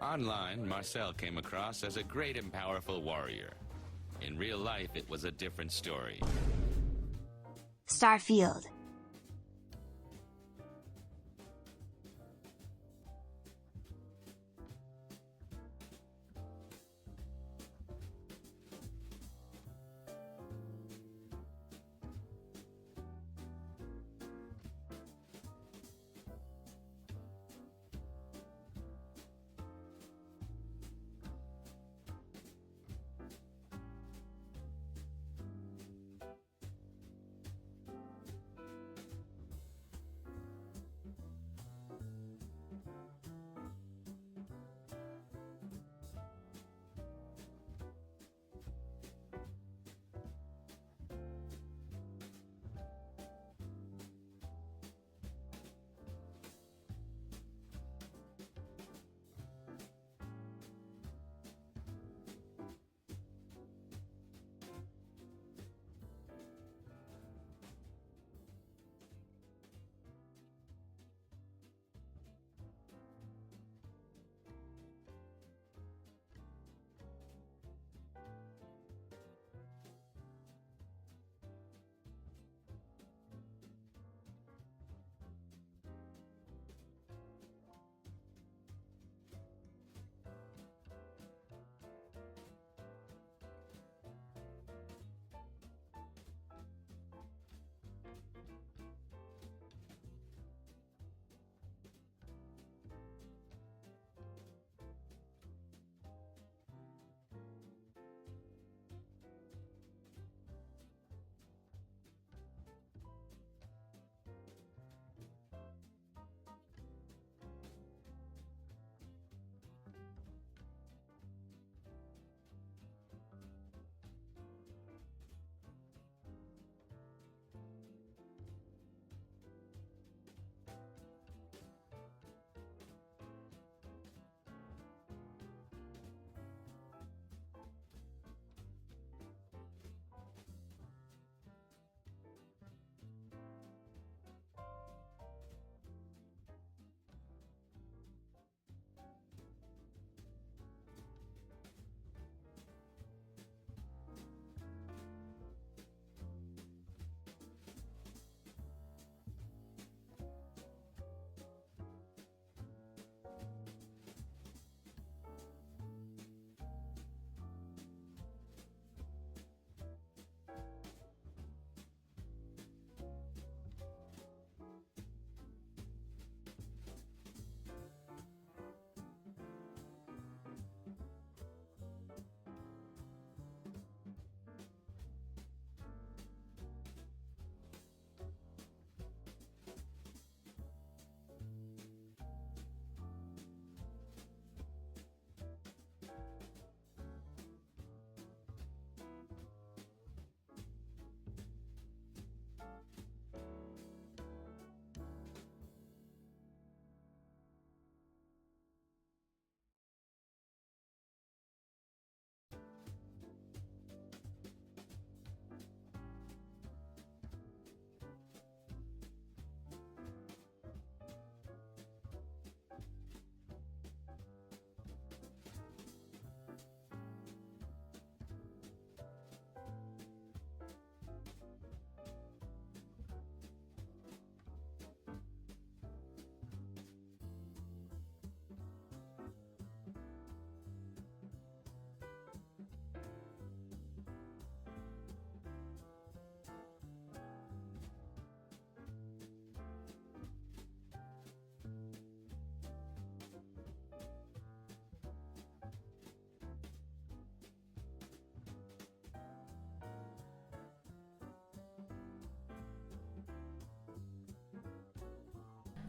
Online, Marcel came across as a great and powerful warrior. In real life, it was a different story. Starfield.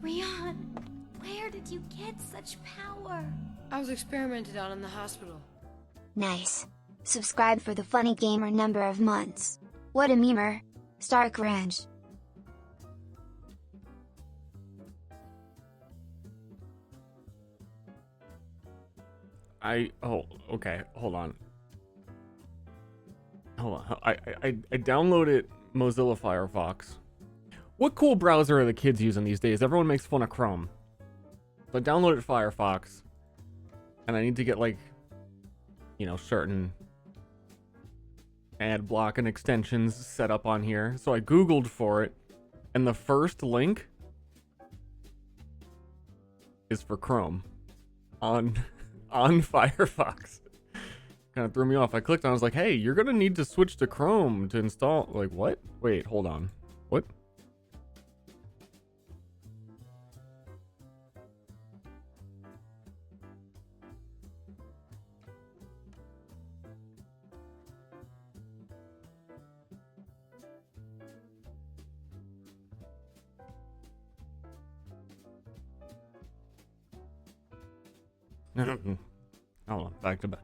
Rian, where did you get such power? I was experimented on in the hospital. Nice. Subscribe for the funny gamer number of months. What a memer. Stark Ranch. Okay, hold on. I downloaded Mozilla Firefox. What cool browser are the kids using these days? Everyone makes fun of Chrome. So I downloaded Firefox. and I need to get like, certain ad block and extensions set up on here. So I Googled for it, and the first link is for Chrome on Firefox. Kind of threw me off. I clicked on it, I was like, hey, you're gonna need to switch to Chrome to install. Like, what? Wait, hold on. What? Hold on, back to bed.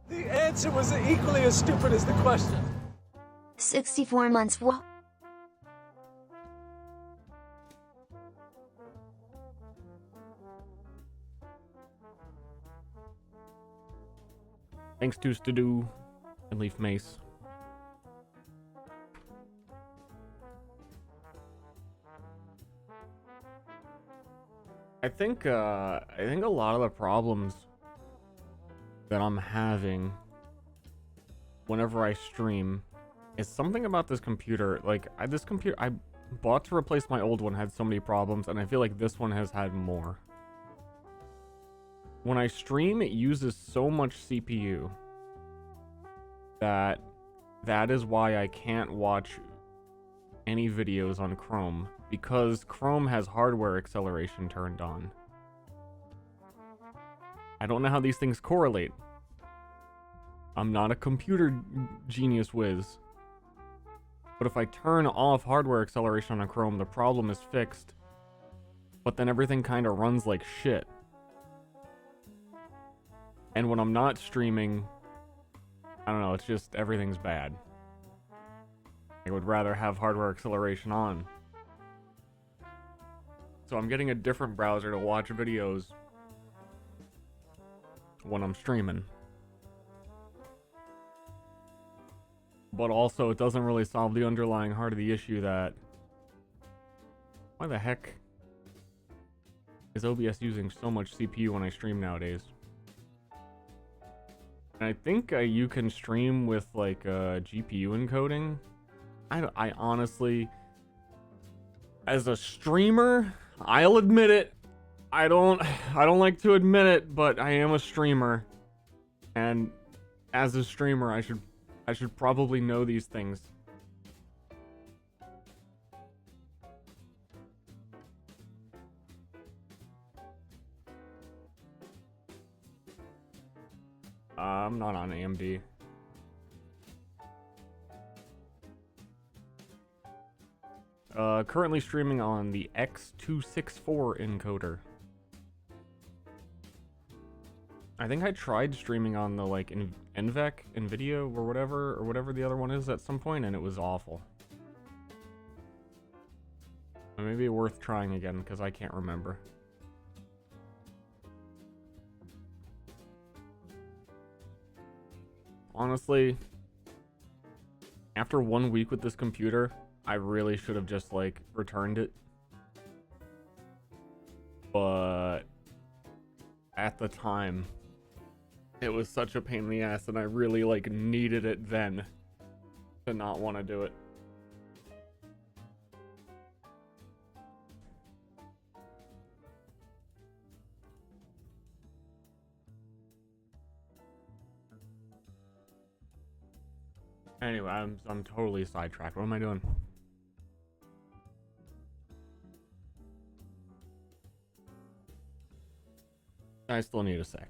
The answer was equally as stupid as the question. 64 months. Whoa. Thanks to Stadu and Leaf Mace. I think a lot of the problems that I'm having whenever I stream is something about this computer. Like, this computer I bought to replace my old one had so many problems, and I feel like this one has had more. When I stream, it uses so much CPU that is why I can't watch any videos on Chrome, because Chrome has hardware acceleration turned on. I don't know how these things correlate. I'm not a computer genius whiz. But if I turn off hardware acceleration on Chrome, the problem is fixed. But then everything kind of runs like shit. And when I'm not streaming, I don't know, it's just everything's bad. I would rather have hardware acceleration on. So I'm getting a different browser to watch videos when I'm streaming. But also, it doesn't really solve the underlying heart of the issue that... Why the heck is OBS using so much CPU when I stream nowadays? And I think you can stream with like GPU encoding. I honestly, as a streamer, I'll admit it. I don't like to admit it, but I am a streamer, and as a streamer, I should probably know these things. I'm not on AMD. Currently streaming on the X264 encoder. I think I tried streaming on the like NVIDIA or whatever the other one is at some point, and it was awful. Maybe worth trying again because I can't remember. Honestly, after 1 week with this computer, I really should have just like returned it. But at the time, it was such a pain in the ass, and I really like needed it then to not want to do it. Anyway, I'm totally sidetracked. What am I doing? I still need a sec.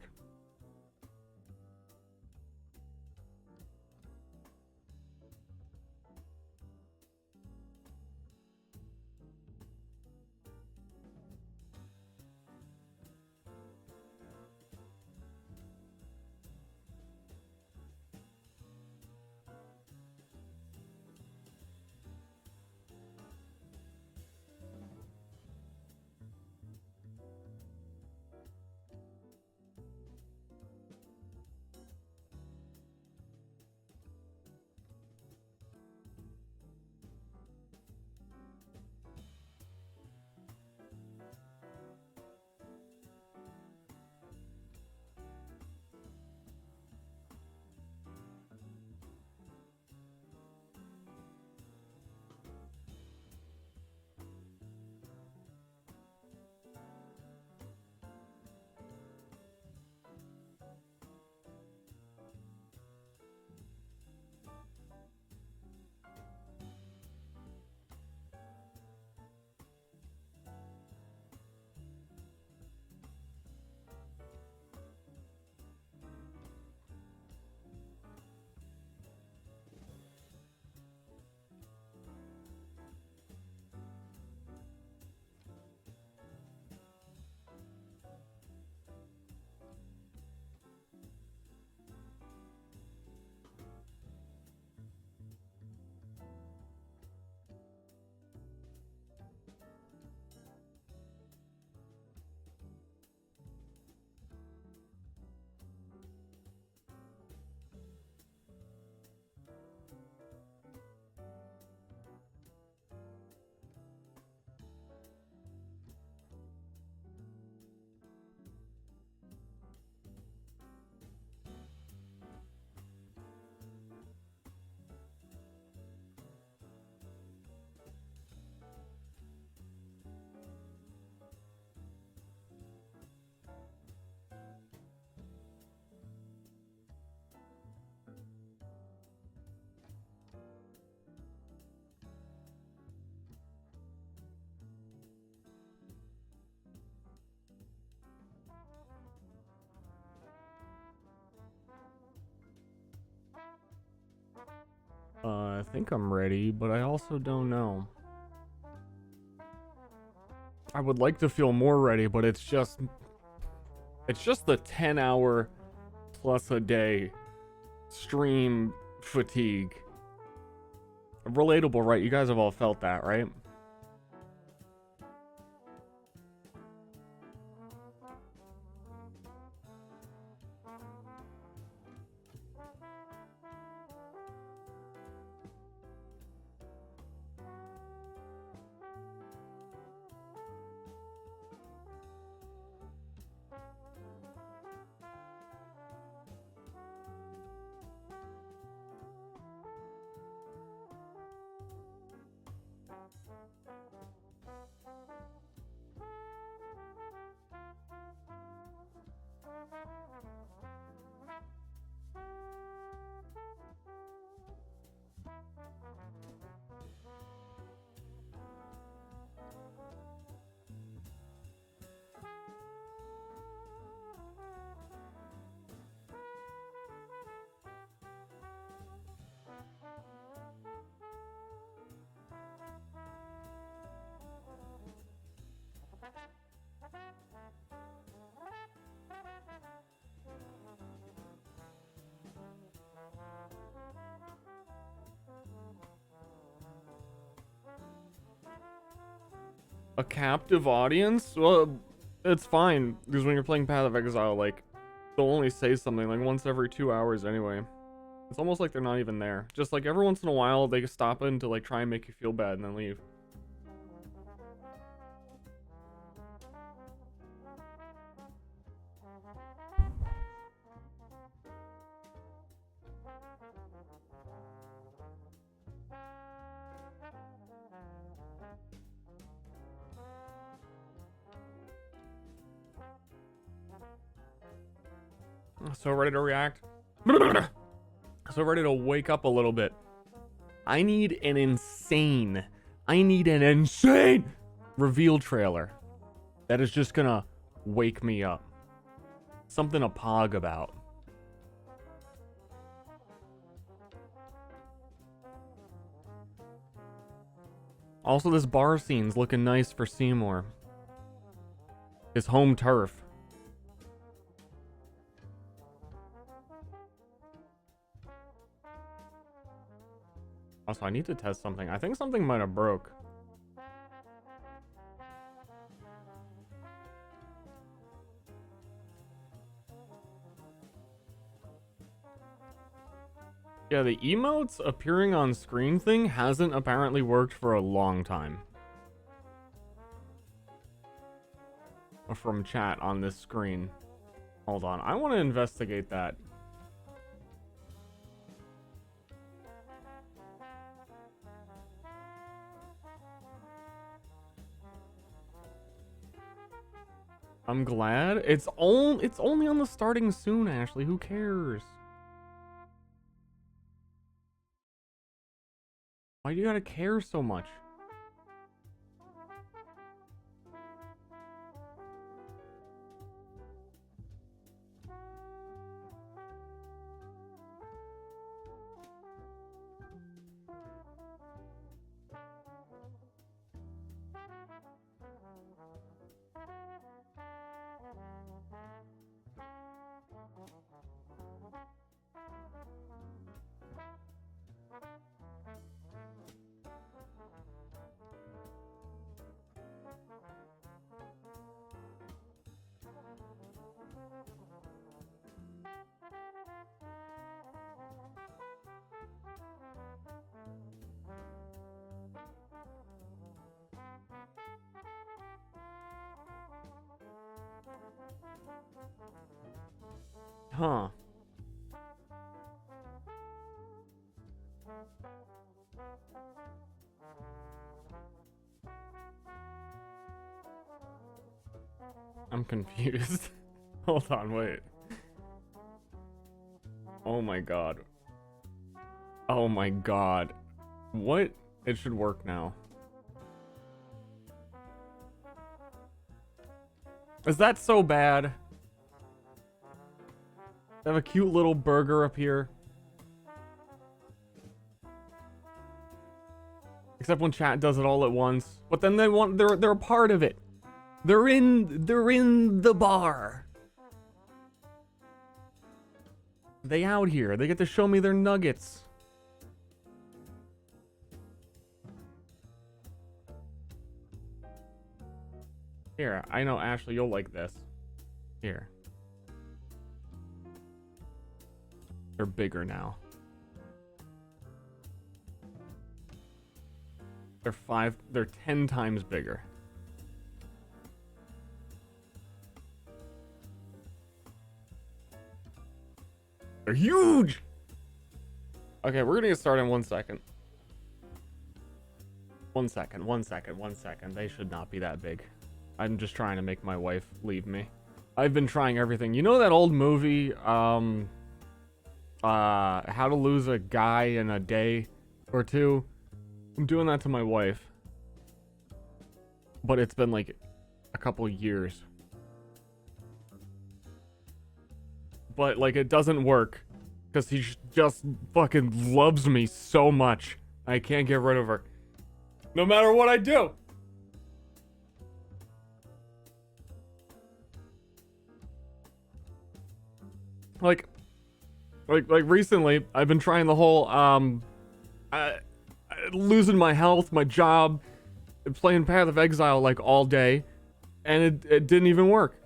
I think I'm ready, but I also don't know. I would like to feel more ready, but it's just the 10-hour plus a day stream fatigue. Relatable, right? You guys have all felt that, right? A captive audience? Well, it's fine, because when you're playing Path of Exile, like, they'll only say something like once every 2 hours anyway. It's almost like they're not even there. Just like every once in a while, they stop in to like try and make you feel bad and then leave. So ready to react. So ready to wake up a little bit. I need an insane reveal trailer that is just gonna wake me up. Something to pog about. Also, this bar scene's looking nice for Seymour. His home turf. Also, I need to test something. I think something might have broke. Yeah, the emotes appearing on screen thing hasn't apparently worked for a long time. From chat on this screen. Hold on, I want to investigate that. I'm glad. It's only on the starting soon, Ashley. Who cares? Why do you gotta care so much? Huh. I'm confused. Hold on, wait. Oh my god. Oh my god. What? It should work now. Is that so bad? I have a cute little burger up here. except when chat does it all at once. But then they're a part of it. They're in the bar. They out here. They get to show me their nuggets. Here, I know, Ashley, you'll like this. Here. They're bigger now. They're 10 times bigger. They're huge! Okay, we're gonna get started in 1 second. 1 second, 1 second, 1 second. They should not be that big. I'm just trying to make my wife leave me. I've been trying everything. You know that old movie, How to Lose a Guy in a Day or Two? I'm doing that to my wife. But it's been like a couple years. But like it doesn't work. Because he just fucking loves me so much. I can't get rid of her. No matter what I do. Like recently, I've been trying the whole, losing my health, my job, playing Path of Exile like all day, and it didn't even work.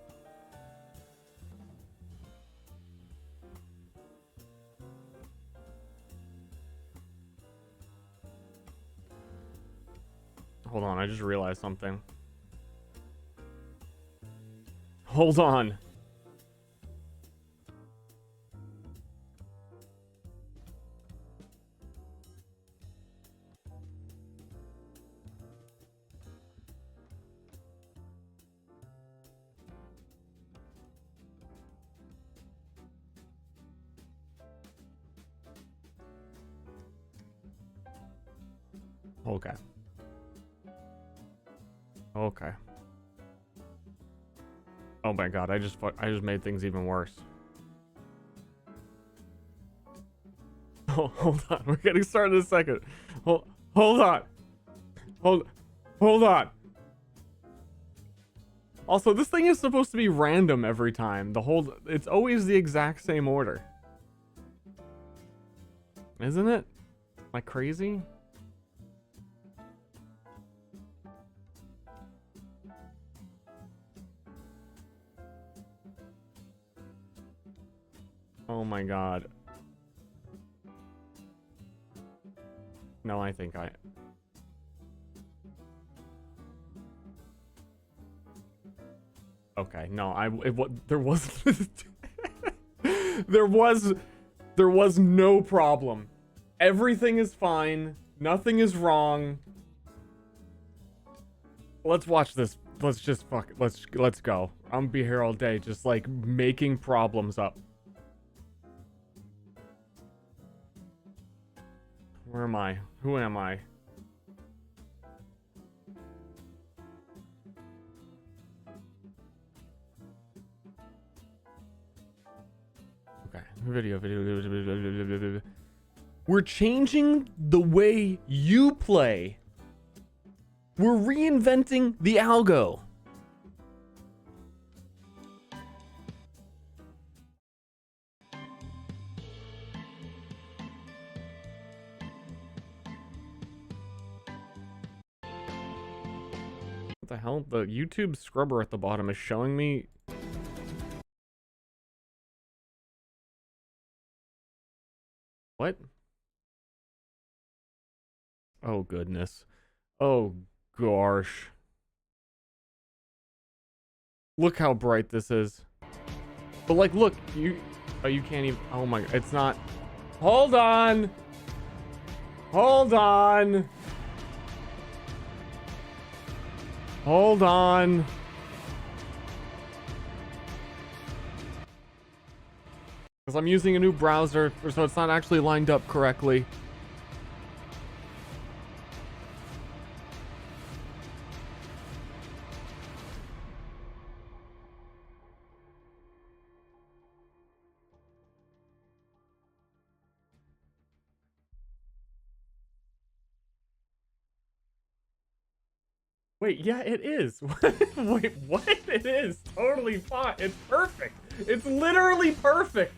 Hold on, I just realized something. Hold on. Okay. Okay. Oh my god, I just made things even worse. Oh, hold on, we're getting started in a second. Hold on. Hold on. Also, this thing is supposed to be random every time. It's always the exact same order. Isn't it? Am I crazy? Oh my god. No, I think I... Okay, no, there was... there was no problem. Everything is fine. Nothing is wrong. Let's watch this. Let's just let's go. I'm gonna be here all day just like making problems up. Where am I? Who am I? Okay. Video. We're changing the way you play. We're reinventing the algo. What the hell? The YouTube scrubber at the bottom is showing me... What? Oh, goodness. Oh, gosh. Look how bright this is. But, like, look, you... Oh, you can't even... Oh, my... It's not... Hold on! Hold on! Hold on. Because I'm using a new browser, so it's not actually lined up correctly. Wait, yeah, it is. Wait, what? It is totally fine. It's perfect. It's literally perfect.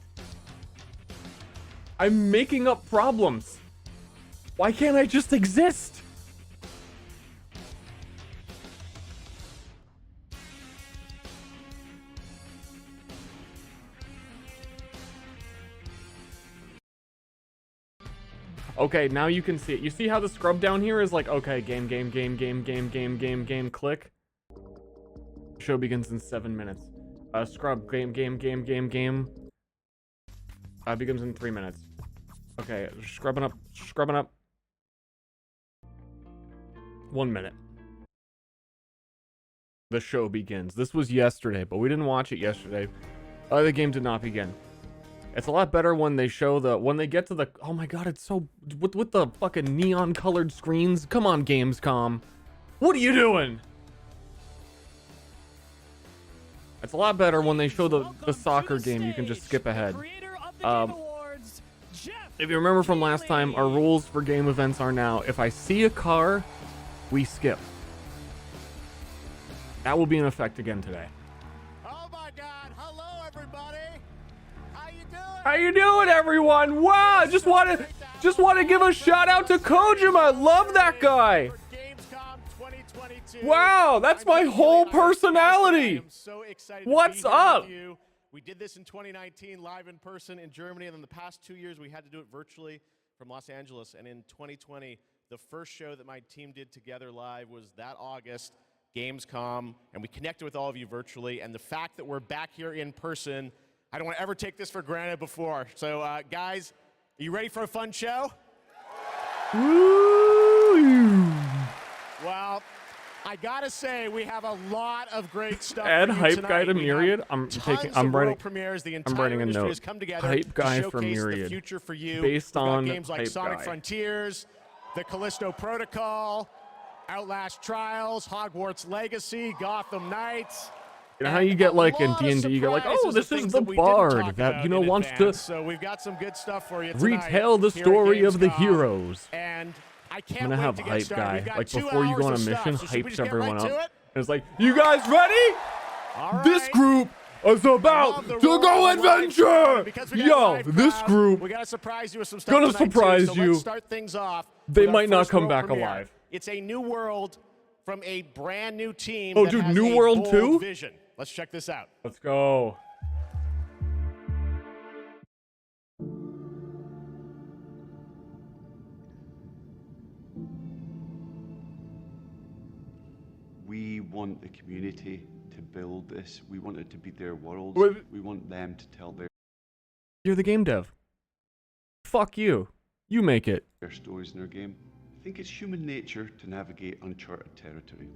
I'm making up problems. Why can't I just exist? Okay, now you can see it. You see how the scrub down here is like, okay, game, click. Show begins in 7 minutes. Scrub, game. Begins in 3 minutes. Okay, scrubbing up. 1 minute. The show begins. This was yesterday, but we didn't watch it yesterday. The game did not begin. It's a lot better when they show when they get to the, oh my god, it's so, with the fucking neon colored screens. Come on, Gamescom. What are you doing? It's a lot better when they show the soccer game. You can just skip ahead. If you remember from last time, our rules for game events are now, if I see a car, we skip. That will be in effect again today. Oh my god, hello everybody. How you doing, everyone? Wow, just want to give a shout out to Kojima. Love that guy. Wow, that's my whole personality. What's up? We did this in 2019 live in person in Germany, and then the past 2 years we had to do it virtually from Los Angeles. And in 2020, the first show that my team did together live was that August, Gamescom, and we connected with all of you virtually. And the fact that we're back here in person, I don't want to ever take this for granted before. So, guys, are you ready for a fun show? Woo! Well, I gotta say, we have a lot of great stuff. Add for you hype tonight. guy to We Myriad. have I'm tons of world premieres. The I'm entire writing a industry note. has come together Hype guy to for showcase Myriad. the future for you. Based We've got on games like hype Sonic guy. Frontiers, the Callisto Protocol, Outlast Trials, Hogwarts Legacy, Gotham Knights. You know how you get like in D&D, you get like, oh, this is the bard that, you know, wants to So we've got some good stuff for you tonight retell the here at story of the Gamescom. heroes. And I I'm can't gonna wait have to get hype started. guy, We've got like 2 before you go on a hours of mission, stuff, so should we hypes just get everyone right up. to it? And it's like, you guys ready? All This right. group is about to go adventure. Yo, this group we gotta surprise you with some stuff gonna tonight, surprise too, so you. Let's start things off. They with our might not first come world back premiere. alive. It's a new world from a brand new team. Oh, that dude, has New a World bold 2? Vision. Let's check this out. Let's go. We want the community to build this. We want it to be their world. Wait. We want them to tell You're the game dev. Fuck you. You make it. their stories in their game. I think it's human nature to navigate uncharted territory,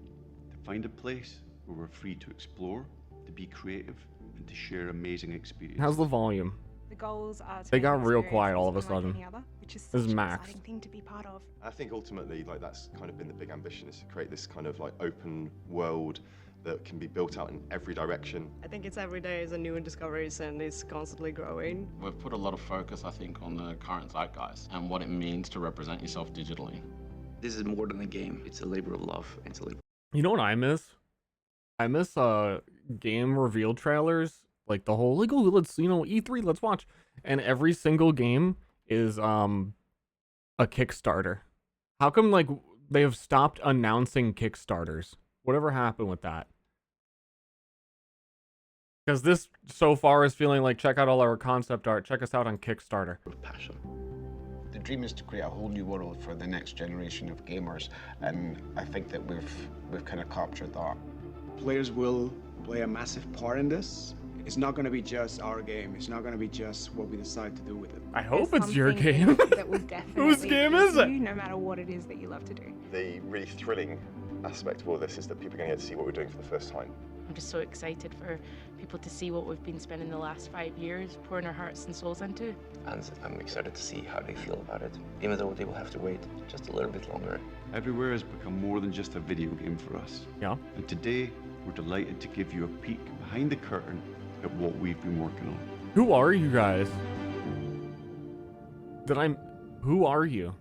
to find a place where we're free to explore, to be creative, and to share amazing experiences. How's the volume? The goals are to They make got an real experience quiet all of a unlike sudden. any other, which is This is such an Max. exciting thing to be part of. I think ultimately, like, that's kind of been the big ambition, is to create this kind of like open world that can be built out in every direction. I think it's every day is a new discoveries and it's constantly growing. We've put a lot of focus, I think, on the current zeitgeist and what it means to represent yourself digitally. This is more than a game. It's a labor of love. It's a labor. You know what I miss? I miss game reveal trailers. Like the whole like, oh, let's, you know, E3, let's watch. And every single game is a Kickstarter. How come like they have stopped announcing Kickstarters? Whatever happened with that? Because this so far is feeling like, check out all our concept art. Check us out on Kickstarter. Of passion. The dream is to create a whole new world for the next generation of gamers, and I think that we've kind of captured that. Players will play a massive part in this. It's not going to be just our game. It's not going to be just what we decide to do with it. I hope it's your game. That will definitely Whose game is it? No matter what it is that you love to do. The really thrilling aspect of all this is that people are going to get to see what we're doing for the first time. I'm just so excited for people to see what we've been spending the last 5 years pouring our hearts and souls into. And I'm excited to see how they feel about it, even though they will have to wait just a little bit longer. Everywhere has become more than just a video game for us. Yeah. And today, we're delighted to give you a peek behind the curtain at what we've been working on. Who are you guys? Who are you?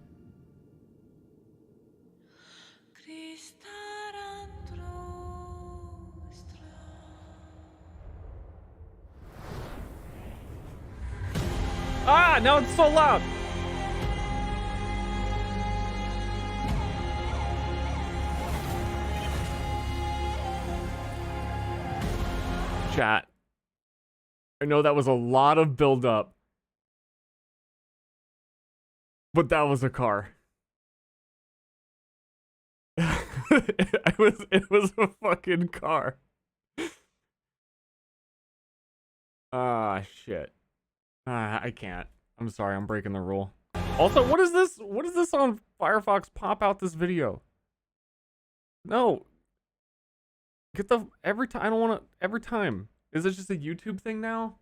God, now it's so loud. Chat. I know that was a lot of build-up, but that was a car. It was a fucking car. Ah, shit. I can't. I'm sorry, I'm breaking the rule. Also, what is this? What is this on Firefox? Pop out this video. No. Get the every time. I don't want to every time. Is this just a YouTube thing now?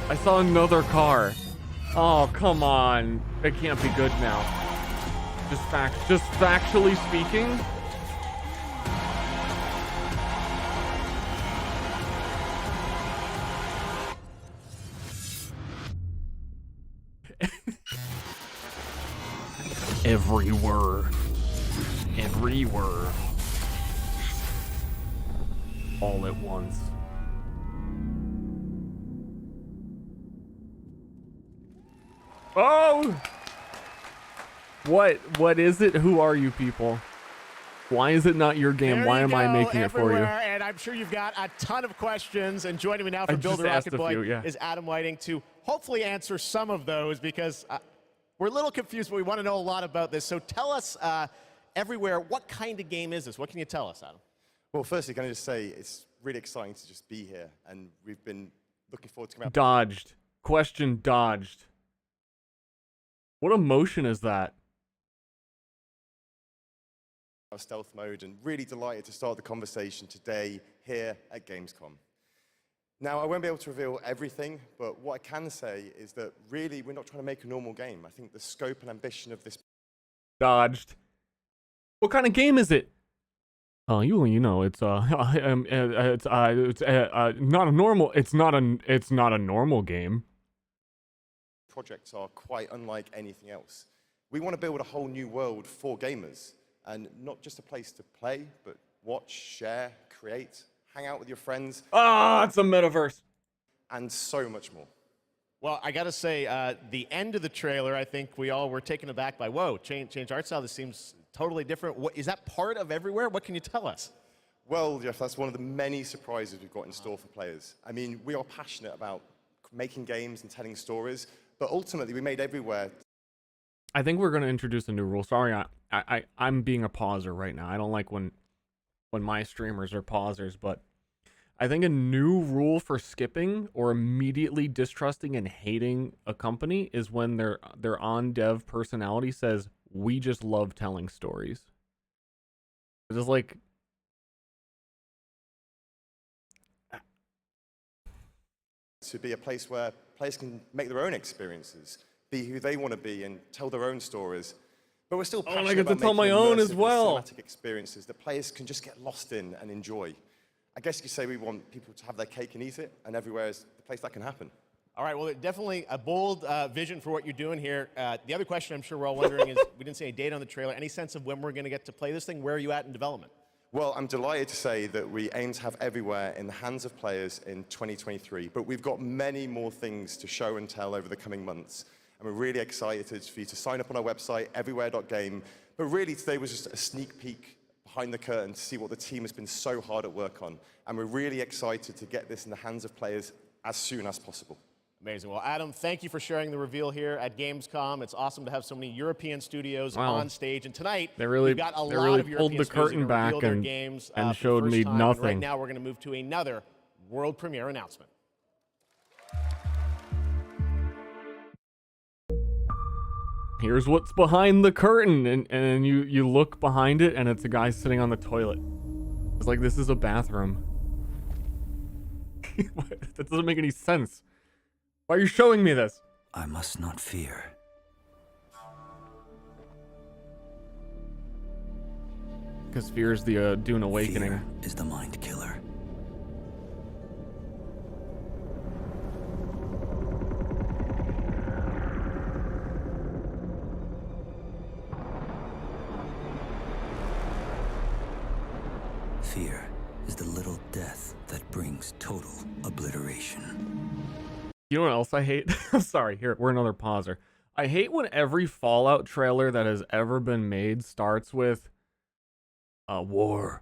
I saw another car. Oh, come on. It can't be good now. Just factually speaking. Every word. Every word. All at once. Oh! What is it? Who are you people? Why is it not your game? Why am I making it for you? And I'm sure you've got a ton of questions. And joining me now from Builder Rocket Boy is Adam Whiting to hopefully answer some of those, because we're a little confused, but we want to know a lot about this. So tell us, everywhere, what kind of game is this? What can you tell us, Adam? Well, firstly, can I just say it's really exciting to just be here, and we've been looking forward to coming out. Dodged. Question dodged. What emotion is that? Our stealth mode, and really delighted to start the conversation today here at Gamescom. Now, I won't be able to reveal everything, but what I can say is that really we're not trying to make a normal game. I think the scope and ambition of this... Dodged. What kind of game is it? Oh, you know, it's not a normal. It's not a normal game. Projects are quite unlike anything else. We want to build a whole new world for gamers, and not just a place to play, but watch, share, create, hang out with your friends. Ah, it's a metaverse. And so much more. Well, I got to say, the end of the trailer, I think we all were taken aback by, whoa, change art style. This seems totally different. Is that part of Everywhere? What can you tell us? Well, Jeff, that's one of the many surprises we've got in store for players. I mean, we are passionate about making games and telling stories, but ultimately we made Everywhere. I think we're going to introduce a new rule. Sorry, I'm being a pauser right now. I don't like when my streamers are pausers, but I think a new rule for skipping or immediately distrusting and hating a company is when their on-dev personality says, "We just love telling stories." It's just like, to be a place where players can make their own experiences, be who they want to be, and tell their own stories. But we're still passionate I get to about tell my making own as immersive well. cinematic experiences that players can just get lost in and enjoy. I guess you could say we want people to have their cake and eat it, and Everywhere is the place that can happen. All right, well, definitely a bold vision for what you're doing here. The other question I'm sure we're all wondering is, we didn't see any date on the trailer. Any sense of when we're going to get to play this thing? Where are you at in development? Well, I'm delighted to say that we aim to have Everywhere in the hands of players in 2023, but we've got many more things to show and tell over the coming months. And we're really excited for you to sign up on our website, everywhere.game. But really, today was just a sneak peek behind the curtain to see what the team has been so hard at work on. And we're really excited to get this in the hands of players as soon as possible. Amazing. Well, Adam, thank you for sharing the reveal here at Gamescom. It's awesome to have so many European studios on stage. And tonight, we've got a lot of European pulled the curtain back and showed me nothing. And right now, we're going to move to another world premiere announcement. Here's what's behind the curtain, and you look behind it, and it's a guy sitting on the toilet. It's like, this is a bathroom. That doesn't make any sense. Why are you showing me this? I must not fear. Because fear is the Dune Awakening. Fear is the mind killer. fear is the little death that brings total obliteration. You know what else I hate? Sorry, here, we're another pauser. I hate when every Fallout trailer that has ever been made starts with, war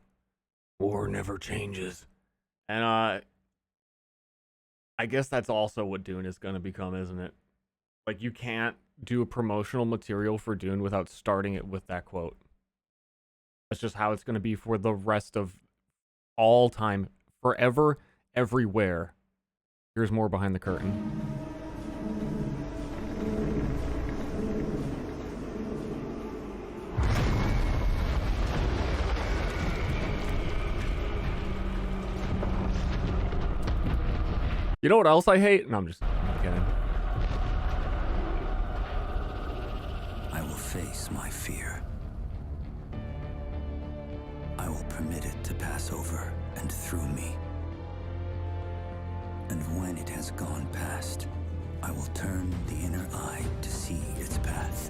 never changes. And, I guess that's also what Dune is going to become, isn't it? Like, you can't do a promotional material for Dune without starting it with that quote. That's just how it's going to be for the rest of all time, forever, everywhere. Here's more behind the curtain. You know what else I hate? No, I'm just kidding. I will face my fear. I will permit it to pass over and through me. And when it has gone past, I will turn the inner eye to see its path.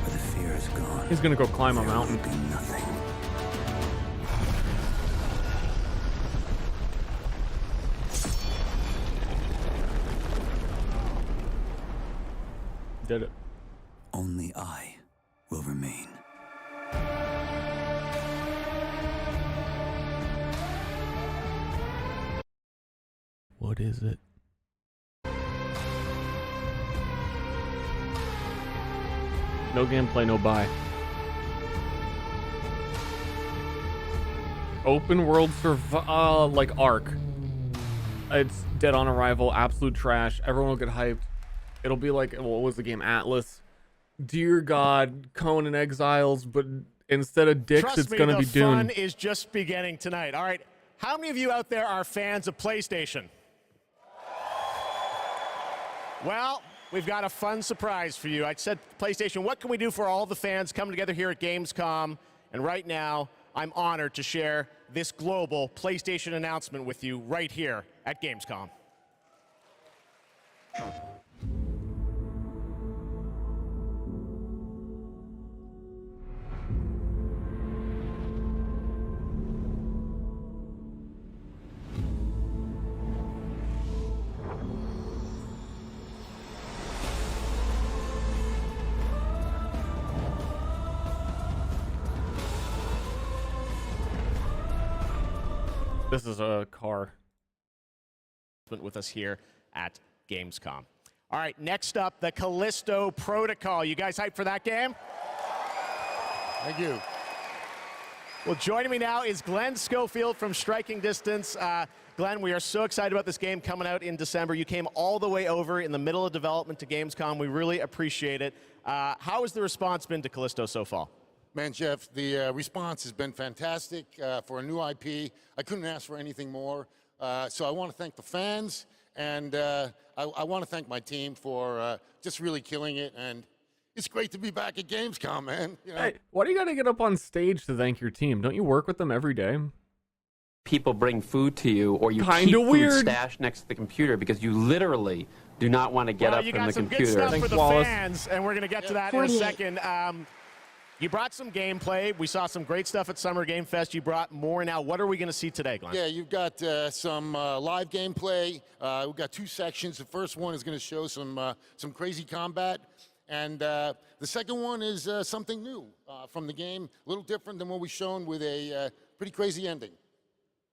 Where the fear is gone, he's gonna go climb a mountain. There will be nothing. Did it. Only I will remain. What is it? No gameplay, no buy. Open world like Ark. It's dead on arrival, absolute trash. Everyone will get hyped. It'll be like, what was the game? Atlas. Dear God, Conan Exiles, but instead of dicks, it's going to be Dune. The fun is just beginning tonight. All right, how many of you out there are fans of PlayStation? Well, we've got a fun surprise for you. I said, PlayStation, what can we do for all the fans coming together here at Gamescom? And right now, I'm honored to share this global PlayStation announcement with you right here at Gamescom. This is a car. With us here at Gamescom. All right, next up, the Callisto Protocol. You guys hyped for that game? Thank you. Well, joining me now is Glenn Schofield from Striking Distance. Glenn, we are so excited about this game coming out in December. You came all the way over in the middle of development to Gamescom. We really appreciate it. How has the response been to Callisto so far? Man, Jeff, the response has been fantastic for a new IP. I couldn't ask for anything more. So I want to thank the fans, and I want to thank my team for just really killing it. And it's great to be back at Gamescom, man. You know? Hey, why do you got to get up on stage to thank your team? Don't you work with them every day? People bring food to you, or you Kinda keep food weird. stashed next to the computer because you literally do not want to get up from the computer. You got some good stuff for the fans, and we're going to get to that in a second. You brought some gameplay. We saw some great stuff at Summer Game Fest. You brought more now. What are we going to see today, Glenn? Yeah, you've got some live gameplay. We've got two sections. The first one is going to show some crazy combat. And the second one is something new from the game, a little different than what we've shown with a pretty crazy ending.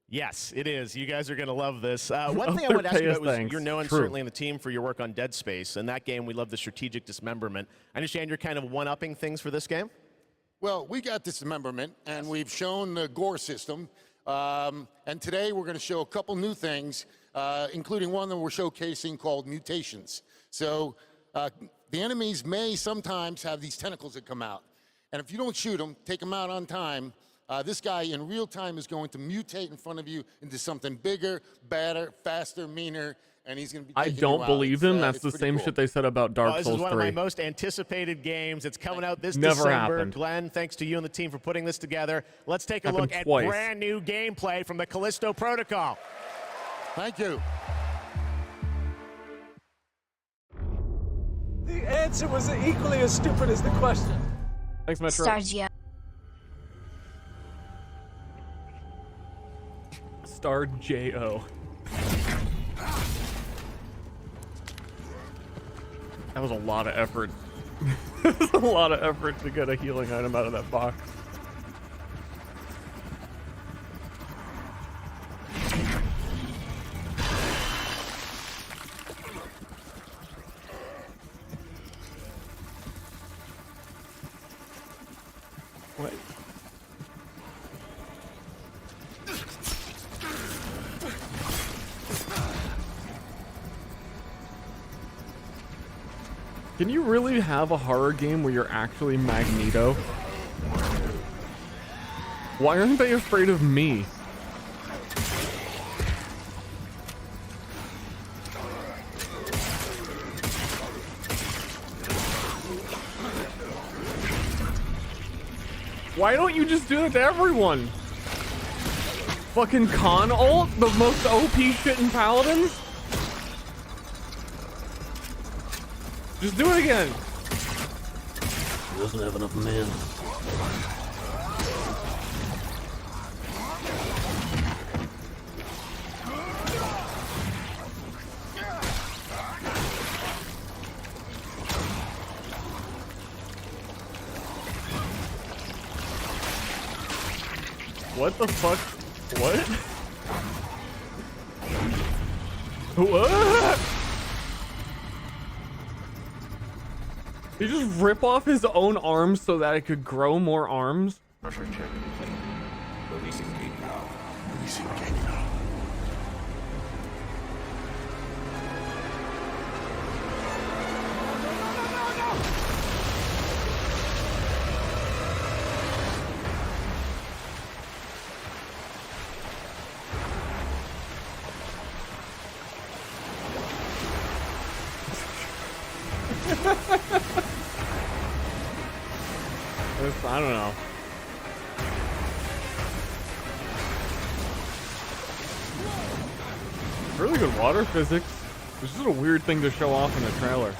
Yes, it is. You guys are going to love this. One thing I wanted to ask you about was you're known certainly in the team for your work on Dead Space. And that game, we love the strategic dismemberment. I understand you're kind of one-upping things for this game? Well, we got dismemberment, and we've shown the gore system. And today we're going to show a couple new things, including one that we're showcasing called mutations. So the enemies may sometimes have these tentacles that come out. And if you don't shoot them, take them out on time, this guy in real time is going to mutate in front of you into something bigger, badder, faster, meaner, and he's going to be taking you out. I don't believe them. That's the same shit they said about Dark Souls 3. This is one of my most anticipated games. It's coming out this Never December. happened. Glenn, thanks to you and the team for putting this together. Let's take a look at brand new gameplay from the Callisto Protocol. Thank you. The answer was equally as stupid as the question. Thanks, Metro. Stargio. Star J.O. That was a lot of effort. That was a lot of effort to get a healing item out of that box. What? Can you really have a horror game where you're actually Magneto? Why aren't they afraid of me? Why don't you just do it to everyone? Fucking con ult, the most OP shit in Paladins? Just do it again. He doesn't have enough men. What the fuck? What? What? Did he just rip off his own arms so that it could grow more arms? Pressure check complete. Releasing gate now. Releasing gate now. I don't know. Really good water physics. This is a weird thing to show off in a trailer.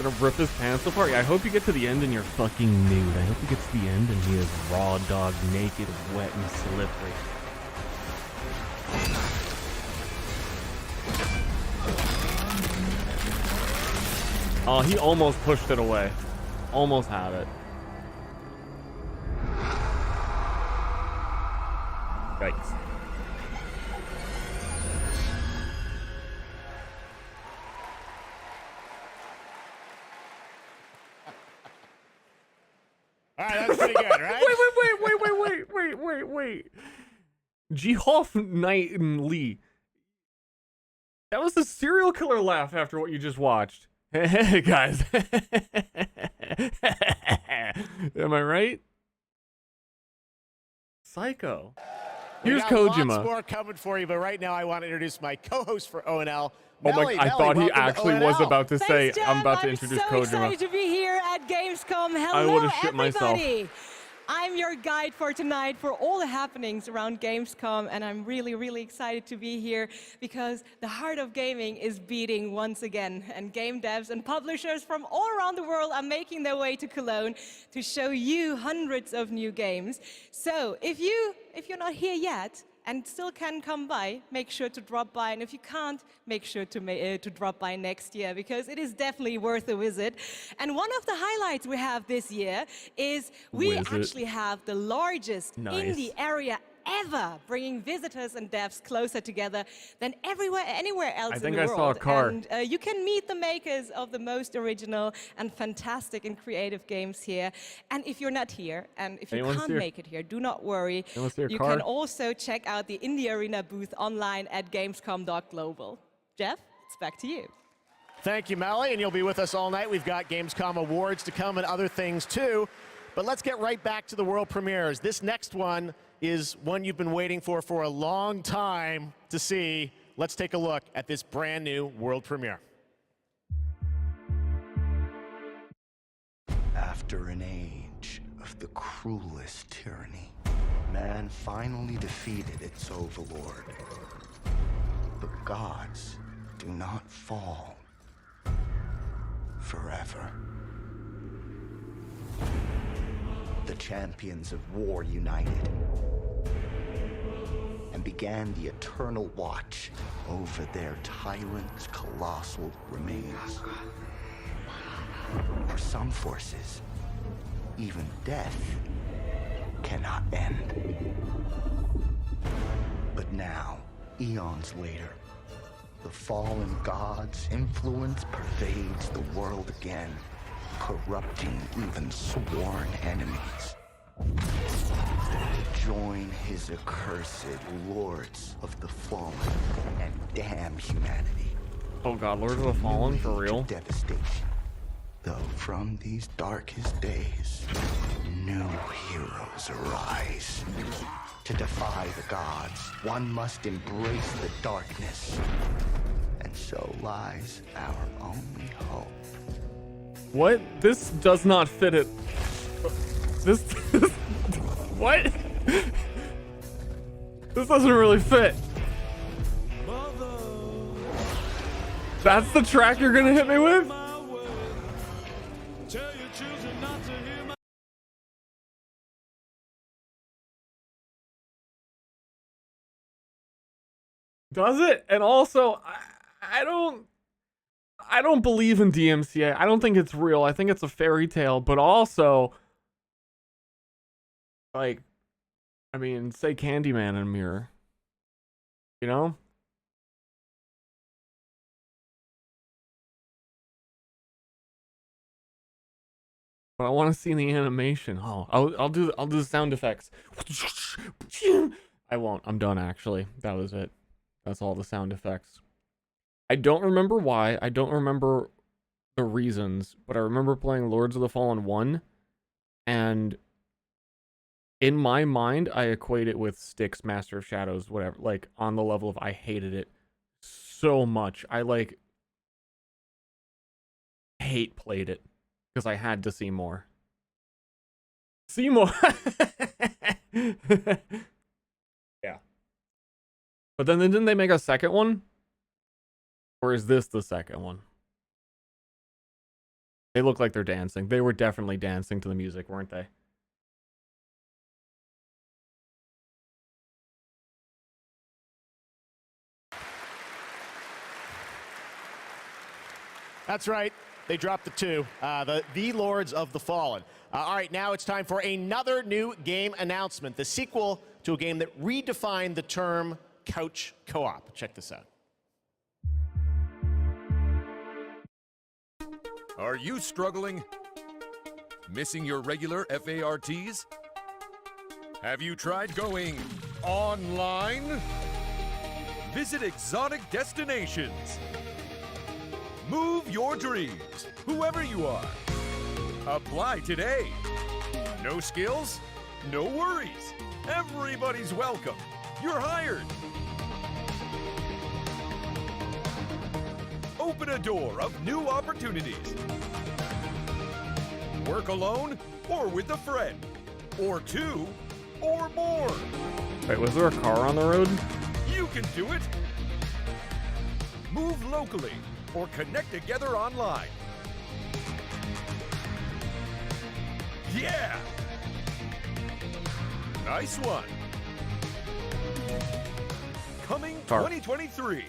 Gonna rip his pants apart. Yeah, I hope you get to the end and you're fucking nude. I hope he gets to the end and he is raw dog, naked, wet, and slippery. Oh, he almost pushed it away. Almost had it. Yikes. All right, that's pretty good, right? Wait. G-Hoff, Knight, and Lee. That was the serial killer laugh after what you just watched. Hey, guys. Am I right? Psycho. Here's Kojima. Lots more coming for you, but right now I want to introduce my co-host for ONL. Oh my! I thought he actually was about to say, "I'm about to introduce Kojima." I'm so excited to be here at Gamescom. Hello, I would have shit myself. I'm your guide for tonight for all the happenings around Gamescom, and I'm really, really excited to be here because the heart of gaming is beating once again, and game devs and publishers from all around the world are making their way to Cologne to show you hundreds of new games. So if you're not here yet and still can come by, make sure to drop by. And if you can't, make sure to drop by next year, because it is definitely worth a visit. And one of the highlights we have this year is we actually have the largest indie area ever, bringing visitors and devs closer together than anywhere else in the world. I saw a car. And you can meet the makers of the most original and fantastic and creative games here. And if you're not here, and if you can't make it here, do not worry. You can also check out the Indie Arena booth online at gamescom.global. Jeff, it's back to you. Thank you, Melly, and you'll be with us all night. We've got Gamescom awards to come and other things too. But let's get right back to the world premieres. This next one is one you've been waiting for a long time to see. Let's take a look at this brand new world premiere. After an age of the cruelest tyranny, man finally defeated its overlord. The gods do not fall forever. The champions of war united and began the eternal watch over their tyrant's colossal remains. For some forces, even death cannot end. But now, eons later, the fallen god's influence pervades the world again, corrupting even sworn enemies. Join his accursed lords of the fallen and damn humanity. Oh god, Lords of the Fallen, for real? Devastation. Though from these darkest days, new heroes arise. To defy the gods, one must embrace the darkness. And so lies our only hope. What? This does not fit it. This what? This doesn't really fit. That's the track you're gonna hit me with? Does it? And also, I don't believe in DMCA. I don't think it's real. I think it's a fairy tale. But also, like, I mean, say Candyman in a mirror. You know? But I want to see the animation. Oh, I'll do the sound effects. I won't. I'm done, actually. That was it. That's all the sound effects. I don't remember why. I don't remember the reasons, but I remember playing Lords of the Fallen 1, and in my mind, I equate it with Styx, Master of Shadows, whatever, like, on the level of I hated it so much. I, like, hate played it, because I had to see more. See more! Yeah. But then didn't they make a second one? Or is this the second one? They look like they're dancing. They were definitely dancing to the music, weren't they? That's right. They dropped the two. The Lords of the Fallen. All right, now it's time for another new game announcement. The sequel to a game that redefined the term couch co-op. Check this out. Are you struggling? Missing your regular FARTs? Have you tried going online? Visit exotic destinations. Move your dreams, whoever you are. Apply today. No skills? No worries. Everybody's welcome. You're hired. Open a door of new opportunities. Work alone or with a friend, or two, or more. Wait, was there a car on the road? You can do it. Move locally or connect together online. Yeah! Nice one. Coming 2023.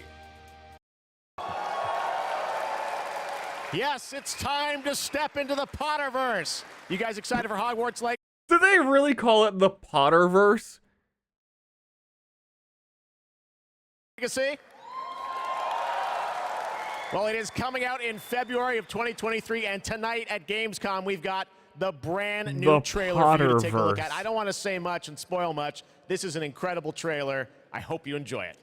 Yes, it's time to step into the Potterverse. You guys excited for Hogwarts Legacy? Did they really call it the Potterverse? Well, it is coming out in February of 2023, and tonight at Gamescom, we've got the brand new trailer for you to take a look at. I don't want to say much and spoil much. This is an incredible trailer. I hope you enjoy it.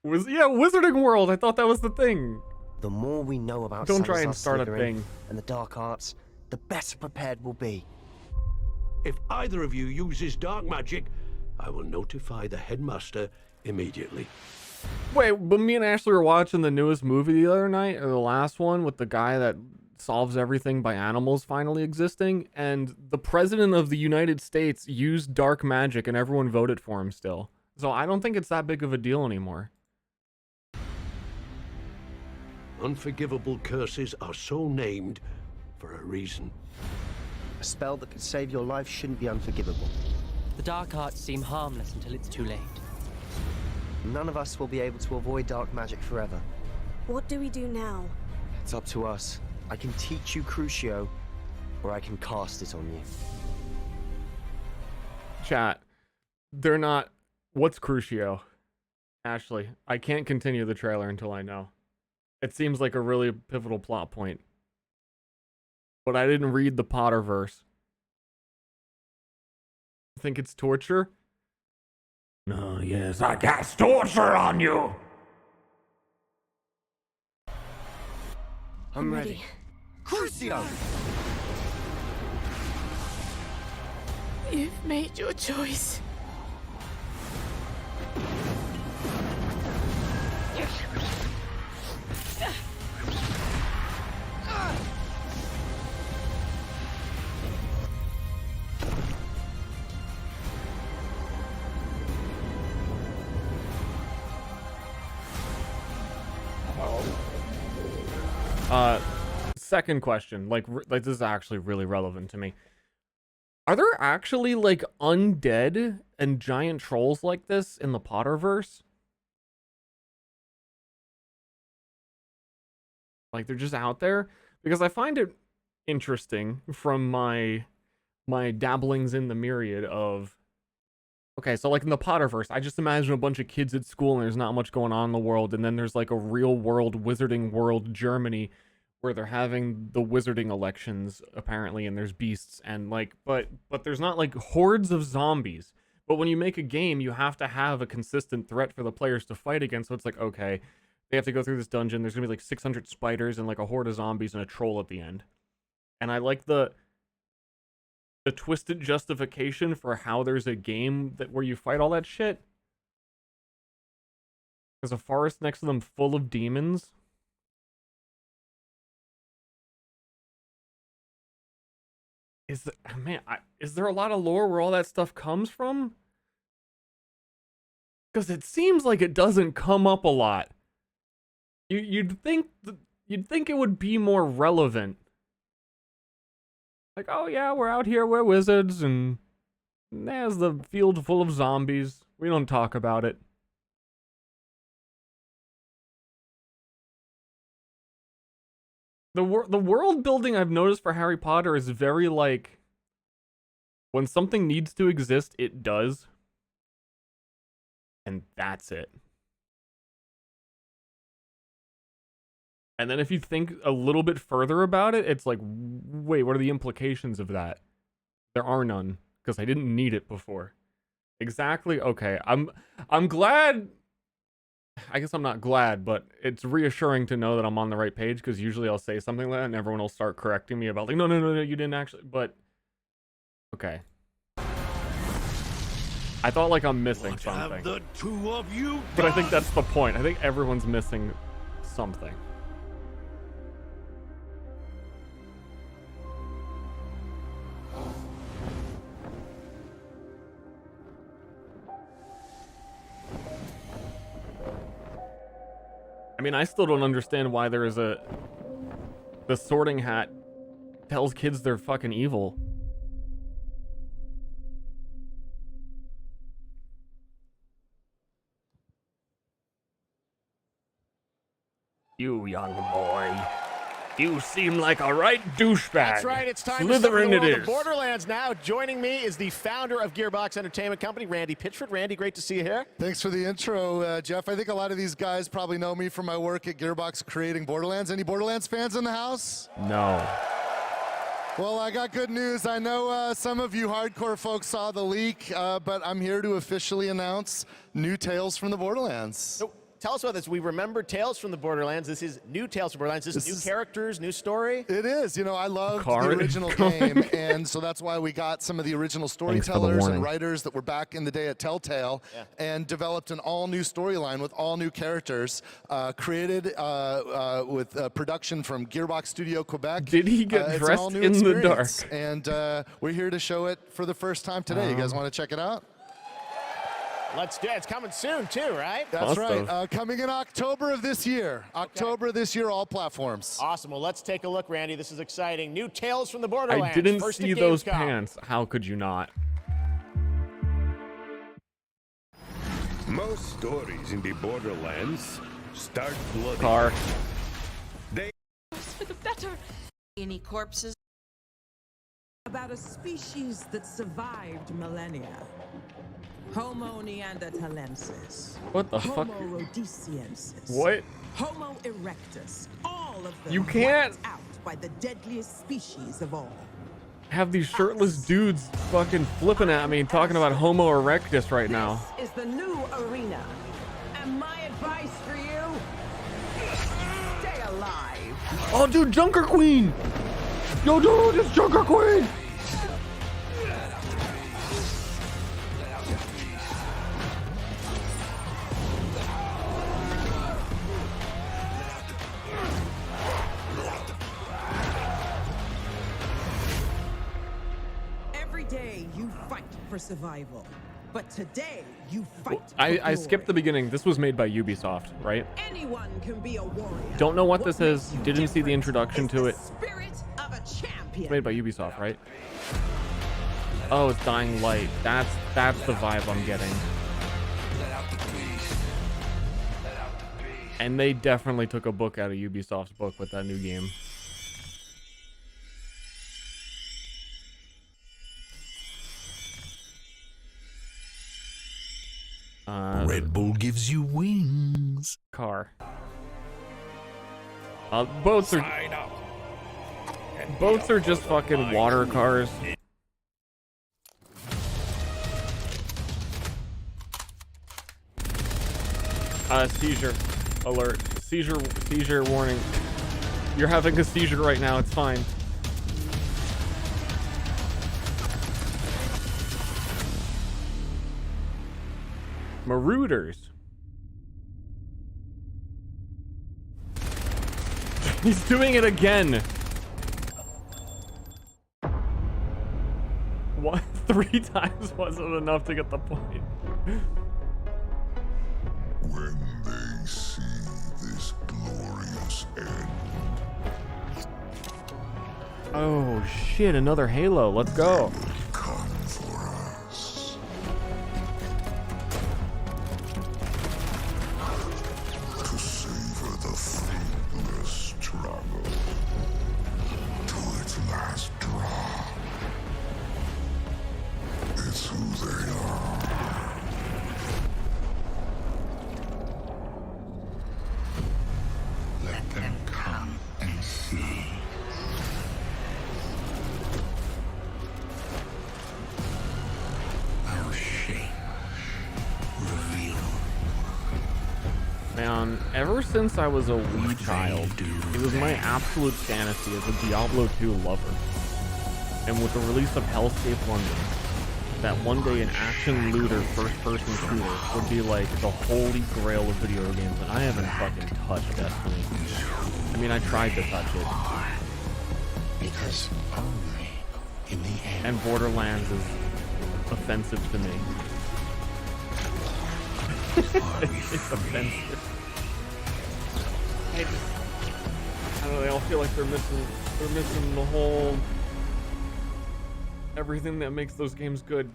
Yeah, Wizarding World. I thought that was the thing. The more we know about Don't try and Salazar start a Slytherin thing. and the dark arts, the better prepared we'll be. If either of you uses dark magic, I will notify the headmaster immediately. Wait, but me and Ashley were watching the newest movie the other night, or the last one, with the guy that solves everything by animals finally existing, and the president of the United States used dark magic and everyone voted for him still. So I don't think it's that big of a deal anymore. Unforgivable curses are so named for a reason. A spell that could save your life shouldn't be unforgivable. The dark arts seem harmless until it's too late. None of us will be able to avoid dark magic forever. What do we do now? It's up to us. I can teach you Crucio, or I can cast it on you. Chat, they're not... What's Crucio? Ashley, I can't continue the trailer until I know. It seems like a really pivotal plot point. But I didn't read the Potterverse. Think it's torture? No, yes, I cast torture on you! I'm ready. Crucio! You've made your choice. Second question, like this is actually really relevant to me. Are there actually like undead and giant trolls like this in the Potterverse? Like they're just out there? Because I find it interesting from my dabblings in the myriad of, okay, so like in the Potterverse, I just imagine a bunch of kids at school and there's not much going on in the world, and then there's like a real world wizarding world Germany where they're having the wizarding elections apparently, and there's beasts and like, but there's not like hordes of zombies. But when you make a game, you have to have a consistent threat for the players to fight against. So it's like, okay, they have to go through this dungeon. There's gonna be like 600 spiders and like a horde of zombies and a troll at the end. And I like the twisted justification for how there's a game that where you fight all that shit. There's a forest next to them full of demons. Is there a lot of lore where all that stuff comes from? Because it seems like it doesn't come up a lot. You'd think it would be more relevant. Like, oh yeah, we're out here, we're wizards, and there's the field full of zombies. We don't talk about it. The world building I've noticed for Harry Potter is very like, when something needs to exist, it does. And that's it. And then if you think a little bit further about it, it's like, wait, what are the implications of that? There are none, because I didn't need it before. Exactly, okay. I'm glad. I guess I'm not glad, but it's reassuring to know that I'm on the right page, because usually I'll say something like that and everyone will start correcting me about like, no, you didn't actually, but okay. I thought like I'm missing something. The two of you but I think that's the point. I think everyone's missing something. I mean, I still don't understand why there is the Sorting Hat tells kids they're fucking evil. You young boy. You seem like a right douchebag. That's right, it's time to step into the world of Borderlands now. Joining me is the founder of Gearbox Entertainment Company, Randy Pitchford. Randy, great to see you here. Thanks for the intro, Jeff. I think a lot of these guys probably know me from my work at Gearbox creating Borderlands. Any Borderlands fans in the house? No. Well, I got good news. I know some of you hardcore folks saw the leak, but I'm here to officially announce new Tales from the Borderlands. So, tell us about this. We remember Tales from the Borderlands. This is new Tales from Borderlands. This is new characters, new story. It is. You know, I love the original game, and so that's why we got some of the original storytellers and writers that were back in the day at Telltale, and developed an all-new storyline with all new characters, created with production from Gearbox Studio Quebec. Did he get dressed in the dark? And we're here to show it for the first time today. You guys want to check it out? Let's do it. It's coming soon, too, right? That's right. Coming in October of this year. October this year, all platforms. Awesome. Well, let's take a look, Randy. This is exciting. New Tales from the Borderlands. I didn't First see at those Gamescom. pants. How could you not? Most stories in the Borderlands start bloody. Car. They For the better. Any corpses? About a species that survived millennia. Homo neanderthalensis. What the fuck? Homo rhodesiensis. What? Homo erectus. All of them You can't wiped out by the deadliest species of all. have these shirtless dudes fucking flipping at me talking about Homo erectus right now. This is the new arena. And my advice for you, stay alive. Oh, dude, Junker Queen! Yo, dude, it's Junker Queen! Every day you fight for survival. But today you fight for I glory. skipped the beginning. This was made by Ubisoft, right? Anyone can be a warrior. Don't know what this is. Didn't see the introduction to it. Spirit of a champion. It's made by Ubisoft, right? Oh, it's Dying Light. That's the vibe I'm getting. And they definitely took a book out of Ubisoft's book with that new game. Red Bull gives you wings. Car. Boats are just fucking water cars. Seizure alert. Seizure warning. You're having a seizure right now. It's fine. Marauders. He's doing it again. What? 3 times wasn't enough to get the point. When they see this glorious end. Oh shit, another Halo. Let's go. Come for us. To savor the fruitless struggle. To its last drop. It's who they are. Let them come and see. Our shape revealed. Man, ever since I was a wee child, it was my absolute fantasy as a Diablo 2 lover. And with the release of Hellscape London, that one day an action looter first-person shooter would be like the holy grail of video games, and I haven't fucking touched Destiny. I mean, I tried to touch it. Because only in the end. And Borderlands is offensive to me. It's offensive. I don't know, they all feel like they're missing the whole everything that makes those games good.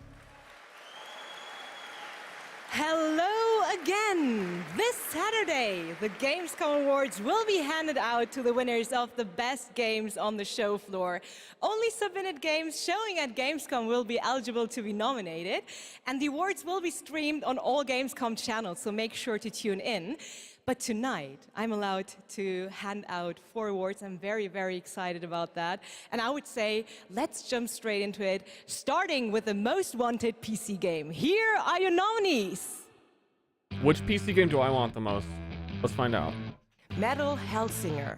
Hello again! This Saturday, the Gamescom Awards will be handed out to the winners of the best games on the show floor. Only submitted games showing at Gamescom will be eligible to be nominated, and the awards will be streamed on all Gamescom channels, so make sure to tune in. But tonight, I'm allowed to hand out 4 awards. I'm very, very excited about that. And I would say, let's jump straight into it, starting with the most wanted PC game. Here are your nominees. Which PC game do I want the most? Let's find out. Metal Hellsinger.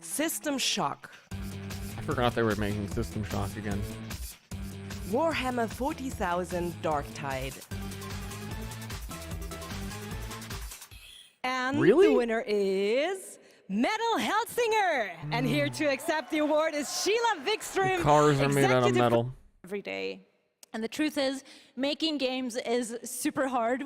System Shock. I forgot they were making System Shock again. Warhammer 40,000 Darktide. And Really? the winner is Metal Hellsinger. And here to accept the award is Sheila Wikström. The cars are made out of metal. Every day. And the truth is, making games is super hard,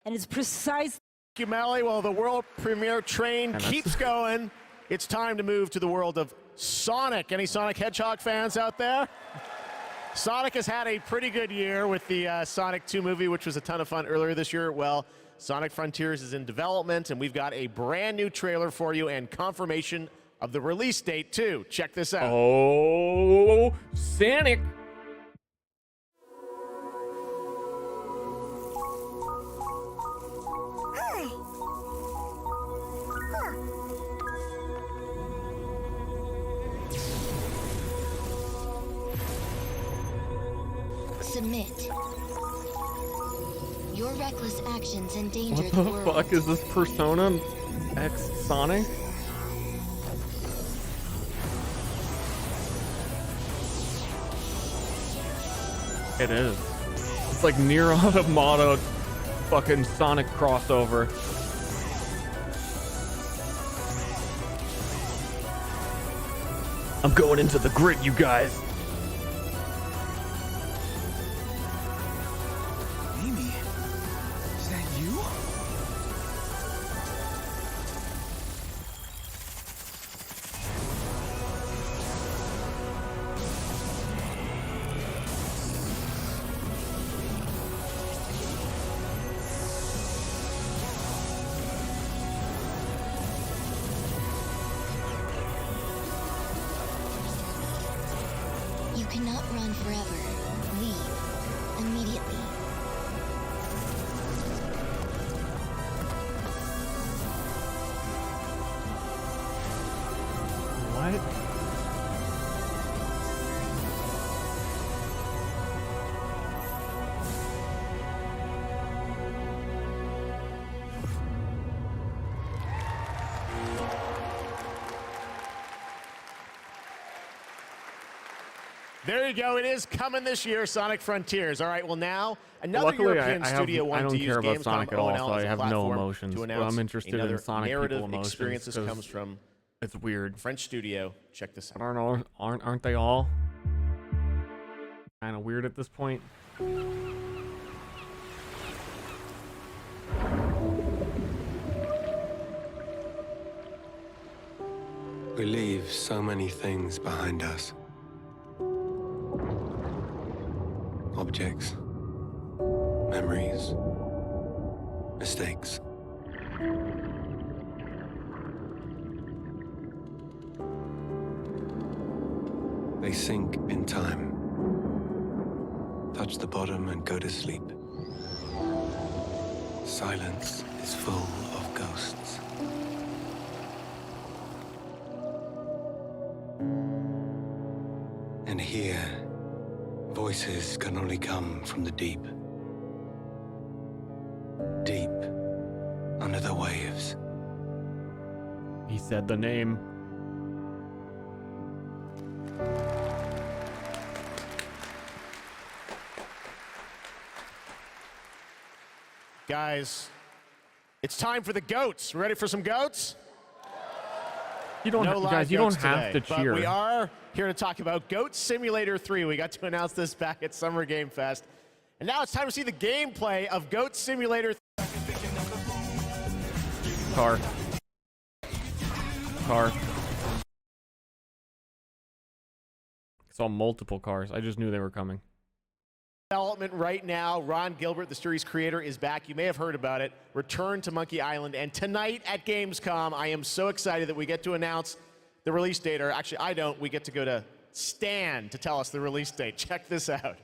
and it's precise. Thank you, Melly. Well, the world premiere train keeps going. It's time to move to the world of Sonic. Any Sonic Hedgehog fans out there? Sonic has had a pretty good year with the Sonic 2 movie, which was a ton of fun earlier this year. Well, Sonic Frontiers is in development, and we've got a brand new trailer for you and confirmation of the release date, too. Check this out. Oh, Sonic. Submit. Your reckless actions endanger What the the world. fuck is this Persona X Sonic? It is. It's like Nier Automata fucking Sonic crossover. I'm going into the grid, you guys. Amy, is that you? You cannot run forever. Leave. Immediately. What? There you go. It is coming this year, Sonic Frontiers. All right, well now, another Luckily, European I studio wanted don't to use care about Gamescom Sonic at all, ONL so I as a have no platform emotions. to But announce I'm interested in another Sonic narrative people emotions, experience. This 'cause comes from it's weird. French studio. Check this out. Aren't they all kind of weird at this point? We leave so many things behind us. Objects, memories, mistakes. They sink in time, touch the bottom and go to sleep. Silence is full of ghosts. And here, voices can only come from the deep. Deep under the waves. He said the name. Guys, it's time for the goats. Ready for some goats? You don't, No live guys. You goats don't have today, to cheer. But we are here to talk about Goat Simulator 3. We got to announce this back at Summer Game Fest. And now it's time to see the gameplay of Goat Simulator 3. Car. Saw multiple cars. I just knew they were coming. Development right now. Ron Gilbert, the series creator, is back. You may have heard about it. Return to Monkey Island. And tonight at Gamescom, I am so excited that we get to announce the release date. Or actually, I don't. We get to go to Stan to tell us the release date. Check this out.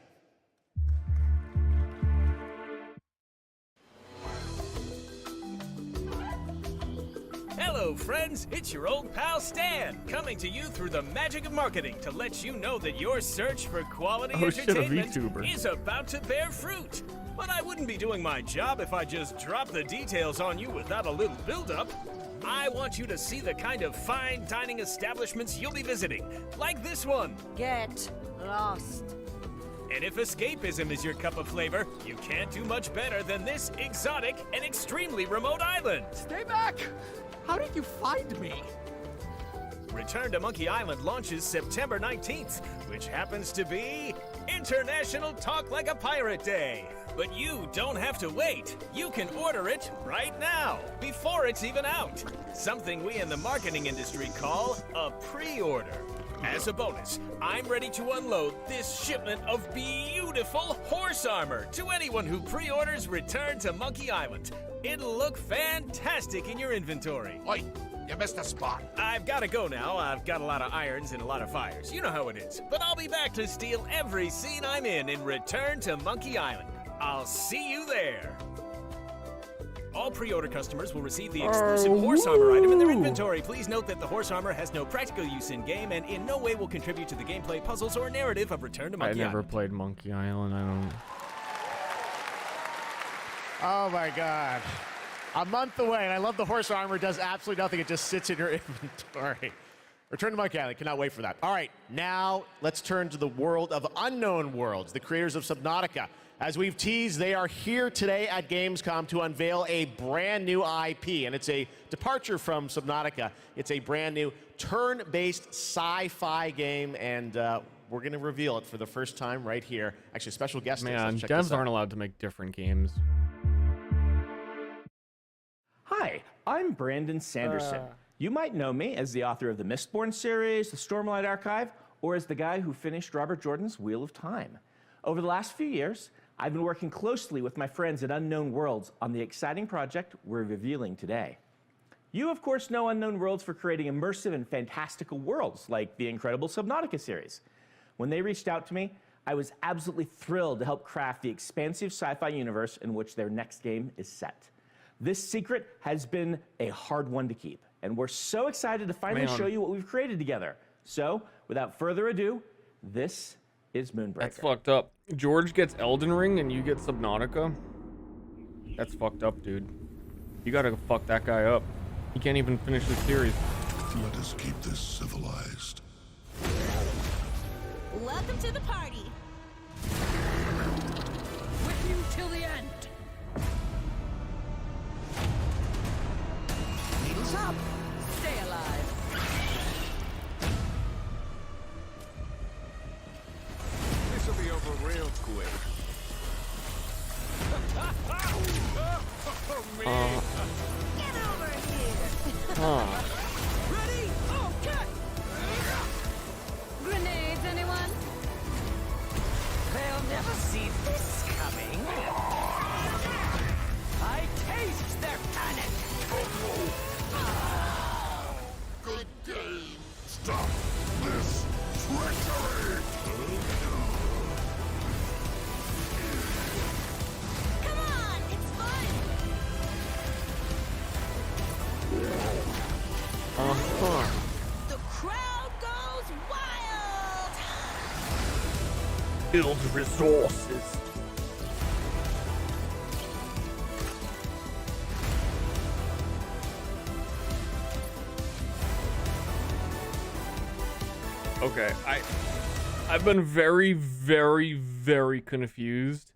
Hello, Hello, friends. It's your old pal Stan, coming to you through the magic of marketing to let you know that your search for quality entertainment is about to bear fruit. But I wouldn't be doing my job if I just dropped the details on you without a little build-up. I want you to see the kind of fine dining establishments you'll be visiting, like this one. Get lost. And if escapism is your cup of flavor, you can't do much better than this exotic and extremely remote island. Stay back! How did you find me? Return to Monkey Island launches September 19th, which happens to be International Talk Like a Pirate Day. But you don't have to wait. You can order it right now, before it's even out. Something we in the marketing industry call a pre-order. As a bonus, I'm ready to unload this shipment of beautiful horse armor to anyone who pre-orders Return to Monkey Island. It'll look fantastic in your inventory. Oi, you missed a spot. I've got to go now. I've got a lot of irons and a lot of fires. You know how it is. But I'll be back to steal every scene I'm in Return to Monkey Island. I'll see you there. All pre-order customers will receive the exclusive horse armor item in their inventory. Please note that the horse armor has no practical use in-game and in no way will contribute to the gameplay, puzzles, or narrative of Return to Monkey Island. I never played Monkey Island. I don't... Oh my god. A month away, and I love the horse armor. It does absolutely nothing. It just sits in your inventory. Return to Monkey Island. Cannot wait for that. All right, now let's turn to the world of Unknown Worlds, the creators of Subnautica. As we've teased, they are here today at Gamescom to unveil a brand new IP, and it's a departure from Subnautica. It's a brand new turn-based sci-fi game, and we're going to reveal it for the first time right here. Actually, special guest. Man, devs aren't allowed to make different games. Hi, I'm Brandon Sanderson. You might know me as the author of the Mistborn series, the Stormlight Archive, or as the guy who finished Robert Jordan's Wheel of Time. Over the last few years, I've been working closely with my friends at Unknown Worlds on the exciting project we're revealing today. You, of course, know Unknown Worlds for creating immersive and fantastical worlds like the incredible Subnautica series. When they reached out to me, I was absolutely thrilled to help craft the expansive sci-fi universe in which their next game is set. This secret has been a hard one to keep, and we're so excited to finally show you what we've created together. So, without further ado, this is Moonbreaker. That's fucked up. George gets Elden Ring and you get Subnautica? That's fucked up, dude. You gotta fuck that guy up. He can't even finish the series. Let us keep this civilized. Welcome to the party. With you till the end. Needles up. Stay alive. This'll be over real quick. Get over here. Ready? Okay. Grenades, anyone? They'll never see this coming. I taste their panic. Good game. Stop this treachery. Come on, it's fun. The crowd goes wild. Build resources. Okay, I've been very, very, very confused.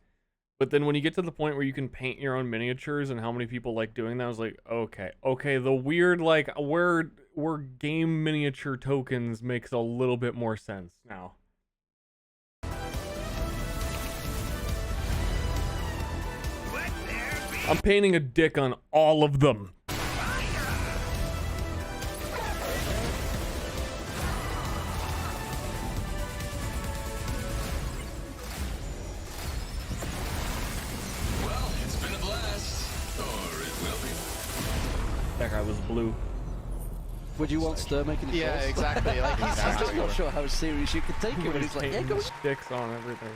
But then when you get to the point where you can paint your own miniatures and how many people like doing that, I was like, okay, the weird, like, where game miniature tokens makes a little bit more sense now. I'm painting a dick on all of them. Well, it's been a blast. Or it will be. That guy was blue. Would you want Ster making it? Yeah, exactly. Like, he's just not sure how serious you can take it, but he's like, yeah, go. Sticks on everything.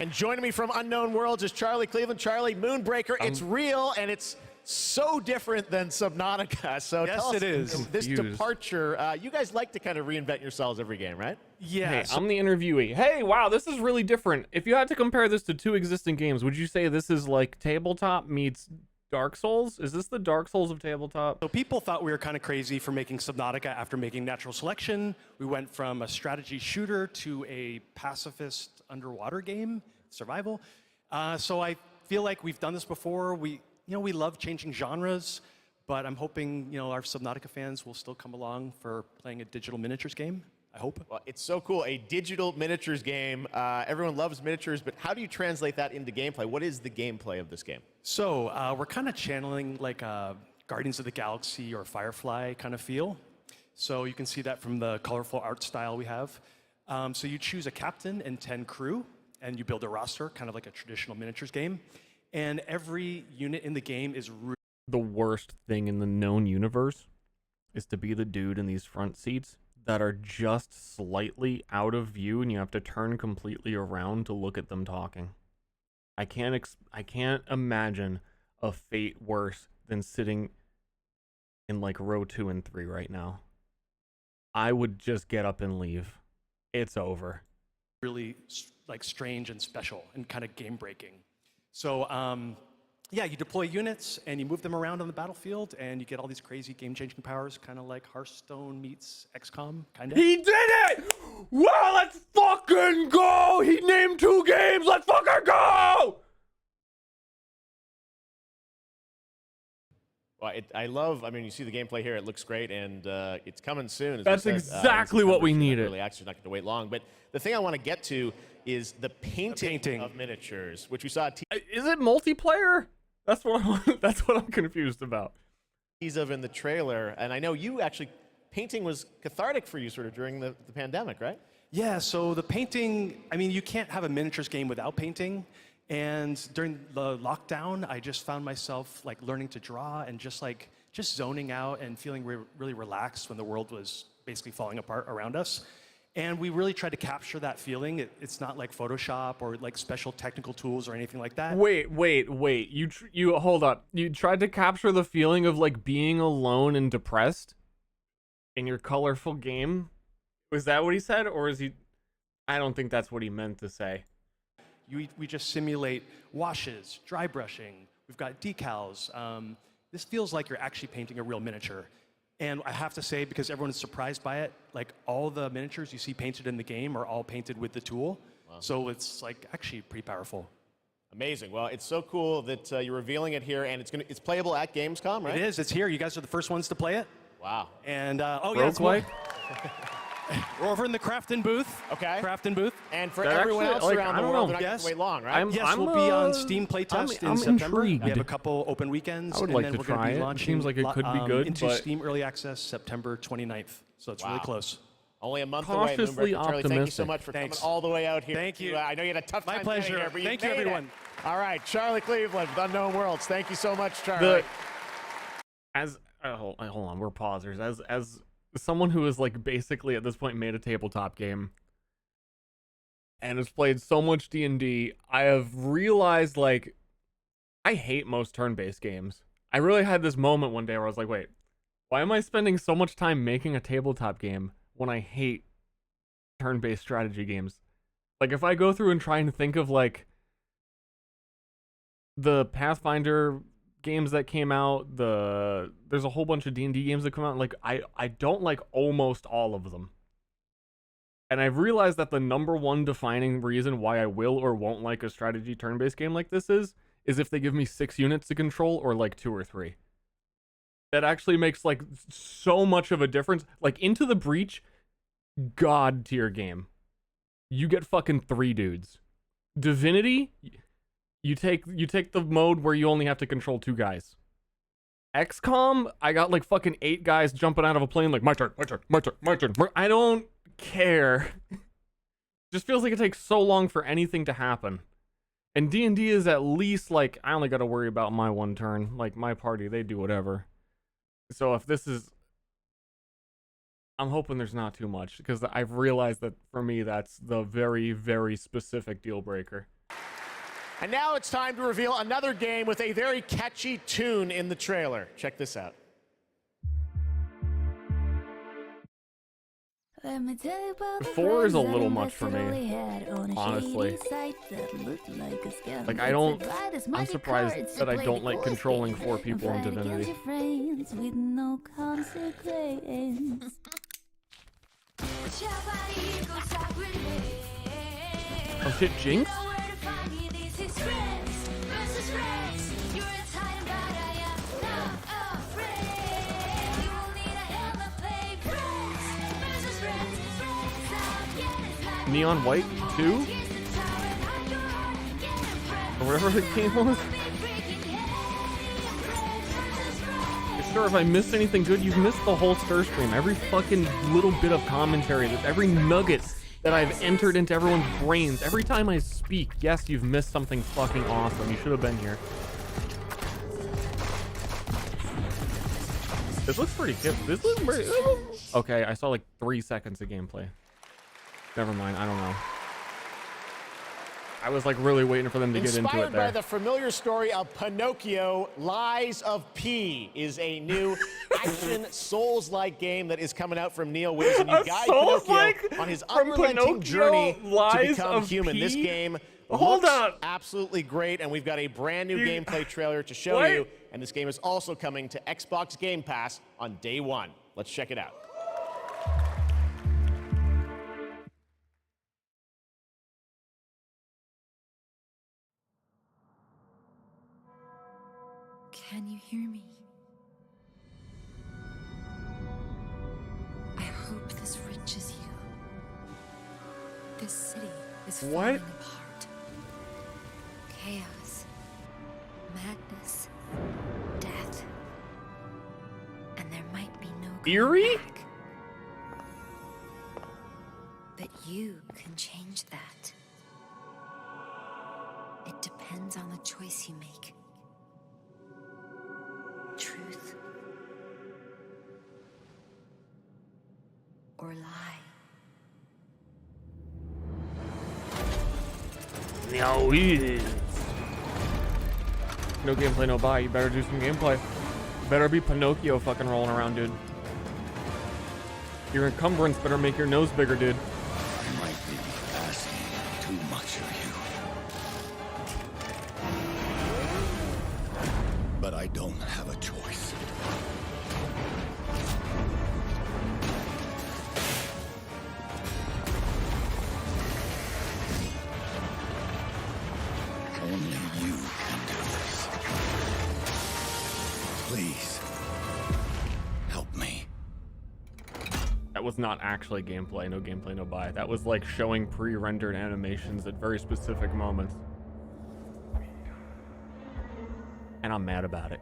And joining me from Unknown Worlds is Charlie Cleveland. Charlie, Moonbreaker, it's real and it's so different than Subnautica. So Yes, tell us, it is. this Confused. departure, you guys like to kind of reinvent yourselves every game, right? Yeah. Hey, I'm the interviewee. Hey, wow, this is really different. If you had to compare this to 2 existing games, would you say this is like tabletop meets Dark Souls? Is this the Dark Souls of tabletop? So people thought we were kind of crazy for making Subnautica after making Natural Selection. We went from a strategy shooter to a pacifist underwater game, survival. So I feel like we've done this before. We love changing genres, but I'm hoping, our Subnautica fans will still come along for playing a digital miniatures game. I hope. Well, it's so cool. A digital miniatures game. Everyone loves miniatures, but how do you translate that into gameplay? What is the gameplay of this game? So we're kind of channeling like a Guardians of the Galaxy or Firefly kind of feel. So you can see that from the colorful art style we have. So you choose a captain and 10 crew, and you build a roster, kind of like a traditional miniatures game. And every unit in the game is the worst thing in the known universe is to be the dude in these front seats that are just slightly out of view, and you have to turn completely around to look at them talking. I can't imagine a fate worse than sitting in like row 2 and 3 right now. I would just get up and leave. It's over. really like strange and special and kind of game breaking. So yeah, you deploy units and you move them around on the battlefield and you get all these crazy game-changing powers, kind of like Hearthstone meets XCOM, kind of. He did it! Wow, let's fucking go! He named 2 games, let's fucking go! Well, I mean, you see the gameplay here, it looks great, and it's coming soon. As That's we said, exactly what we needed. Early access, not going to wait long. But the thing I want to get to is the painting of miniatures, which we saw. Is it multiplayer? That's what I'm confused about. Of in the trailer, and I know you actually, painting was cathartic for you sort of during the pandemic, right? Yeah, so the painting, I mean, you can't have a miniatures game without painting. And during the lockdown, I just found myself like learning to draw and just zoning out and feeling really relaxed when the world was basically falling apart around us. And we really tried to capture that feeling. It's not like Photoshop or like special technical tools or anything like that. Wait. You hold up. You tried to capture the feeling of like being alone and depressed in your colorful game? Was that what he said, or is he? I don't think that's what he meant to say. We just simulate washes, dry brushing. We've got decals. This feels like you're actually painting a real miniature. And I have to say, because everyone is surprised by it, like all the miniatures you see painted in the game are all painted with the tool. Wow. So it's like actually pretty powerful. Amazing. Well, it's so cool that you're revealing it here, and it's playable at Gamescom, right? It is. It's here. You guys are the first ones to play it. Wow. And oh yeah, it's like. We're over in the Crafton booth. Okay. Crafton booth. And for everyone else around the world, they're not going to wait long, right? We'll be on Steam Playtest in September. Intrigued. We have a couple open weekends. I would and like then to we're try going to be it. launching Seems like it could be good, into but Steam Early Access September 29th. So it's really close. Only a month Cautiously away. Charlie, thank you so optimistic. much for coming all the way out here. Thank you. I know you had a tough time. My pleasure. Here, but Thank you, made everyone. It. All right, Charlie Cleveland with Unknown Worlds. Thank you so much, Charlie. Hold on, we're pausers. As someone who has like basically at this point made a tabletop game and has played so much D&D, I have realized like I hate most turn-based games. I really had this moment one day where I was like, wait, why am I spending so much time making a tabletop game when I hate turn-based strategy games? Like if I go through and try and think of like the Pathfinder games that came out, there's a whole bunch of D&D games that come out, like I don't like almost all of them. And I've realized that the number one defining reason why I will or won't like a strategy turn-based game like this is if they give me 6 units to control or like 2 or 3. That actually makes like so much of a difference. Like Into the Breach, god tier game. You get fucking 3 dudes. Divinity, you take the mode where you only have to control 2 guys. XCOM, I got like fucking 8 guys jumping out of a plane like my turn. I don't care. Just feels like it takes so long for anything to happen. And D&D is at least like I only got to worry about my one turn. Like my party, they do whatever. So if this is, I'm hoping there's not too much, because I've realized that for me that's the very, very specific deal breaker. And now it's time to reveal another game with a very catchy tune in the trailer. Check this out. Four is a little much for me, honestly. Like, I'm surprised that I don't like controlling 4 people in Divinity. Oh shit, Jinx? Neon White 2? Or whatever the game was? Sure, if I missed anything good, you've missed the whole Ster stream. Every fucking little bit of commentary, every nugget that I've entered into everyone's brains. Every time I speak, yes, you've missed something fucking awesome. You should have been here. This looks pretty good. This looks pretty... Okay, I saw like 3 seconds of gameplay. Never mind, I don't know. I was like really waiting for them to get into it there. Inspired by the familiar story of Pinocchio, Lies of P is a new action Souls-like game that is coming out from Neil Wiz, and you guide Pinocchio on his unrelenting journey to become human. This game looks absolutely great, and we've got a brand new gameplay trailer to show you, and this game is also coming to Xbox Game Pass on day 1. Let's check it out. Can you hear me? I hope this reaches you. This city is falling apart. Chaos, madness, death. And there might be no Eerie? back. But you can change that. It depends on the choice you make. Truth or lie. No, no gameplay, no buy. You better do some gameplay. Better be Pinocchio fucking rolling around, dude. Your encumbrance better make your nose bigger, dude. I might be asking too much of you. But I don't have a choice. Only you can do this. Please, help me. That was not actually gameplay. No gameplay, no buy. That was like showing pre-rendered animations at very specific moments. And I'm mad about it.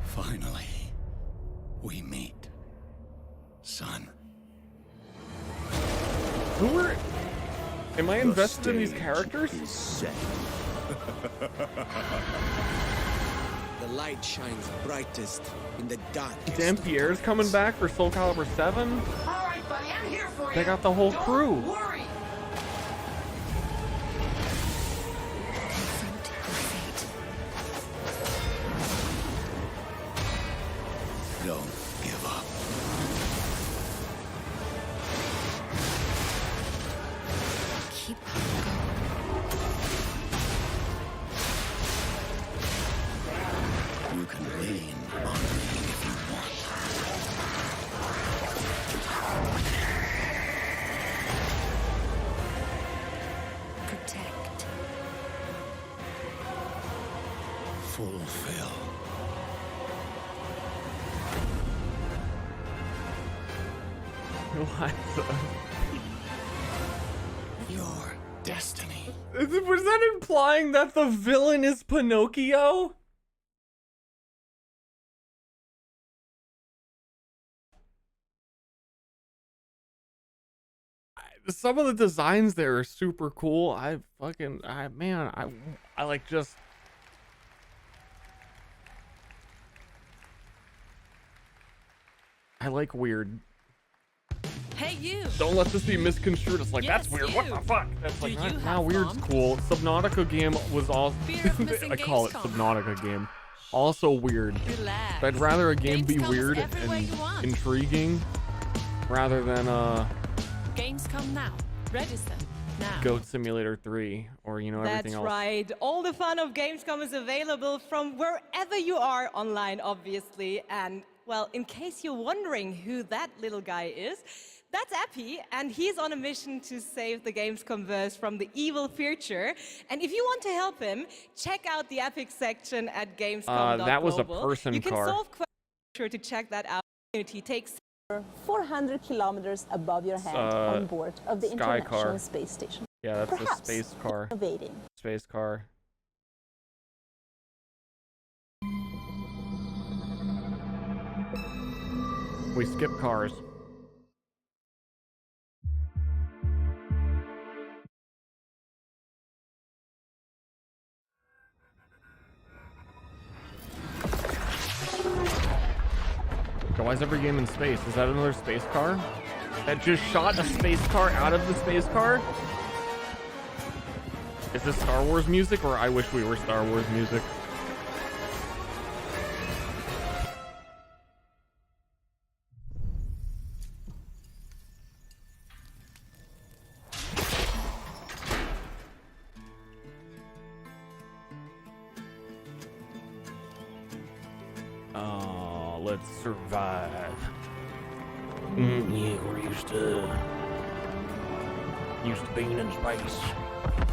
Finally, we meet, son. Who are... Am I invested in these characters? The light shines brightest in the darkest. Dampierre's coming back for Soul Calibur 7? All right, buddy, I'm here for you. They got the whole crew. Don't worry. Don't give up. Keep You can lean on me if you want. protect. Fulfill. Your destiny. Was that implying that the villain is Pinocchio? Some of the designs there are super cool. I like just... I like weird Hey, you. Don't let this be misconstrued. It's like, Yes, that's weird. you. What the fuck? That's Do like, you nah, have weird's fun? cool. Subnautica game was all. Fear of missing I call it Gamescom. Subnautica game. Also weird. Relax. I'd rather a game be Gamescom's weird everywhere and you want. intriguing rather than Gamescom now. Register now. Goat Simulator 3 or everything That's else. right. All the fun of Gamescom is available from wherever you are online, obviously. And, well, in case you're wondering who that little guy is, that's Epi, and he's on a mission to save the Gamescomverse from the evil future. And if you want to help him, check out the Epic section at Gamescom. That was a Global. person You can car. solve questions. Sure to check that out. Community takes 400 kilometers above your head on board of the Sky International car. Space Station. Yeah, that's Perhaps a space car. innovating. Space car. We skip cars. So why is every game in space? Is that another space car? That just shot a space car out of the space car? Is this Star Wars music or I wish we were Star Wars music? Oh, let's survive. Yeah, we're used to being in space.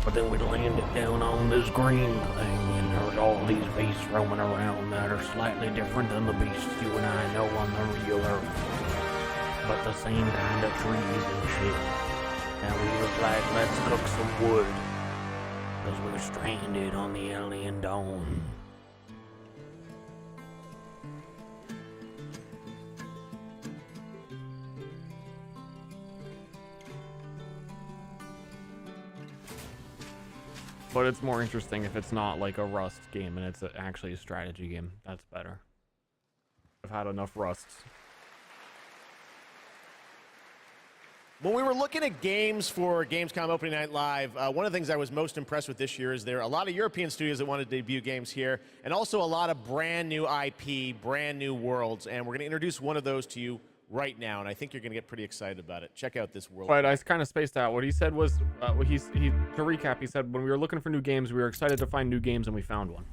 But then we landed down on this green thing, and there's all these beasts roaming around that are slightly different than the beasts you and I know on the real Earth. But the same kind of trees and shit. And we was like, let's cook some wood. Because we're stranded on the alien dome. But it's more interesting if it's not like a Rust game and it's actually a strategy game. That's better. I've had enough Rusts. When we were looking at games for Gamescom Opening Night Live, one of the things I was most impressed with this year is there are a lot of European studios that wanted to debut games here, and also a lot of brand new IP, brand new worlds, and we're going to introduce one of those to you right now, and I think you're going to get pretty excited about it. Check out this world. But I kind of spaced out. What he said was, to recap, he said, when we were looking for new games, we were excited to find new games, and we found one.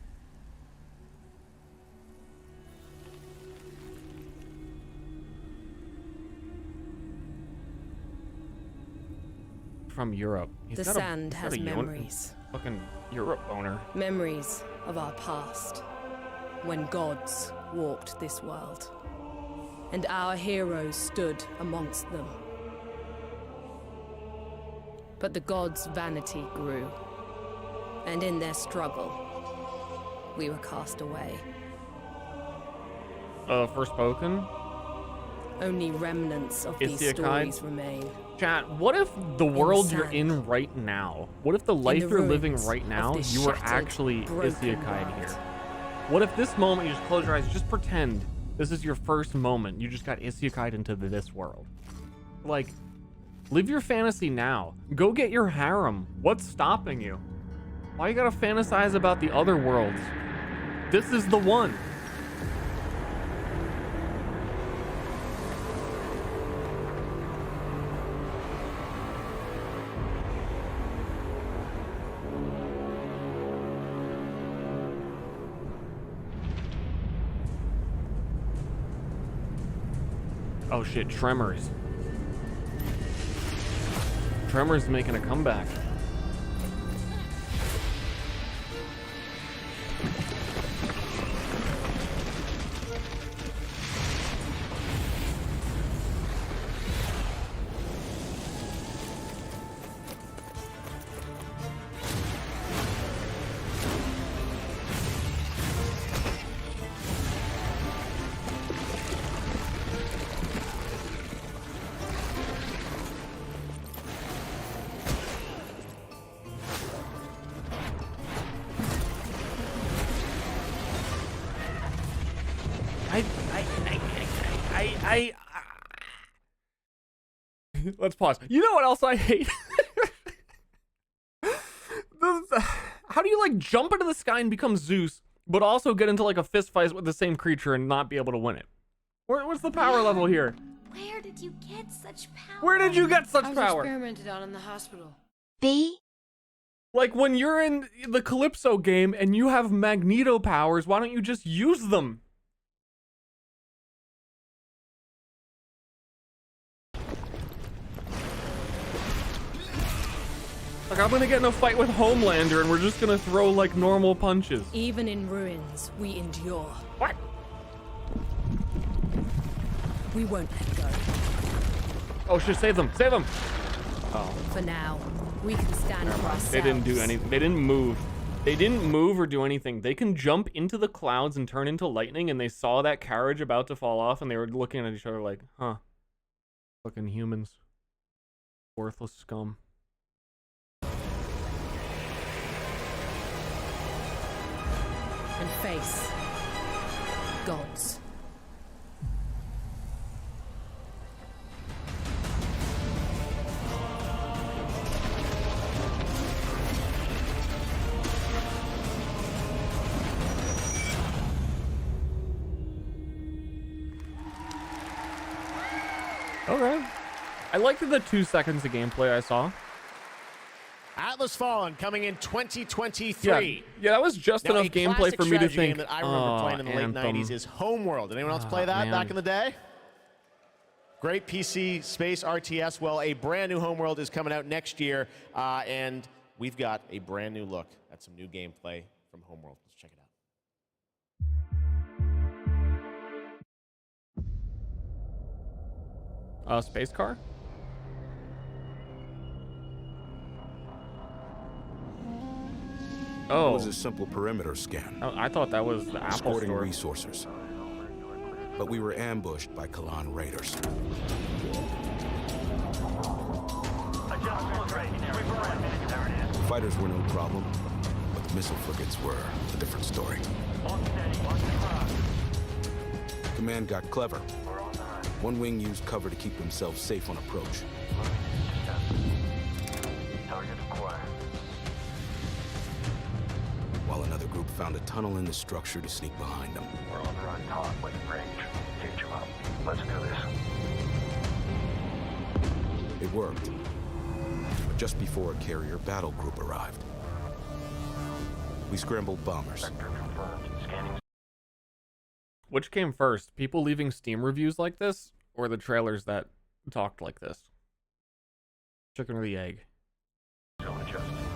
From Europe. The sand has memories. Fucking Europe owner. Memories of our past, when gods walked this world, and our heroes stood amongst them. But the gods' vanity grew, and in their struggle, we were cast away. Forspoken? Only remnants of these stories remain. Chat, what if the world you're in right now, what if the life you're living right now, you were actually isekai here? What if this moment, you just close your eyes, just pretend this is your first moment, you just got isekai into this world. Like, live your fantasy now. Go get your harem. What's stopping you? Why you gotta fantasize about the other worlds? This is the one. Oh shit, Tremors. Tremors making a comeback. Let's pause. You know what else I hate? How do you like jump into the sky and become Zeus, but also get into like a fist fight with the same creature and not be able to win it? What's the power level here? Where did you get such power? Where did you get such I was power? experimented on in the hospital. B? Like when you're in the Calypso game and you have Magneto powers, why don't you just use them? Like I'm gonna get in a fight with Homelander and we're just gonna throw like normal punches. Even in ruins, we endure. What? We won't let go. Oh shit, save them, save them! Oh. For now, we can stand for ourselves. They didn't do anything, they didn't move. They didn't move or do anything. They can jump into the clouds and turn into lightning, and they saw that carriage about to fall off and they were looking at each other like, huh. Fucking humans. Worthless scum. And face gods. Okay. I liked the 2 seconds of gameplay I saw. Atlas Fallen coming in 2023. Yeah, that was just now, enough gameplay for me to think. Game that I remember playing in the Anthem. late 90s is Homeworld. Did anyone else play that back in the day? Great PC space RTS. Well, a brand new Homeworld is coming out next year, and we've got a brand new look at some new gameplay from Homeworld. Let's check it out. Space car? Oh. It was a simple perimeter scan. Oh, I thought that was the Apple escorting Store. resources. But we were ambushed by Kalandra raiders. The fighters were no problem, but the missile frigates were a different story. Command got clever. One wing used cover to keep themselves safe on approach. While another group found a tunnel in the structure to sneak behind them. We're on the run, talk with range. Gauge them up. Let's do this. It worked. But just before a carrier battle group arrived, we scrambled bombers. Which came first? People leaving Steam reviews like this, or the trailers that talked like this? Chicken or the egg?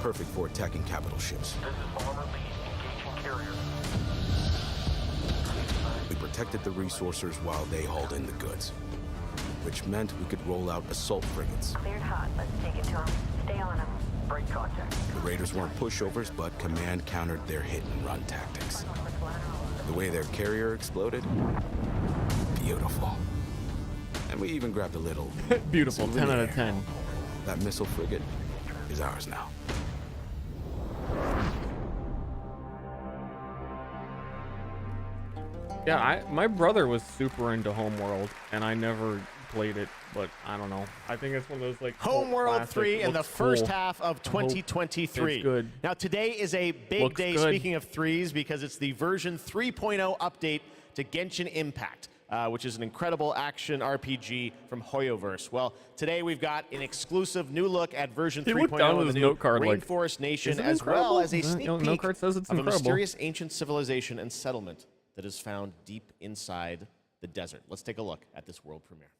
Perfect for attacking capital ships. We protected the resourcers while they hauled in the goods, which meant we could roll out assault frigates. Cleared hot. Let's take it to them. Stay on them. Break contact. The raiders weren't pushovers, but command countered their hit-and-run tactics. The way their carrier exploded, beautiful. And we even grabbed a little... Beautiful, 10 out of 10. That missile frigate is ours now. Yeah, my brother was super into Homeworld, and I never played it, but I don't know. I think it's one of those like Homeworld 3 in the first half of 2023. It's good. Now today is a big day, speaking of threes, because it's the version 3.0 update to Genshin Impact, which is an incredible action RPG from Hoyoverse. Well, today we've got an exclusive new look at version 3.0 of the new Rainforest Nation, as well as a sneak peek of a mysterious ancient civilization and settlement that is found deep inside the desert. Let's take a look at this world premiere.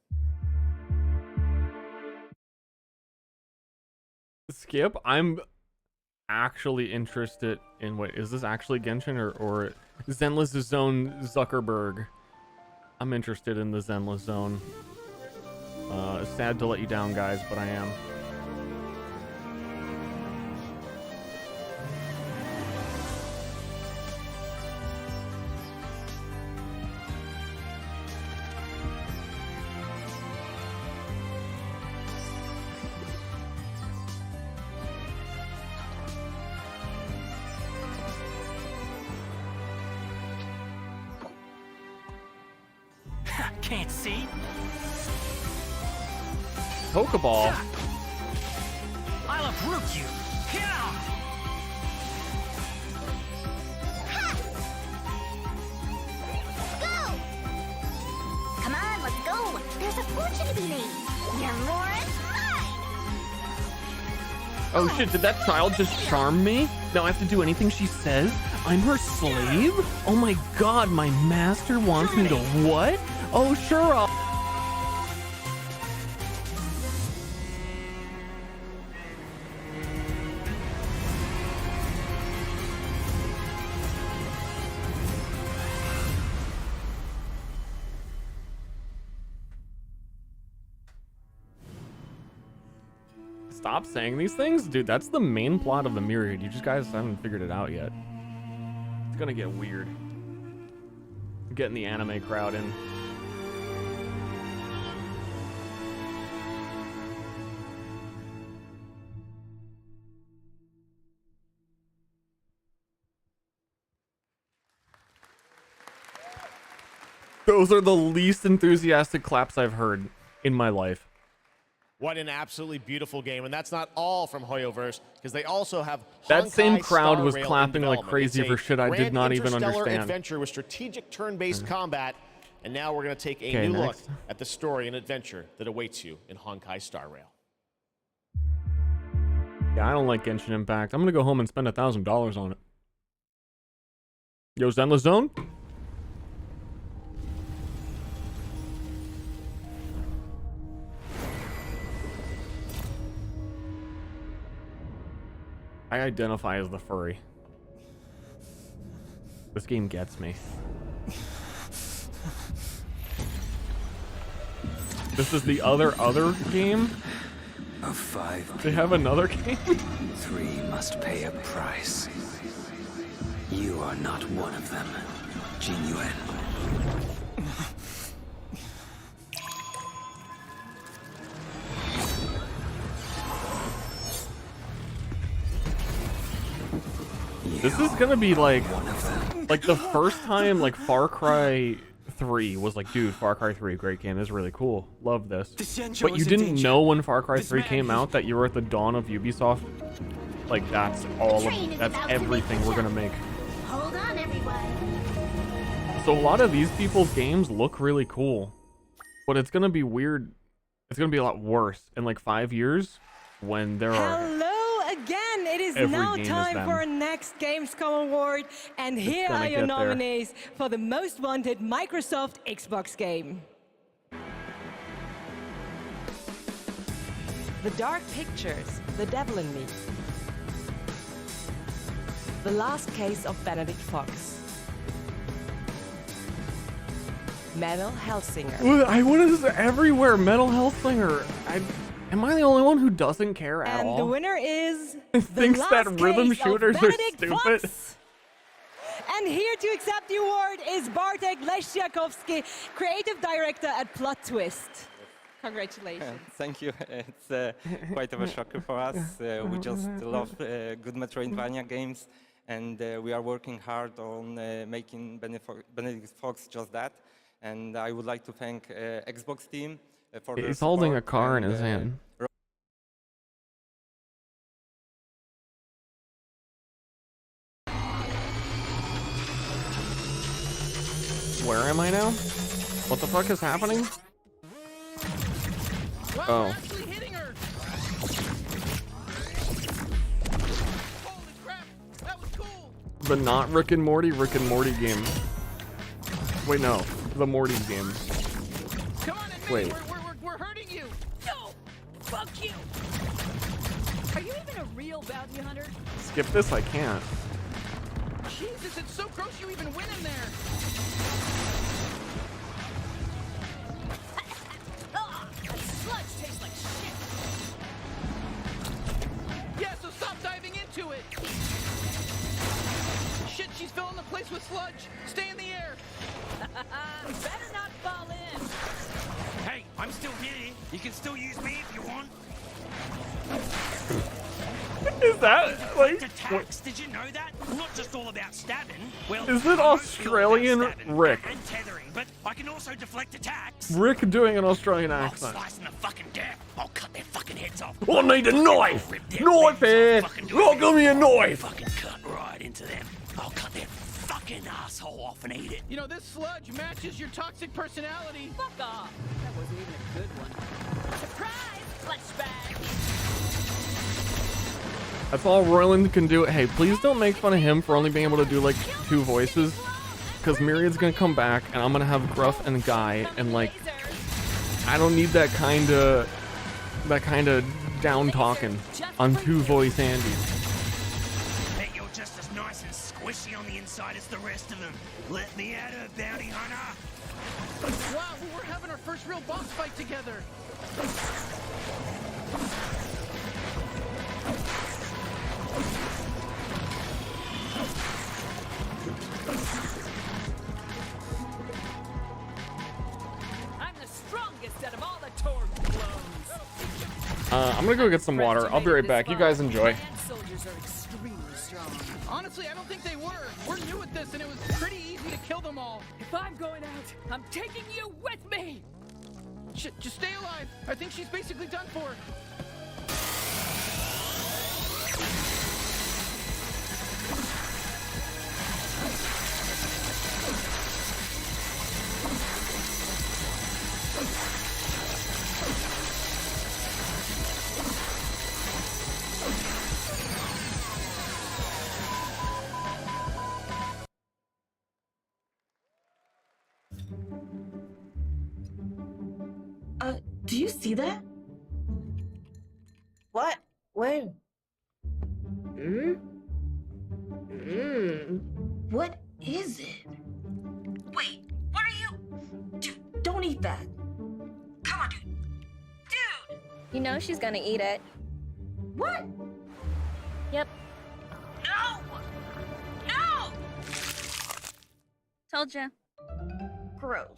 Skip, I'm actually interested in, wait, is this actually Genshin or Zenless Zone Zuckerberg? I'm interested in the Zenless Zone. Sad to let you down, guys, but I am. Can't see? Pokeball. I'll uproot you. Go! Come on, let's go. There's a fortune to be made. Your more is mine. Oh shit, did that child just charm me? Now I have to do anything she says? I'm her slave? Oh my god, my master wants me to what? Oh sure, I'll... Stop saying these things? Dude, that's the main plot of the Myriad. You just guys haven't figured it out yet. It's gonna get weird. Getting the anime crowd in. Those are the least enthusiastic claps I've heard in my life. What an absolutely beautiful game. And that's not all from Hoyoverse, because they also have that same crowd was Star Rail clapping like crazy for shit I did not even understand. Interstellar adventure with strategic turn-based combat. And now we're going to take a new look at the story and adventure that awaits you in Honkai Star Rail. Yeah, I don't like Genshin Impact. I'm going to go home and spend $1,000 on it. Yo, Zenless Zone? I identify as the furry. This game gets me. This is the other game? Of 5 They have another game? 3 must pay a price. You are not one of them, Jin Yuan. This is gonna be like the first time like Far Cry 3 was like, dude, Far Cry 3, great game, this is really cool, love this. But you didn't know when Far Cry 3 came out that you were at the dawn of Ubisoft. Like that's all of, that's everything we're gonna make. Hold on, everyone. So a lot of these people's games look really cool, but it's gonna be weird. It's gonna be a lot worse in like 5 years when there are. Hello again. It is now time for our next Gamescom award, and here are your nominees for the most wanted Microsoft Xbox game. The Dark Pictures, The Devil in Me. The Last Case of Benedict Fox. Metal Hellsinger. I what is everywhere? Metal Hellsinger. Am I the only one who doesn't care at all? And the winner is thinks that rhythm shooters are stupid. Fox. And here to accept the award is Bartek Leszczakowski, creative director at Plot Twist. Congratulations. Thank you. It's quite of a shocker for us. We just love good Metroidvania games, and we are working hard on making Benedict Fox just that. And I would like to thank Xbox team for their He's holding a support car in and, his hand. Where am I now? What the fuck is happening? Oh. The not Rick and Morty game. Wait, no. The Morty game. Come on, wait. We're hurting you. No, fuck you. Are you even a real bounty hunter? Skip this? I can't. Jesus, it's so gross you even went in there. That sludge tastes like shit. Yeah, so stop diving into it. Shit, she's filling the place with sludge. Stay in the air. Better not fall in. Hey, I'm still here. You can still use me if you want. Is that like? Attacks. Did you know that? Not just all about stabbing. Well, Is it Australian Rick? and tethering, but I can also deflect attacks. Rick doing an Australian I'll accent. slice them the fucking damn. I'll cut their fucking heads off. I need a knife. Knife here. Oh, give me a knife. Fucking cut right into them. I'll cut their fucking asshole off and eat it. You know, this sludge matches your toxic personality. Fuck off. That wasn't even a good one. Surprise! Flashback! That's all Royland can do. Hey, please don't make fun of him for only being able to do like 2 voices. Because Myriad's gonna come back and I'm gonna have Gruff and Guy, and like, I don't need that kind of down talking on 2 voice Andys. Bet you're just as nice and squishy on the inside as the rest of them. Let me out of bounty hunter. Wow, we're having our first real boss fight together. I'm the strongest out of all the Torg clones. I'm gonna go get some water. I'll be right back. You guys enjoy. Soldiers are extremely strong. Honestly, I don't think they were. We're new at this, and it was pretty easy to kill them all. If I'm going out, I'm taking you with me. Just stay alive. I think she's basically done for. Do you see that? What? Where? What is it? Wait, what are you? Dude, don't eat that. Come on, dude. Dude! You know she's gonna eat it. What? Yep. No! No! Told ya. Gross.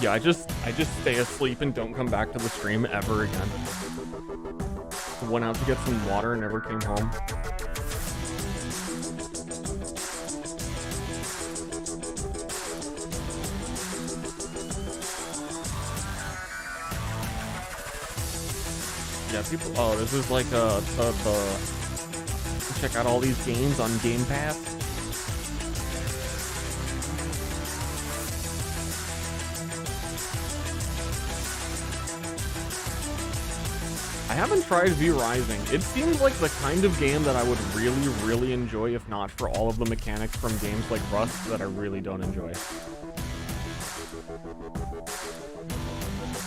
Yeah, I just stay asleep and don't come back to the stream ever again. Went out to get some water and never came home. Yeah, people. Oh, this is like check out all these games on Game Pass. I haven't tried V Rising. It seems like the kind of game that I would really, really enjoy if not for all of the mechanics from games like Rust that I really don't enjoy.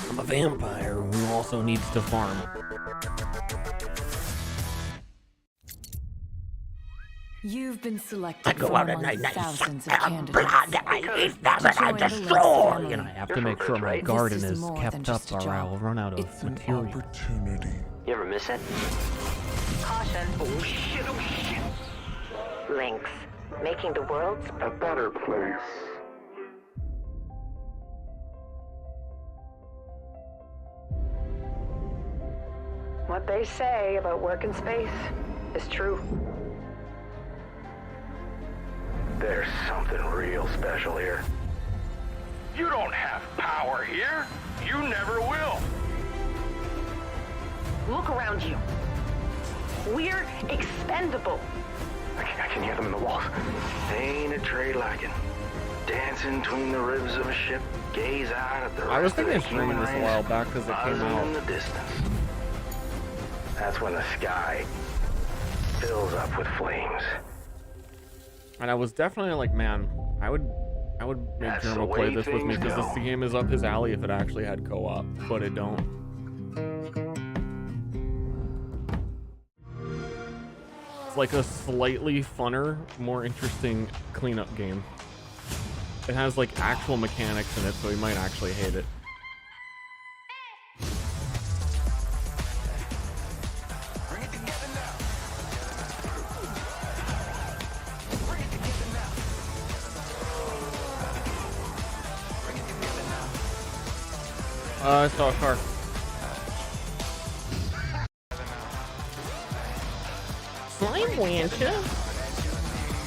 I'm a vampire who also needs to farm. You've been selected I go from out at among night and I thousands of suck candidates. blood. I eat them and I Join the destroy. family. And I have to make sure my garden This is more kept than up just a or I job. will run out of It's material. You ever miss it? Caution. Oh shit, oh shit. Links. Making the world's A better place. What they say about work in space is true. There's something real special here. You don't have power here. You never will. Look around you. We're expendable. I can hear them in the walls. Ain't a trade like it. Dancing between the ribs of a ship, gaze out at the I was rest of thinking the of streaming human this a race, while back because it came buzzing in the out. distance. That's when the sky fills up with flames. And I was definitely like, man, I would make That's Jeremy the play way this with me things because go. this game is up his alley if it actually had co-op, but it don't. It's like a slightly funner, more interesting cleanup game. It has like actual mechanics in it, so you might actually hate it. I saw a car. Slime Rancher?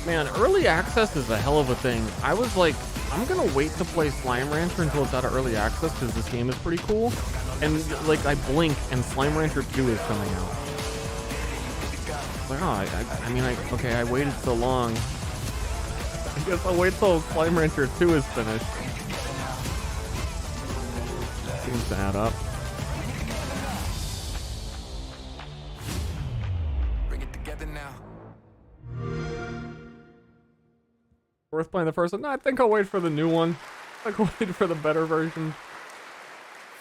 Man, early access is a hell of a thing. I was like, I'm gonna wait to play Slime Rancher until it's out of early access because this game is pretty cool. And like, I blink and Slime Rancher 2 is coming out. Like, oh, I mean, okay, I waited so long. I guess I'll wait till Slime Rancher 2 is finished. Seems to add up. Bring it together now. Worth playing the first one? No, I think I'll wait for the new one. I'll wait for the better version.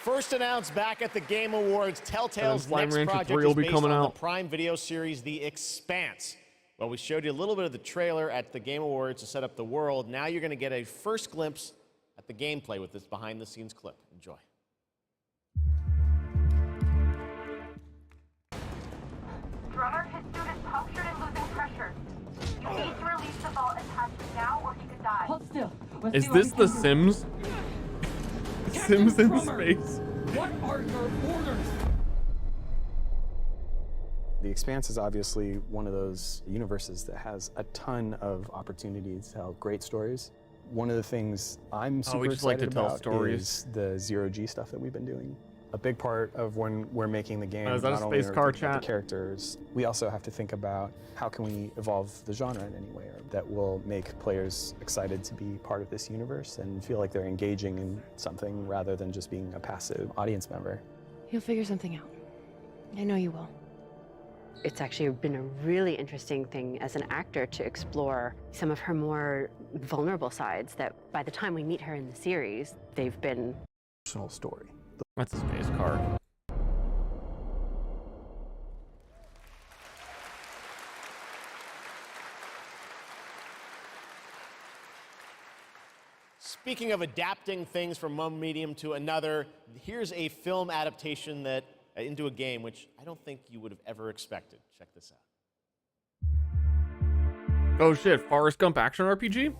First announced back at the Game Awards, Telltale's Slime next Rancher project 3 is will be based coming on out. the Prime Video series The Expanse. Well, we showed you a little bit of the trailer at the Game Awards to set up the world. Now you're going to get a first glimpse at the gameplay with this behind-the-scenes clip. Enjoy. Drummer, his suit is punctured and losing pressure. You need to release the vault attachment now or he could die. Hold still. Is this The Sims? Sims in space. What are your orders? The Expanse is obviously one of those universes that has a ton of opportunities to tell great stories. One of the things I'm super we just like excited to tell about stories. is the zero-G stuff that we've been doing. A big part of when we're making the game, Is that a not only space are we car thinking about chat? the characters, we also have to think about how can we evolve the genre in any way that will make players excited to be part of this universe and feel like they're engaging in something rather than just being a passive audience member. You'll figure something out. I know you will. It's actually been a really interesting thing as an actor to explore some of her more vulnerable sides that by the time we meet her in the series, they've been personal story. That's a space car. Speaking of adapting things from one medium to another, here's a film adaptation that into a game which I don't think you would have ever expected. Check this out. Oh shit, Forrest Gump action RPG?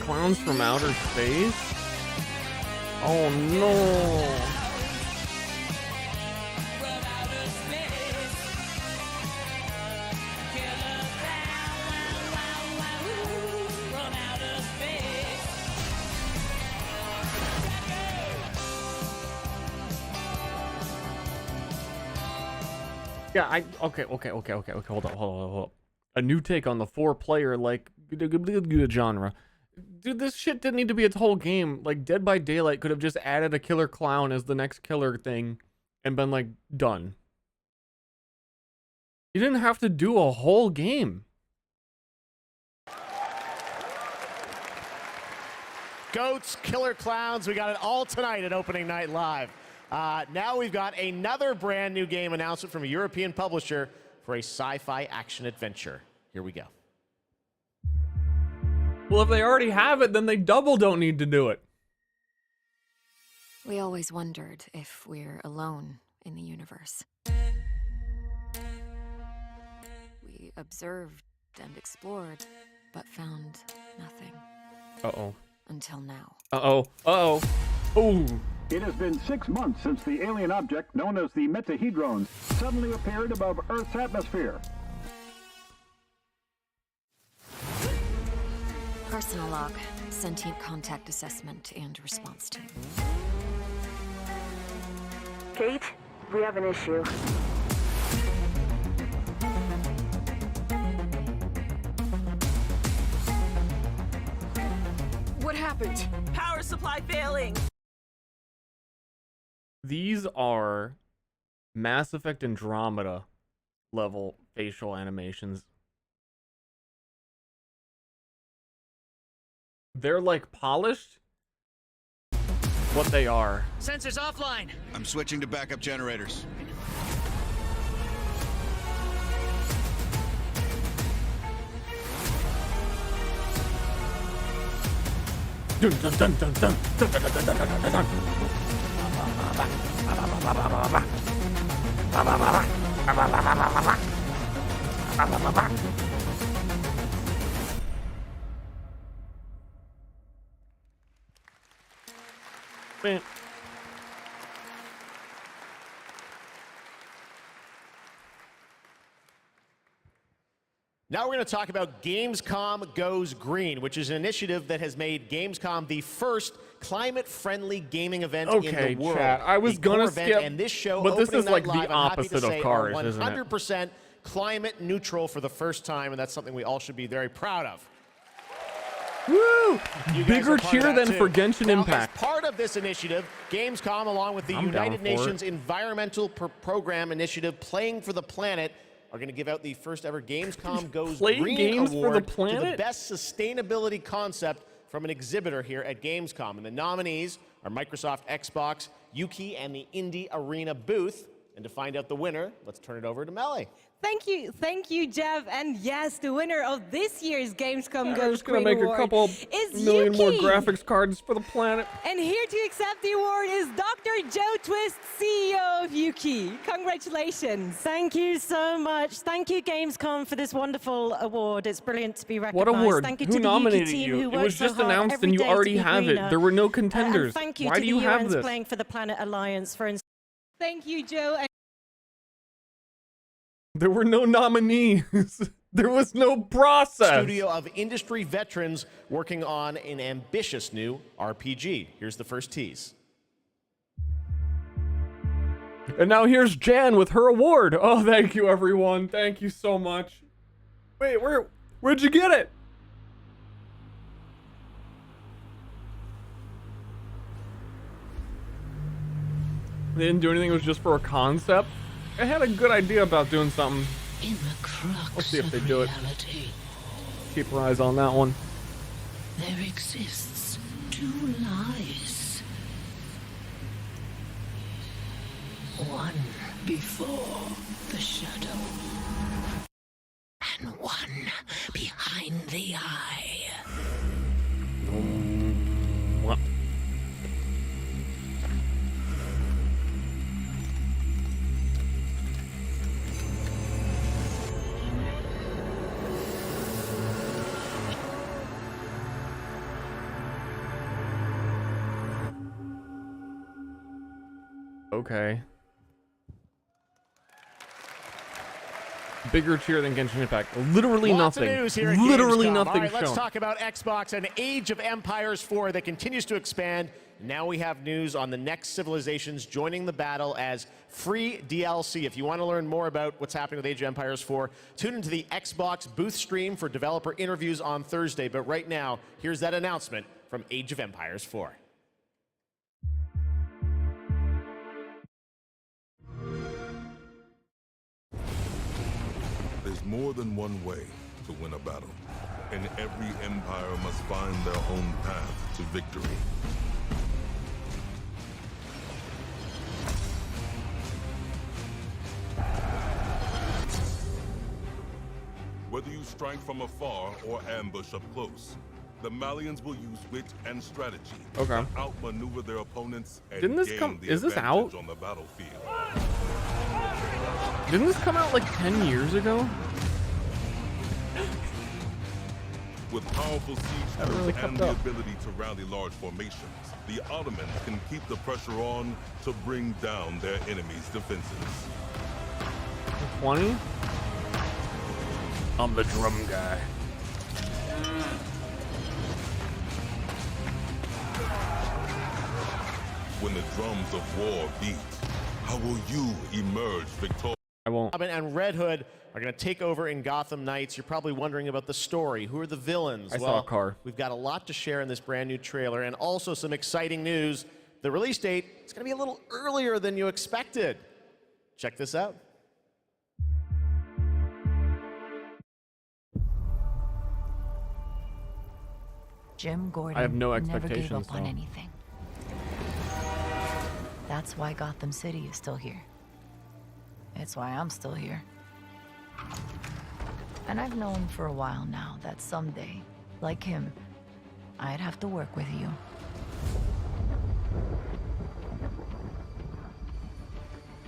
Clowns from outer space? Oh no! Yeah, okay, hold up. A new take on the 4-player, like, genre. Dude, this shit didn't need to be its whole game. Like, Dead by Daylight could have just added a killer clown as the next killer thing and been, like, done. You didn't have to do a whole game. Goats, killer clowns, we got it all tonight at Opening Night Live. Now we've got another brand new game announcement from a European publisher for a sci-fi action adventure. Here we go. Well, if they already have it, then they double don't need to do it. We always wondered if we're alone in the universe. We observed and explored, but found nothing. Uh-oh. Until now. Uh-oh. Uh-oh. Ooh. It has been 6 months since the alien object known as the Metahedrons suddenly appeared above Earth's atmosphere. Personal log, sentient contact assessment and response team. Kate, we have an issue. What happened? Power supply failing. These are Mass Effect Andromeda level facial animations. They're like polished. What they are. Sensors offline. I'm switching to backup generators. Dun, dun, dun, dun, dun, dun, dun, dun, dun, dun, dun. Man. Now we're going to talk about Gamescom Goes Green, which is an initiative that has made Gamescom the first climate-friendly gaming event in the world. Chat. I was gonna skip, and this show, but this is like live, the opposite of Cars, are isn't it? 100% climate neutral for the first time, and that's something we all should be very proud of. Woo! Bigger are part of cheer that than too. for Genshin Now, Impact. As part of this initiative, Gamescom, along with the I'm down United for Nations it. Environmental Program Initiative, Playing for the Planet, are going to give out the first ever Gamescom Goes Play Green games for the Award to the planet? best sustainability concept from an exhibitor here at Gamescom. And the nominees are Microsoft, Xbox, Yuki, and the Indie Arena booth. And to find out the winner, let's turn it over to Melly. Thank you, Jeff. And yes, the winner of this year's Gamescom I'm Goes just gonna Green make a Award couple is million more Yuki. graphics cards for the planet. And here to accept the award is Dr. Joe Twist, CEO of Yuki. Congratulations. Thank you so much. Thank you, Gamescom, for this wonderful award. It's brilliant to be recognized. What award? Thank you Who to the nominated Yuki team you? who It worked was so just hard announced every and you day to already be have greener. it. There were no contenders. And thank you Why to do the you have UN's this? Playing for the Planet Alliance for Thank you, Joe. And There were no nominees. There was no process. Studio of industry veterans working on an ambitious new RPG. Here's the first tease. And now here's Jan with her award. Oh, thank you, everyone. Thank you so much. Wait, where'd you get it? They didn't do anything. It was just for a concept. I had a good idea about doing something. In the crux Let's see if they of do it. reality, Keep our eyes on that one. there exists two lies. One before the shadow, and one behind the eye. What? Okay. Bigger cheer than Genshin Impact. Literally Lots nothing. of news here at Literally Gamescom. nothing All right, let's shown. talk about Xbox and Age of Empires 4 that continues to expand. Now we have news on the next civilizations joining the battle as free DLC. If you want to learn more about what's happening with Age of Empires 4, tune into the Xbox booth stream for developer interviews on Thursday. But right now, here's that announcement from Age of Empires 4. There's more than one way to win a battle, and every empire must find their own path to victory. Whether you strike from afar or ambush up close, the Malians will use wit and strategy Okay. to outmaneuver their opponents and Didn't this gain come- the is this advantage out? on the battlefield. Didn't this come out like 10 years ago? With powerful siege Haven't really troops and kept the up. ability to rally large formations, the Ottomans can keep the pressure on to bring down their enemies' defenses. 20? I'm the drum guy. When the drums of war beat, how will you emerge victorious? I won't. Robin and Red Hood are going to take over in Gotham Knights. You're probably wondering about the story. Who are the villains? I saw a car. We've got a lot to share in this brand new trailer, and also some exciting news. The release date is going to be a little earlier than you expected. Check this out. Jim Gordon I have no never gave expectations, up on though. anything. That's why Gotham City is still here. It's why I'm still here. And I've known for a while now that someday, like him, I'd have to work with you.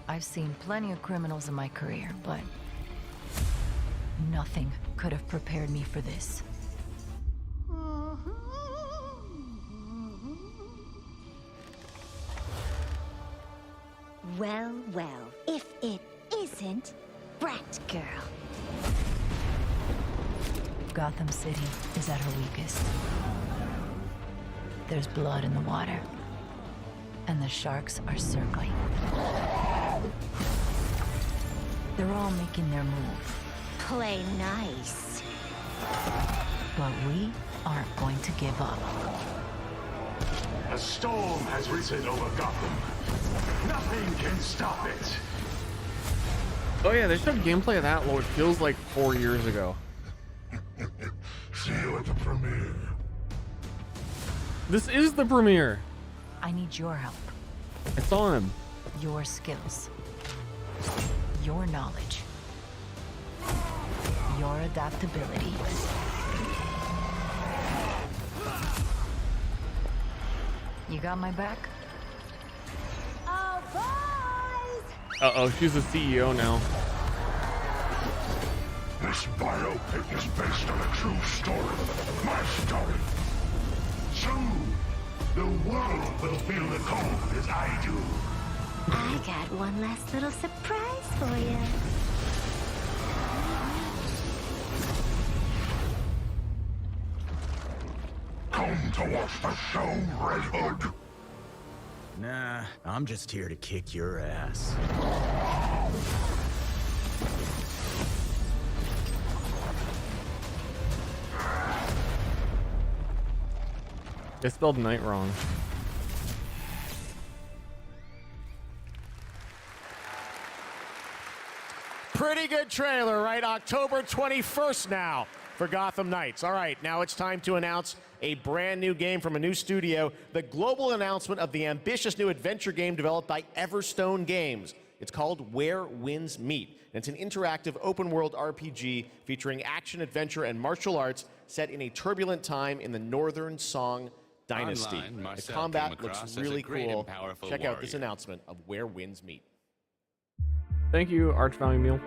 I've seen plenty of criminals in my career, but nothing could have prepared me for this. Well, well, if it isn't Brat Girl. Gotham City is at her weakest. There's blood in the water, and the sharks are circling. They're all making their move. Play nice. But we aren't going to give up. A storm has risen over Gotham. Nothing can stop it. Oh yeah, they showed gameplay of that, Lord. Feels like 4 years ago. See you at the premiere. This is the premiere. I need your help. I saw him. Your skills. Your knowledge. Your adaptability. You got my back? Oh, boys! Uh-oh, she's the CEO now. This biopic is based on a true story. My story. Soon, the world will feel the cold as I do. I got one last little surprise for you. Come to watch the show, Red Hood. Nah, I'm just here to kick your ass. They spelled night wrong. Pretty good trailer, right? October 21st now for Gotham Knights. All right, now it's time to announce a brand new game from a new studio, the global announcement of the ambitious new adventure game developed by Everstone Games. It's called Where Winds Meet. And it's an interactive open-world RPG featuring action, adventure, and martial arts set in a turbulent time in the Northern Song Dynasty. Online, The Marcel combat came across looks as a really great cool. and powerful Check out this warrior. announcement of Where Winds Meet. Thank you, Arch Value Meal.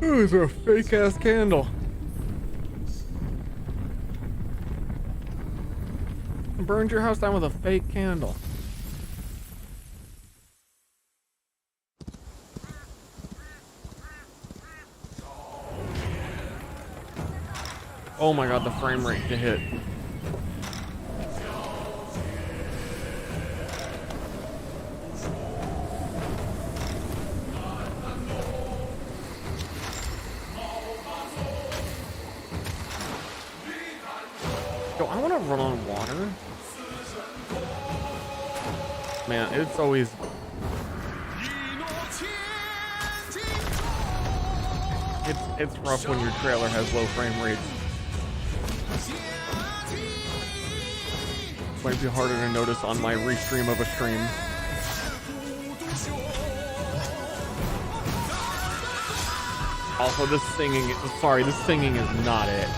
Ooh, it's a fake ass candle. Burned your house down with a fake candle. Oh my god, the frame rate to hit. Yo, I want to run on water. Man, it's always... It's rough when your trailer has low frame rates. Might be harder to notice on my restream of a stream. Also, this singing is not it.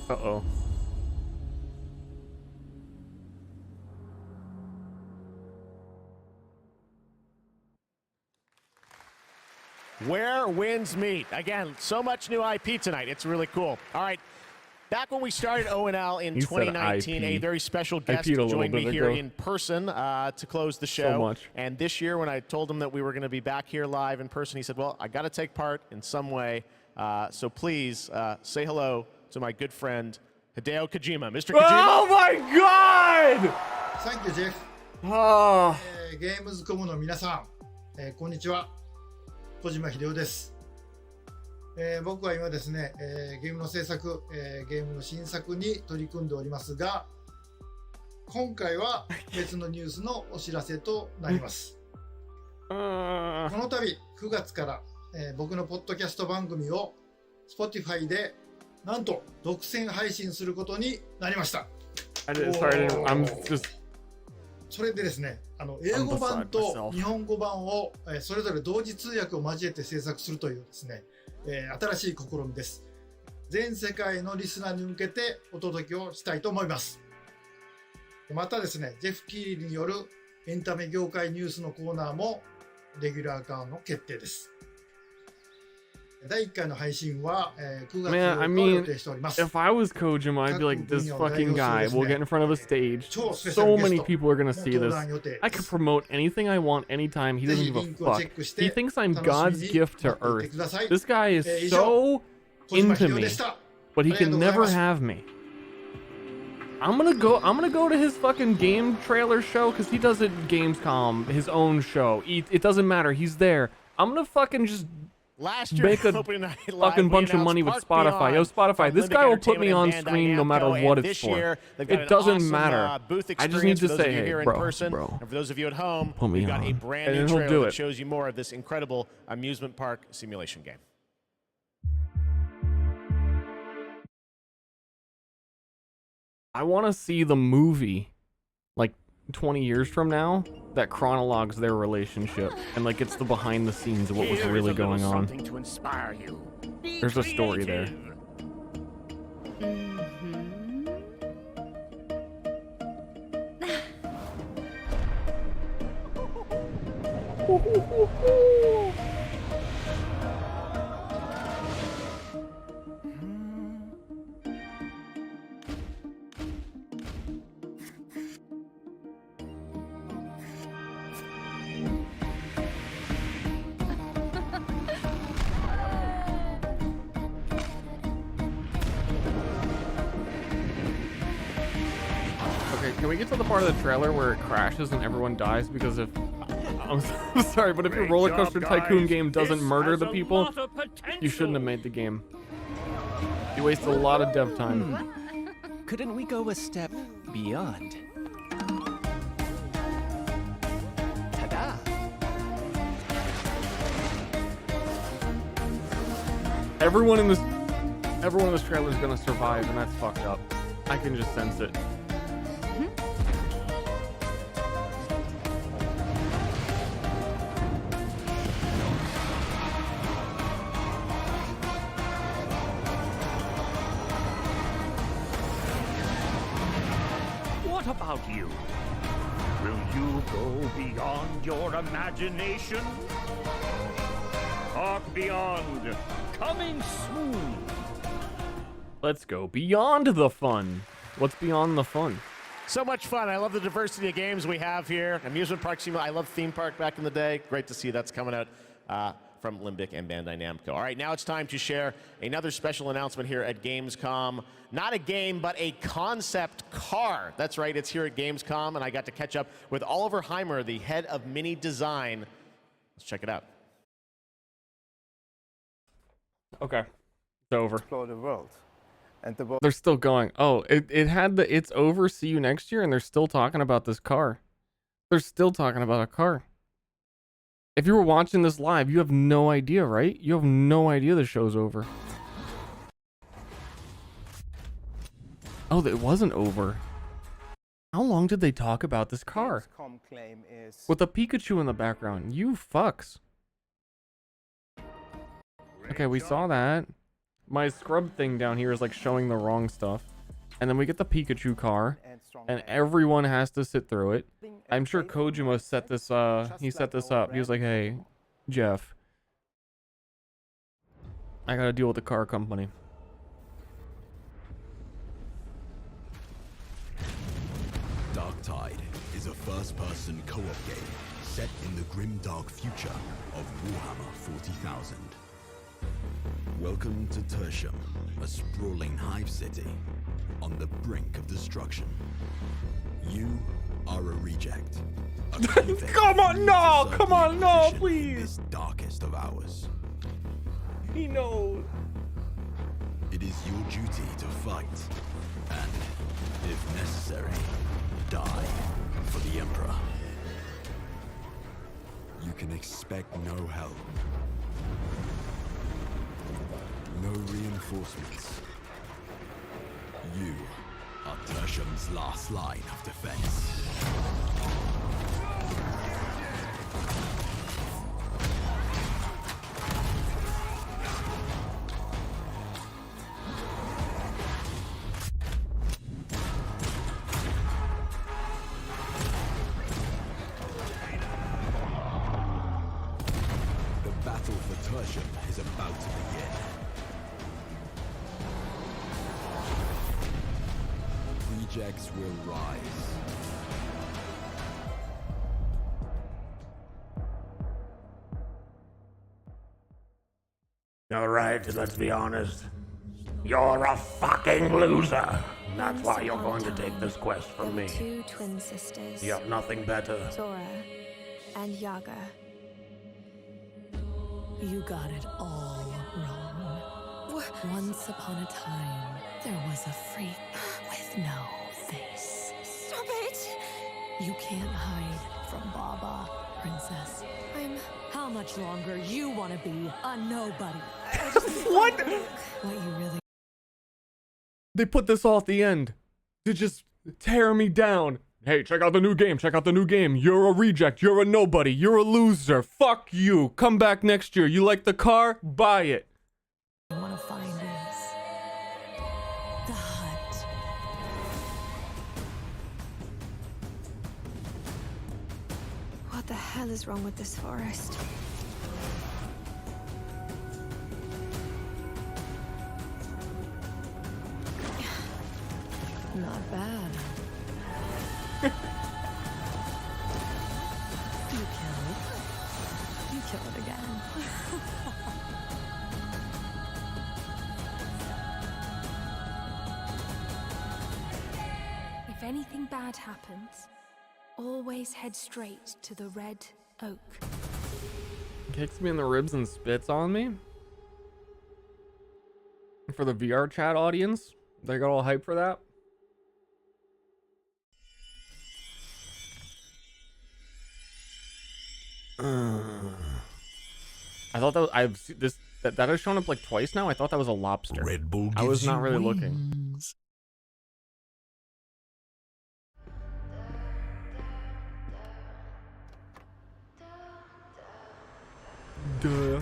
Uh-oh. Where winds meet. Again, so much new IP tonight. It's really cool. All right. Back when we started ONL in 2019, a very special guest joined me here in person to close the show. So much. And this year, when I told him that we were going to be back here live in person, he said, well, I got to take part in some way. So please say hello to my good friend, Hideo Kojima. Mr. Kojima. Oh my God! Thank you, Jeff. Oh. ゲームズコムの皆さん、こんにちは。小島秀夫です。僕は今ですね、ゲームの制作、ゲームの新作に取り組んでおりますが、今回は別のニュースのお知らせとなります。この度9月から、僕のポッドキャスト番組を Spotify でなんと独占配信することになりました。それでですね、英語版と日本語版をそれぞれ同時通訳を交えて制作するというですね、新しい試みです。全世界のリスナーに向けてお届けをしたいと思います。またですね、ジェフ・キーリによるエンタメ業界ニュースのコーナーもレギュラー化の決定です。第1回の配信は9月8日を予定しております。If I was Kojima, I'd be like, this fucking guy will get in front of a stage. So many people are gonna see this. I could promote anything I want anytime. He doesn't give a fuck. He thinks I'm God's gift to Earth. This guy is so into me, but he can never have me. I'm gonna go to his fucking game trailer show because he does it Gamescom, his own show. It doesn't matter. He's there. I'm gonna fucking just make a fucking bunch of money with Spotify. Yo, Spotify, this guy will put me on screen no matter what it's for. It doesn't matter. I just need to say, hey, bro. And for those of you at home, put me we've got on. a brand new trailer that shows you more of this incredible amusement park simulation game. I want to see the movie, like 20 years from now, that chronologues their relationship and like it's the behind the scenes of what was really going on. To inspire you. There's a story there. Can we get to the part of the trailer where it crashes and everyone dies? Because if I'm sorry, but if your roller coaster tycoon game doesn't murder the people, you shouldn't have made the game. You wasted a lot of dev time. Couldn't we go a step beyond? Ta-da! Everyone in this trailer is gonna survive, and that's fucked up. I can just sense it. What about you? Will you go beyond your imagination? Talk Beyond, coming soon. Let's go beyond the fun. What's beyond the fun? So much fun. I love the diversity of games we have here. Amusement park simulator. I love theme park back in the day. Great to see that's coming out from Limbic and Bandai Namco. All right, now it's time to share another special announcement here at Gamescom. Not a game, but a concept car. That's right, it's here at Gamescom, and I got to catch up with Oliver Heimer, the head of Mini Design. Let's check it out. Okay, it's over. Explore the world. And They're still going. Oh, it had the "it's over, see you next year," and they're still talking about this car. They're still talking about a car. If you were watching this live, you have no idea, right? You have no idea the show's over. Oh, it wasn't over. How long did they talk about this car? Gamescom claim is With a Pikachu in the background. You fucks. Okay, we saw that. My scrub thing down here is like showing the wrong stuff. And then we get the Pikachu car. And everyone has to sit through it. I'm sure Kojima set this he set this up. He was like, "Hey, Jeff, I gotta deal with the car company." Darktide is a first-person co-op game set in the grim-dark future of Warhammer 40,000. Welcome to Tertium, a sprawling hive city on the brink of destruction. You are a reject. Come on, no! Come on, no, please! This darkest of hours. He knows. It is your duty to fight, and, if necessary, die for the Emperor. You can expect no help. No reinforcements. You are Tertium's last line of defense. The battle for Tertium is about to begin. Rejects will rise. Alright, let's be honest. You're a fucking loser. That's why you're going to take this quest from me. Two twin sisters. You have nothing better. Zora and Yaga. You got it all wrong. Once upon a time, there was a freak with no face. Stop it! You can't hide from Baba, princess. How much longer you want to be a nobody? What? What you really... They put this all at the end to just tear me down. Hey, check out the new game. Check out the new game. You're a reject. You're a nobody. You're a loser. Fuck you. Come back next year. You like the car? Buy it. I want to find is the hut. What the hell is wrong with this forest? Not bad. You kill it again. If anything bad happens, always head straight to the Red Oak. Kicks me in the ribs and spits on me. For the VR chat audience, they got all hyped for that. I thought that was, that has shown up like twice now. I thought that was a lobster. Red Bull I was gives not you really wings. looking. Duh.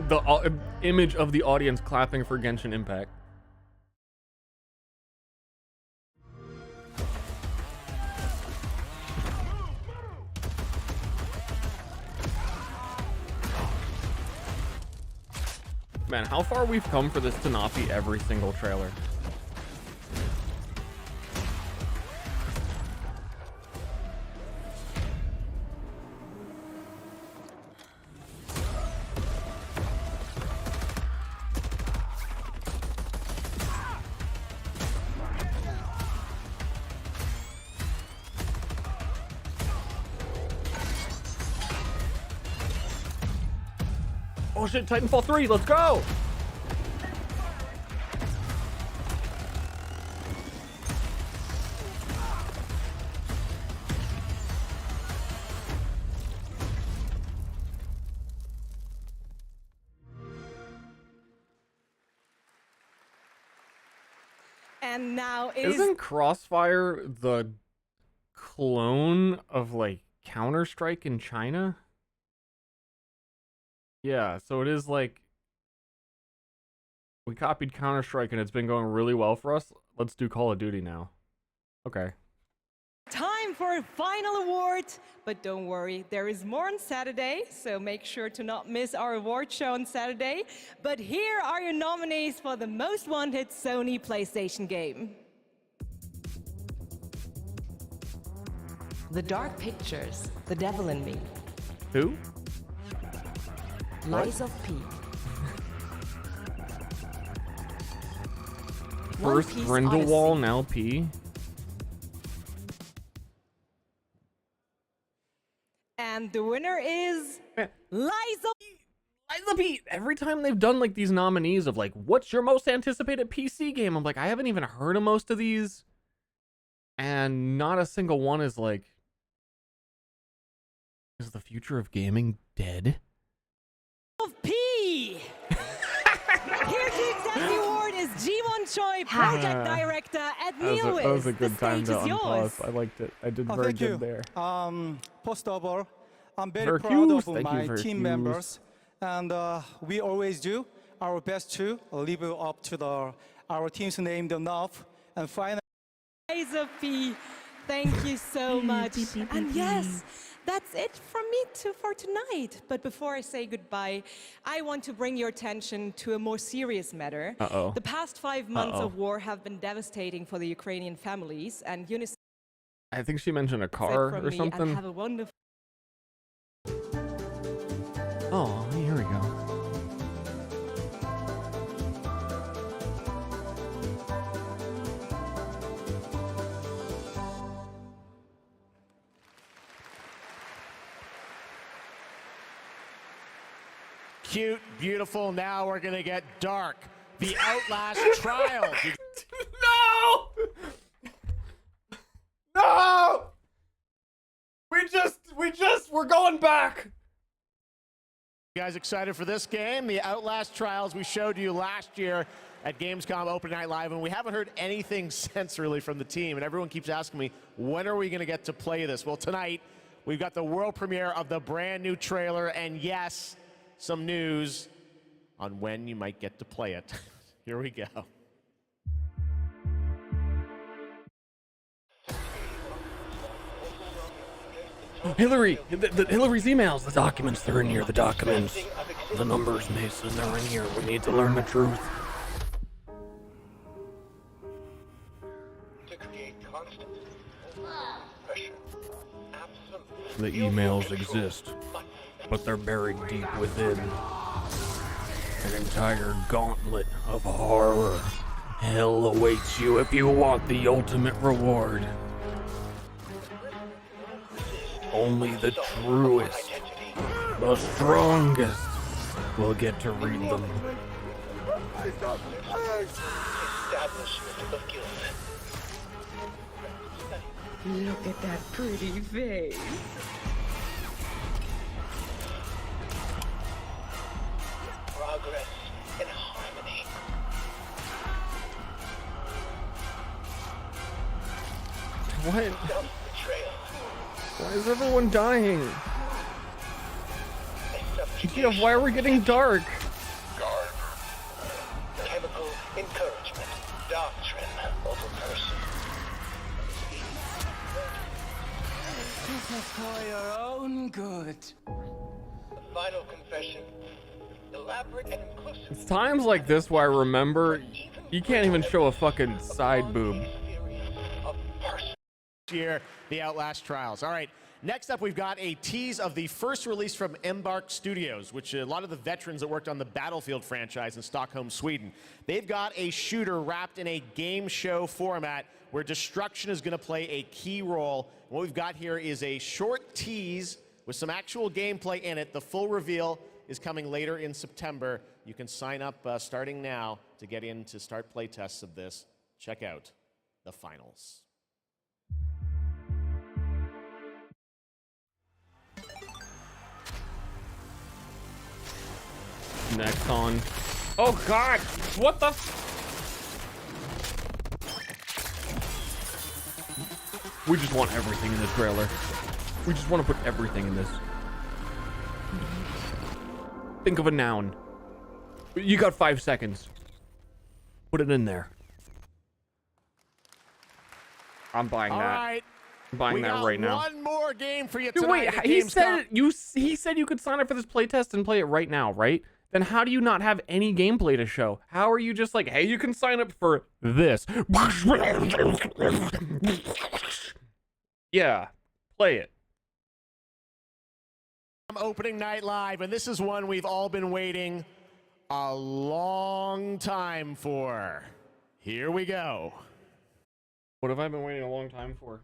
The image of the audience clapping for Genshin Impact. Man, how far we've come for this to not be every single trailer. Oh shit, Titanfall 3, let's go! And now Isn't Crossfire the clone of like Counter-Strike in China? Yeah, so it is like we copied Counter-Strike and it's been going really well for us. Let's do Call of Duty now. Okay. time for a final award. But don't worry, there is more on Saturday, so make sure to not miss our award show on Saturday. But here are your nominees for the most wanted Sony PlayStation game. The Dark Pictures, The Devil in Me. Who? Lies of P. First Grindelwald, now P. And the winner is Lies of P. Every time they've done like these nominees of like, what's your most anticipated PC game? I'm like, I haven't even heard of most of these. And not a single one is like, is the future of gaming dead? of P. Here to accept the award is Ji-won Choi, project director at Neowis. That was a good time to yours. unpause. I liked it. I did very good there. First of all, I'm very Hercules, proud of my team members, and we always do our best to live up to our team's name enough. And finally, Lies of P. Thank you so much. And yes, that's it from me for tonight. But before I say goodbye, I want to bring your attention to a more serious matter. Uh-oh. The past 5 months of war have been devastating for the Ukrainian families, and UNICEF I think she mentioned a car from or me something. and have a wonderful. Oh, here we go. Cute, beautiful. Now we're gonna get dark. The Outlast trial. No! No! We're going back. You guys excited for this game? The Outlast trials we showed you last year at Gamescom Open Night Live, and we haven't heard anything since really from the team, and everyone keeps asking me, when are we gonna get to play this? Well, tonight, we've got the world premiere of the brand new trailer, and yes, some news on when you might get to play it. Here we go. Hillary, Hillary's emails, the documents, they're in here, the documents. The numbers, Mason, they're in here. We need to learn the truth. The emails exist. but they're buried deep within. An entire gauntlet of horror. Hell awaits you if you want the ultimate reward. Only the truest, the strongest, will get to read them. Look at that pretty face. Progress and harmony. What? Why is everyone dying? GTF, why are we getting dark? Chemical encouragement. Doctrine over person. This is for your own good. The final confession. Elaborate and inclusive. It's times like this where I remember you can't even show a fucking side boob. Year, the Outlast Trials. All right, next up we've got a tease of the first release from Embark Studios, which a lot of the veterans that worked on the Battlefield franchise in Stockholm, Sweden. They've got a shooter wrapped in a game show format where destruction is going to play a key role. What we've got here is a short tease with some actual gameplay in it. The full reveal is coming later in September. You can sign up starting now to get in to start playtests of this. Check out the finals. Next on. Oh god! What the We just want everything in this trailer. We just want to put everything in this. Think of a noun. You got 5 seconds. Put it in there. I'm buying All that. right. I'm buying that right now. One more game for you Dude, tonight. wait, at he Gamescom. said he said you could sign up for this playtest and play it right now, right? Then how do you not have any gameplay to show? How are you just like, hey, you can sign up for this? Yeah, play it. Opening night live, and this is one we've all been waiting a long time for. Here we go. What have I been waiting a long time for?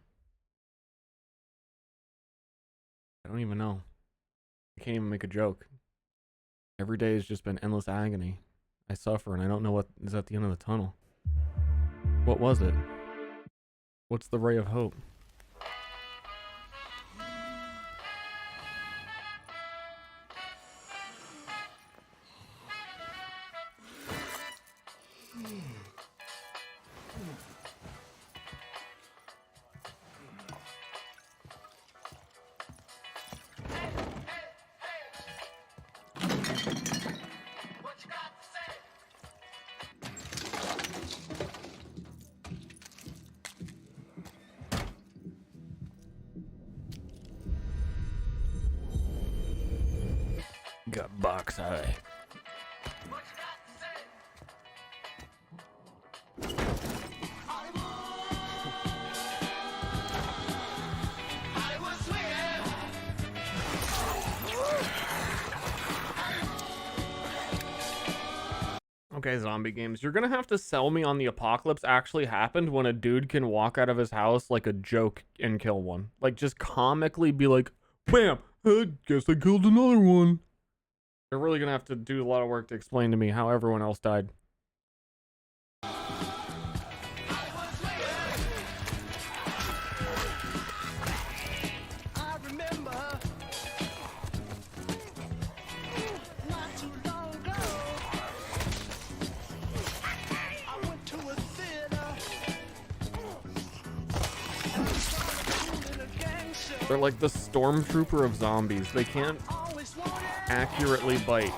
I don't even know. I can't even make a joke. Every day has just been endless agony. I suffer and I don't know what is at the end of the tunnel. What was it? What's the ray of hope? Got box eye. Okay, zombie games, you're gonna have to sell me on the apocalypse actually happened when a dude can walk out of his house like a joke and kill one. Like, just comically be like, bam, I guess I killed another one. They're really gonna have to do a lot of work to explain to me how everyone else died. They're like the stormtrooper of zombies. They can't accurately bite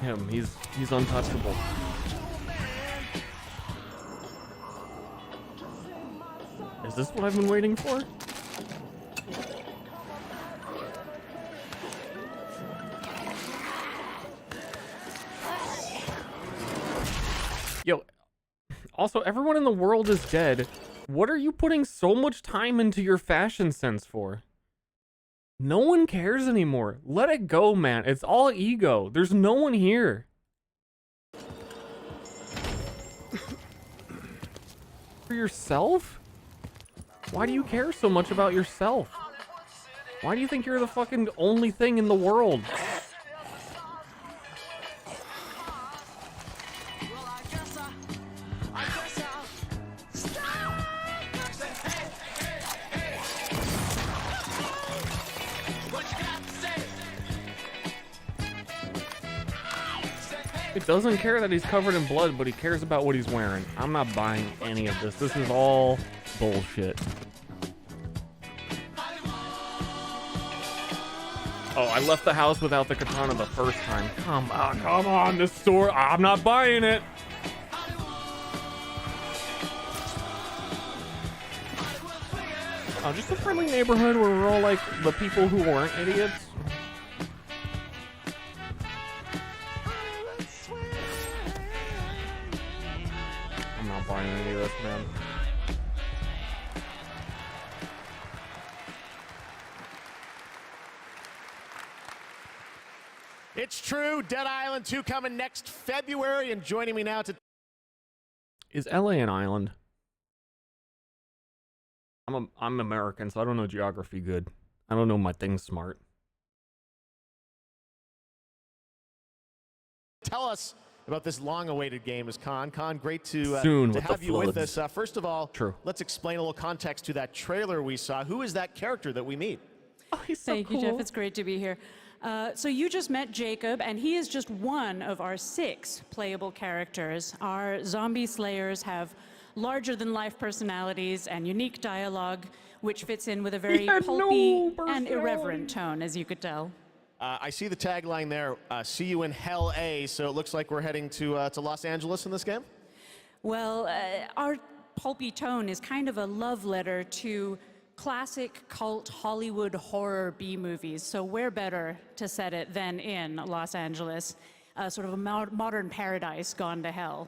him. He's untouchable. Is this what I've been waiting for? Yo, also, everyone in the world is dead. What are you putting so much time into your fashion sense for? No one cares anymore. Let it go, man. It's all ego. There's no one here. For yourself? Why do you care so much about yourself? Why do you think you're the fucking only thing in the world? It doesn't care that he's covered in blood, but he cares about what he's wearing. I'm not buying any of this. This is all bullshit. Oh, I left the house without the katana the first time. Come on, this sword. I'm not buying it. Oh, just a friendly neighborhood where we're all like the people who weren't idiots. I'm not buying any of this, man. It's true. Dead Island 2 coming next February, and joining me now to... Is LA an island? I'm American, so I don't know geography good. I don't know my things smart. Tell us about this long-awaited game is Khan. Khan, great to have you with us. First of all, let's explain a little context to that trailer we saw. Who is that character that we meet? Oh, he's so Thank cool. you, Jeff. It's great to be here. So you just met Jacob, and he is just one of our 6 playable characters. Our zombie slayers have larger-than-life personalities and unique dialogue, which fits in with a very pulpy and irreverent tone, as you could tell. I see the tagline there, see you in Hell A, so it looks like we're heading to Los Angeles in this game? Well, our pulpy tone is kind of a love letter to classic cult Hollywood horror B-movies, so where better to set it than in Los Angeles, sort of a modern paradise gone to hell.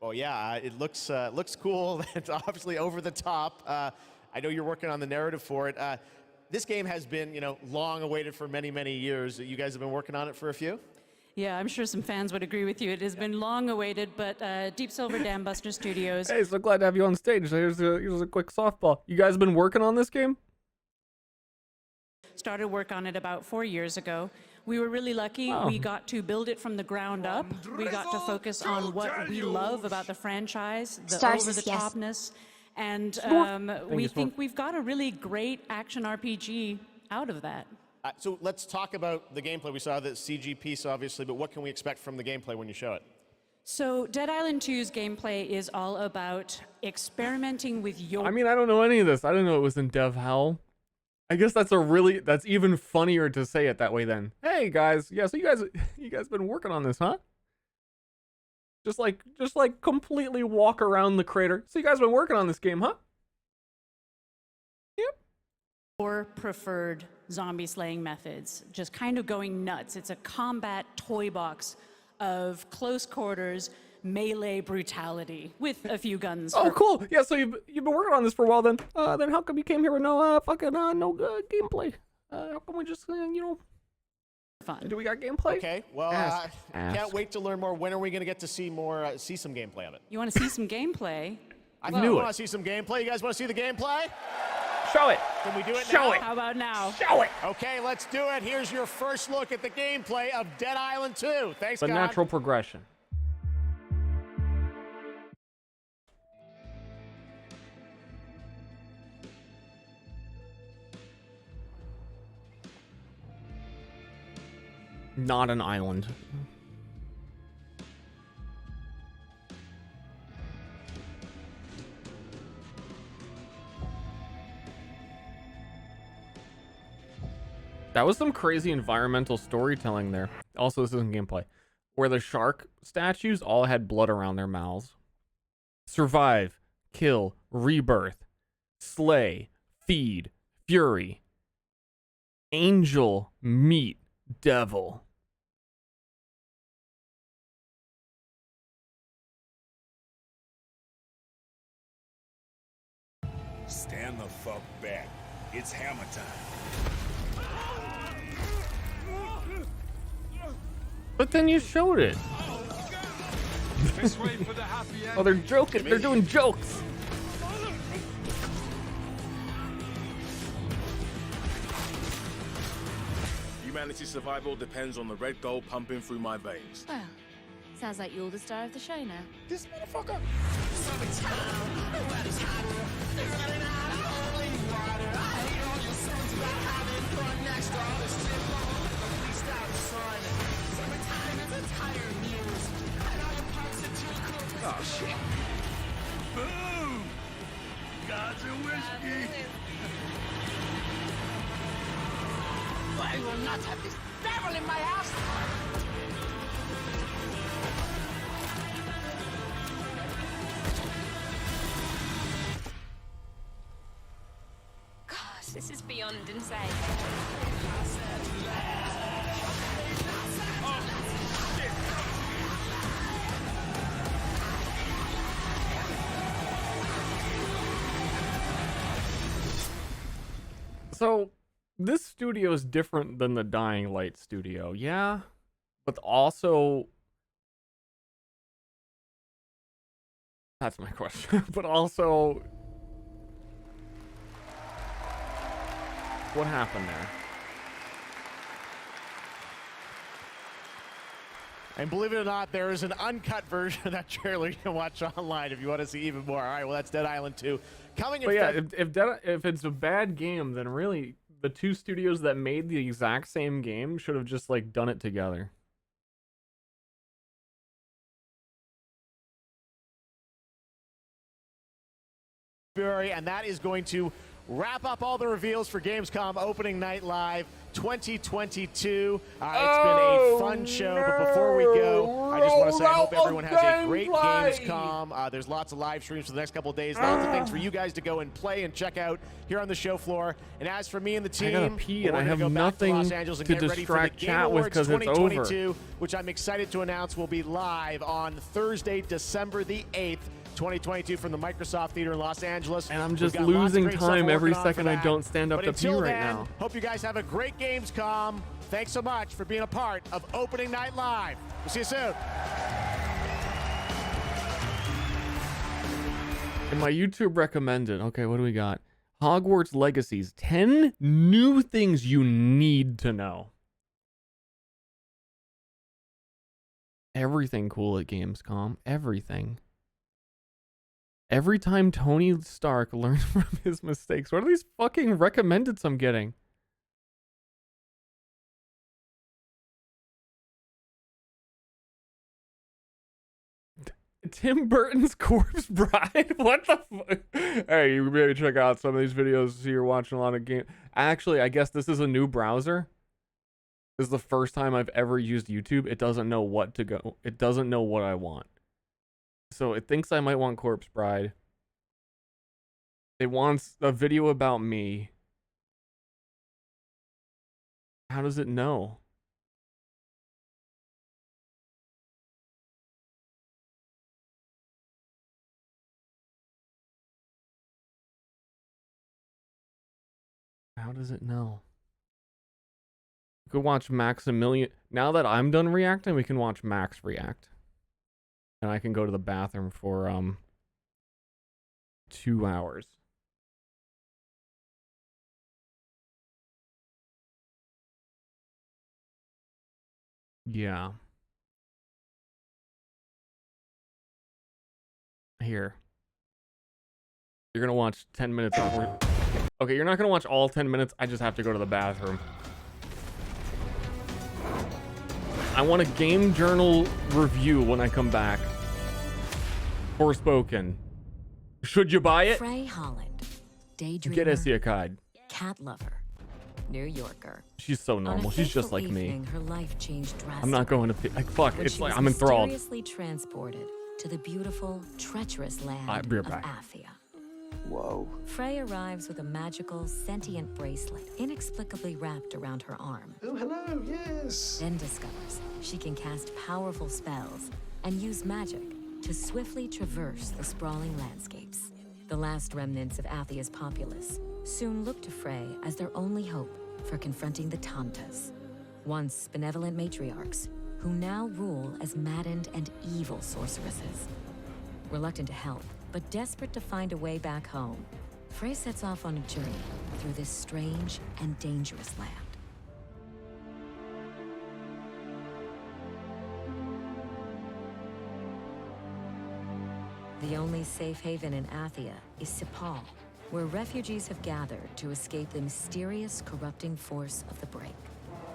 Well, yeah, it looks cool. It's obviously over the top. I know you're working on the narrative for it. This game has been, long awaited for many, many years. You guys have been working on it for a few? Yeah, I'm sure some fans would agree with you. It has been long awaited, but Deep Silver Dam Buster Studios. Hey, so glad to have you on stage. Here's a quick softball. You guys been working on this game? Started work on it about 4 years ago. We were really lucky. We got to build it from the ground up. We got to focus on what we love about the franchise, the over-the-topness, and we think we've got a really great action RPG out of that. So let's talk about the gameplay. We saw the CG piece, obviously, but what can we expect from the gameplay when you show it? So Dead Island 2's gameplay is all about experimenting with your... I mean, I don't know any of this. I didn't know it was in dev hell. I guess that's even funnier to say it that way then. Hey guys, yeah, so you guys been working on this, huh? Just like completely walk around the crater. So you guys been working on this game, huh? Yep. Or preferred zombie slaying methods, just kind of going nuts. It's a combat toy box of close quarters melee brutality with a few guns. Oh, cool. Yeah, so you've been working on this for a while then. Then how come you came here with no gameplay? How come we just fun? Do we got gameplay? Okay. Well, can't wait to learn more. When are we going to get to see more? See some gameplay of it? You want to see some gameplay? I want to see some gameplay. You guys want to see the gameplay? Show it. Can we do it now? Show it. How about now? Show it. Okay, let's do it. Here's your first look at the gameplay of Dead Island 2. Thanks, The God. natural progression. Not an island. That was some crazy environmental storytelling there. Also, this isn't gameplay. Where the shark statues all had blood around their mouths. Survive, kill, rebirth, slay, feed, fury, angel, meet, devil. Stand the fuck back. It's hammer time. But then you showed it. Oh, they're joking. They're doing jokes. Humanity's survival depends on the red gold pumping through my veins. Well, sounds like you're the star of the show now. This motherfucker. Oh shit. Boom! Gods and whiskey. I will not have this devil in my house! Gosh, this is beyond insane. So, this studio is different than the Dying Light studio, yeah? But also... That's my question. But also... What happened there? And believe it or not, there is an uncut version of that trailer you can watch online if you want to see even more. All right, well, that's Dead Island 2. Coming in But yeah, if it's a bad game, then really the two studios that made the exact same game should have just like done it together. February, and that is going to wrap up all the reveals for Gamescom Opening Night Live 2022. It's been a fun show, but before we go, I just want to say I hope everyone has a great Gamescom. There's lots of live streams for the next couple of days, lots of things for you guys to go and play and check out here on the show floor. And as for me and the team, I gotta pee and I have go nothing Los Angeles and to get ready for the distract Game chat with Awards because it's over. 2022, which I'm excited to announce will be live on Thursday, December the 8th. 2022 from the Microsoft Theater in Los Angeles. And I'm just losing time every second I don't stand up to pee right now. Hope you guys have a great Gamescom. Thanks so much for being a part of Opening Night Live. We'll see you soon. And my YouTube recommended. Okay, what do we got? Hogwarts Legacies. 10 new things you need to know. Everything cool at Gamescom. Everything. Every time Tony Stark learns from his mistakes. What are these fucking recommendeds I'm getting? Tim Burton's Corpse Bride? What the fuck? Hey, you maybe check out some of these videos. See, you're watching a lot of game. Actually, I guess this is a new browser. This is the first time I've ever used YouTube. It doesn't know what to go. It doesn't know what I want. So it thinks I might want Corpse Bride. It wants a video about me. How does it know? How does it know? We could watch Maximilian. Now that I'm done reacting, we can watch Max react. And I can go to the bathroom for 2 hours. Yeah. Here. You're gonna watch 10 minutes of. Okay, you're not gonna watch all 10 minutes. I just have to go to the bathroom. I want a game journal review when I come back. Forspoken. Should you buy it? Frey Holland, daydreamer, Get Isekai. cat lover, New Yorker. She's so normal. She's just like me. Her life changed drastically. I'm not going to like fuck. When It's she like was I'm enthralled. mysteriously transported to the beautiful, treacherous land I'll be right of back. Athia. Whoa. Frey arrives with a magical, sentient bracelet inexplicably wrapped around her arm. Oh, hello, yes. Then discovers she can cast powerful spells and use magic to swiftly traverse the sprawling landscapes. The last remnants of Athia's populace soon look to Frey as their only hope for confronting the Tantas, once benevolent matriarchs who now rule as maddened and evil sorceresses. Reluctant to help, but desperate to find a way back home, Frey sets off on a journey through this strange and dangerous land. The only safe haven in Athia is Sepal, where refugees have gathered to escape the mysterious, corrupting force of the Break.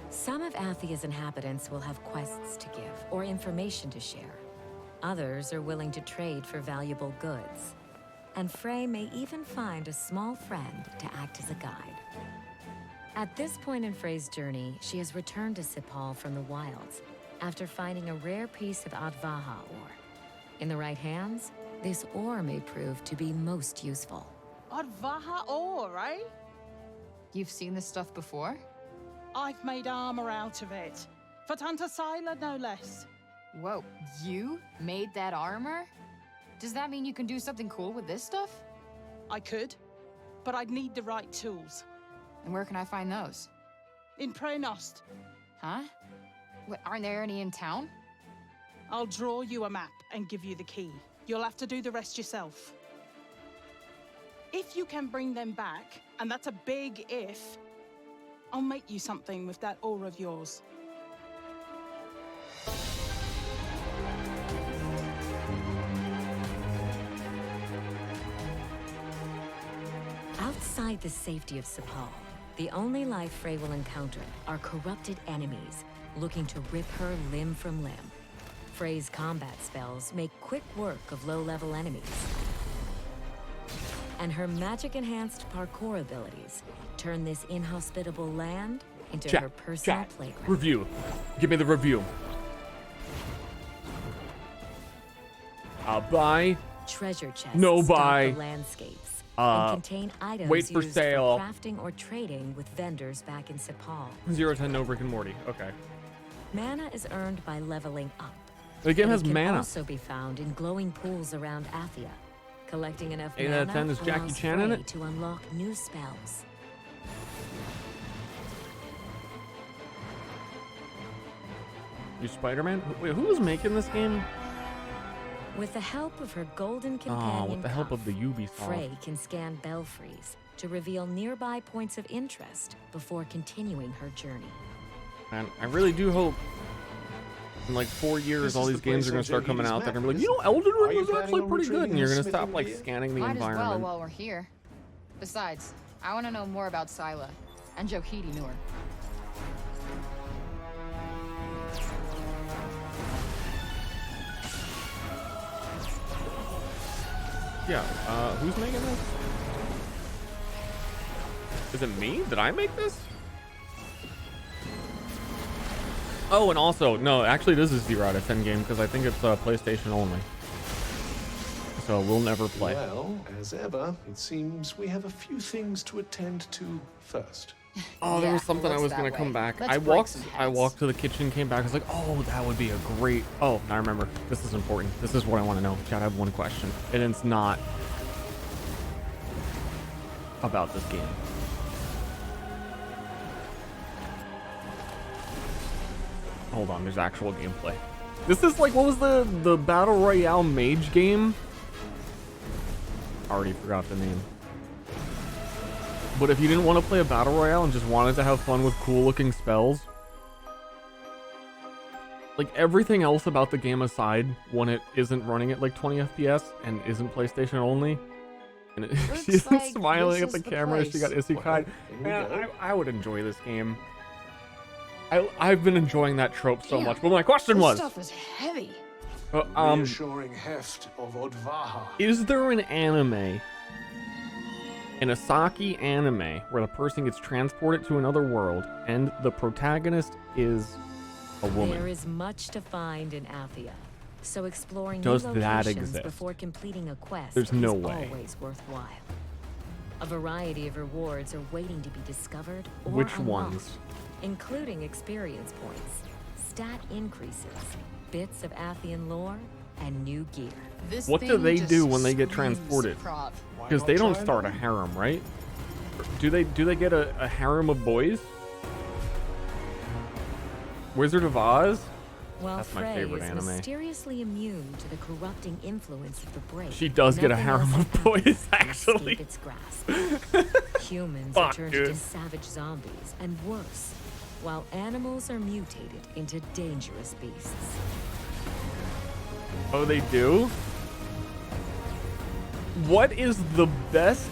Some of Athia's inhabitants will have quests to give or information to share. Others are willing to trade for valuable goods. And Frey may even find a small friend to act as a guide. At this point in Frey's journey, she has returned to Sepal from the wilds after finding a rare piece of Advaha ore. In the right hands, this ore may prove to be most useful. Advaha ore, right? You've seen this stuff before? I've made armor out of it. For Tanta Sila, no less. Whoa, you made that armor? Does that mean you can do something cool with this stuff? I could, but I'd need the right tools. And where can I find those? In Prenost. Huh? What, aren't there any in town? I'll draw you a map and give you the key. You'll have to do the rest yourself. If you can bring them back, and that's a big if, I'll make you something with that ore of yours. Outside the safety of Sepal, the only life Frey will encounter are corrupted enemies looking to rip her limb from limb. Frey's combat spells make quick work of low-level enemies. And her magic-enhanced parkour abilities turn this inhospitable land into her personal playground. Review. Give me the review. Buy. Treasure chests No stock buy. the landscapes and contain items wait for used sale. for crafting or trading with vendors back in Sepal. 0-10 no Rick and Morty. Okay. Mana is earned by leveling up. The game and has it can mana. also be found in glowing pools around Athia. Collecting enough 8 mana out of 10 is Jackie allows Chan in Frey it? to unlock new spells. You Spider-Man? Wait, who was making this game? With the help of her golden companion, Oh, with the help of the Ubisoft. Frey can scan belfries to reveal nearby points of interest before continuing her journey. And I really do hope in like 4 years all these games are going to start coming out that are like, you know, Elden Ring was actually pretty good, and you're going to stop like scanning the Might as well environment. while we're here. Besides, I want to know more about Sila and Johidi Nur. Yeah, who's making this? Is it me? Did I make this? Oh, and also, no, actually this is 0 out of 10 game because I think it's PlayStation only. So we'll never play. Well, as ever, it seems we have a few things to attend to first. Oh, there was something I was gonna come back. I walked to the kitchen, came back. I was like, oh, that would be a great. Oh, I remember. This is important. This is what I want to know. Chat, I have one question, and it's not about this game. Hold on, there's actual gameplay. This is like, what was the Battle Royale mage game? Already forgot the name. But if you didn't want to play a Battle Royale and just wanted to have fun with cool looking spells, like everything else about the game aside, when it isn't running at like 20 FPS and isn't PlayStation only, and she's like smiling at this the is the camera, place. she got isekai. we Man, go. I would enjoy this game. I've been enjoying that trope so much, but my question was, This stuff is heavy. Reassuring heft of Odvaha. is there an anime, an Asaki anime, where the person gets transported to another world and the protagonist is a woman? There is much to find in Athia, so exploring Does new that locations exist? before completing a quest There's no is way. always worthwhile. A variety of rewards are waiting to be discovered or Which unlocked, ones? including experience points, stat increases, bits of Athian lore, and new gear. This What do thing they just do when they get screams transported? prop. Because they don't start a harem, right? Do they get a harem of boys? Wizard of Oz? While That's my Frey favorite is anime. mysteriously immune to the corrupting influence of the break. She does get a nothing harem else of boys, actually. escape its grasp. Humans are Fuck, turned dude. into savage zombies, and worse, while animals are mutated into dangerous beasts. Oh, they do? What is the best,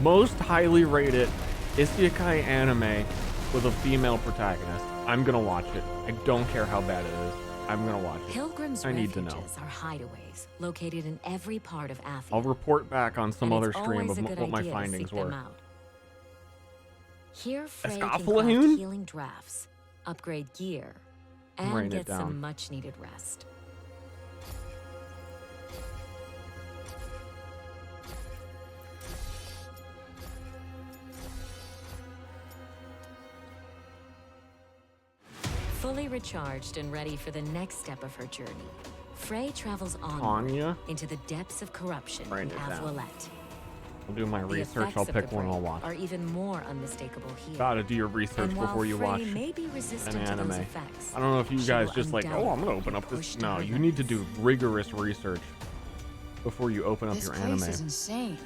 most highly rated isekai anime with a female protagonist? I'm gonna watch it. I don't care how bad it is. I'm gonna watch it. Pilgrims' I need to know. refuges are hideaways located in every part of Athia. I'll report back on some and other it's stream always of a good what my idea to findings seek them were. out. Here, Frey can Escaflahoon? craft healing drafts, upgrade gear, I'm and writing it get down. some much-needed rest. Fully recharged and ready for the next step of her journey, Frey travels onward Anya? into the depths of corruption Write in it down. Athwalet. I'll do my The research. effects I'll of pick the one. I'll break watch. are even more unmistakable here. Gotta do your research And while before you Frey watch may be an resistant to anime. those effects, I don't know if you she guys will just like, oh, I'm gonna open up push this. to No, her you need to do rigorous research before you open up This your place anime. is insane.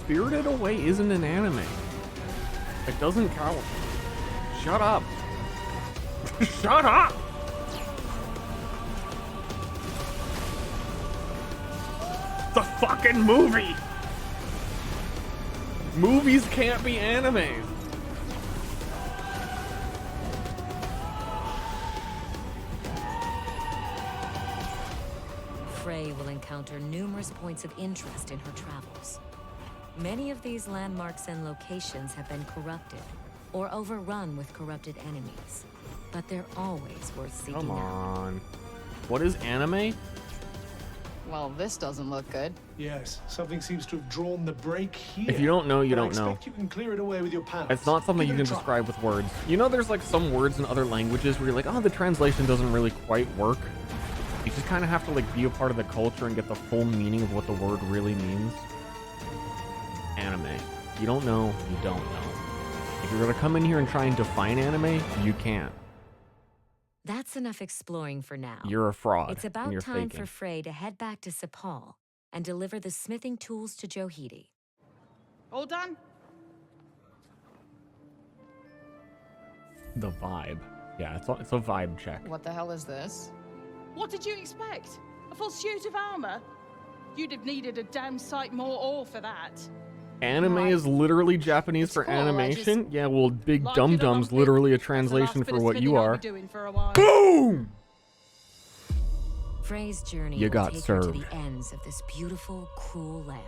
Spirited Away isn't an anime. It doesn't count. Shut up. Shut up. The fucking movie. Movies can't be animes. Frey will encounter numerous points of interest in her travels. Many of these landmarks and locations have been corrupted or overrun with corrupted enemies, but they're always worth seeking Come out. on. What is anime? Well, this doesn't look good. Yes, something seems to have drawn the break here. If you don't know, you But I don't know. expect you can clear it away with your pals. It's not something you Give can it a try. describe with words. You know, there's like some words in other languages where you're like, oh, the translation doesn't really quite work. You just kind of have to like be a part of the culture and get the full meaning of what the word really means. Anime. You don't know, you don't know. If you're gonna come in here and try and define anime, you can't. That's enough exploring for now. You're a fraud. It's and about you're time faking. for Frey to head back to Sepal and deliver the smithing tools to Johidi. All done? The vibe. Yeah, it's a vibe check. What the hell is this? What did you expect? A full suit of armor? You'd have needed a damn sight more ore for that. Anime is literally Japanese for cool, I animation? Yeah, well, Big like Dum it a Dum's lot, literally a That's the last translation bit for of what you spinning I'll are. be doing for a while. Boom! Frey's journey You will got take her to served. the ends of this beautiful, cruel land.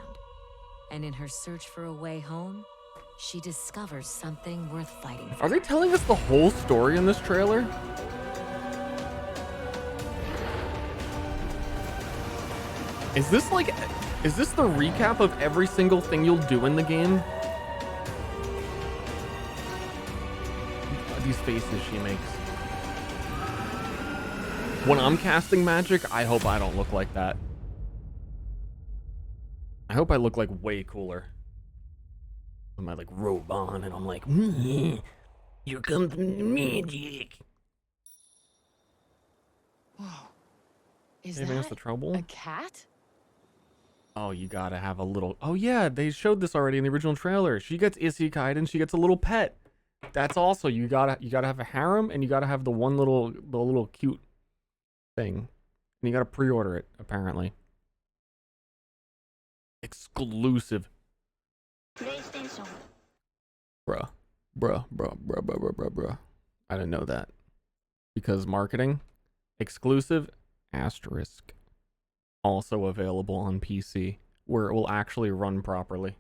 And in her search for a way home, she discovers something worth fighting for. Are they telling us the whole story in this trailer? Is this the recap of every single thing you'll do in the game? These faces she makes. When I'm casting magic, I hope I don't look like that. I hope I look like way cooler. With my like robe on and I'm like, here comes the magic. Whoa. Is Saving us that the trouble? a cat? Oh, you gotta have a little. Oh yeah, they showed this already in the original trailer. She gets isekai'd and she gets a little pet. That's also you gotta have a harem and you gotta have the little cute thing. And you gotta pre-order it apparently. Exclusive. PlayStation. Bruh. I didn't know that. Because marketing. Exclusive asterisk. Also available on PC, where it will actually run properly.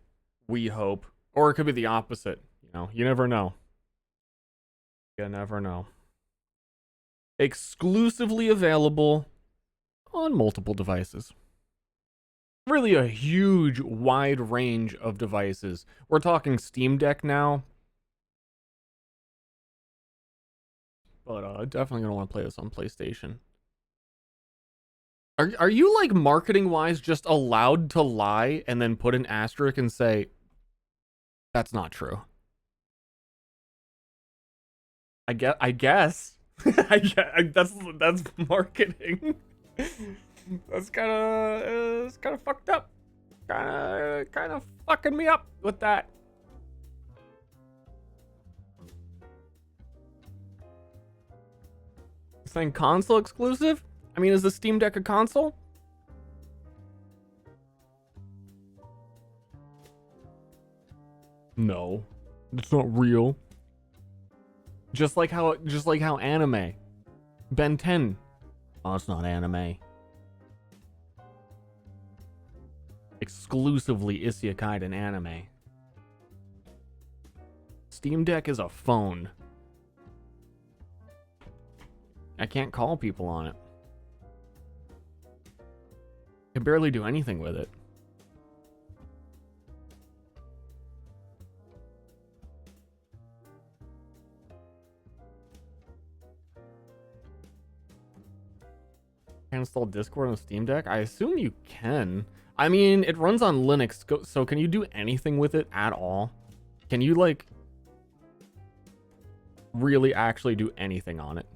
We hope. Or it could be the opposite. You know, you never know. You never know. Exclusively available on multiple devices. Really a huge, wide range of devices. We're talking Steam Deck now. But definitely gonna want to play this on PlayStation. Are you like marketing wise just allowed to lie and then put an asterisk and say that's not true? I guess. That's marketing. That's kind of it's kind of fucked up. Kind of fucking me up with that. Saying console exclusive? I mean, is the Steam Deck a console? No, it's not real. Just like how anime. Ben 10. Oh, it's not anime. Exclusively isekai and anime. Steam Deck is a phone. I can't call people on it. I can barely do anything with it. Can install Discord on Steam Deck? I assume you can. I mean, it runs on Linux, so can you do anything with it at all? Can you, like, really actually do anything on it?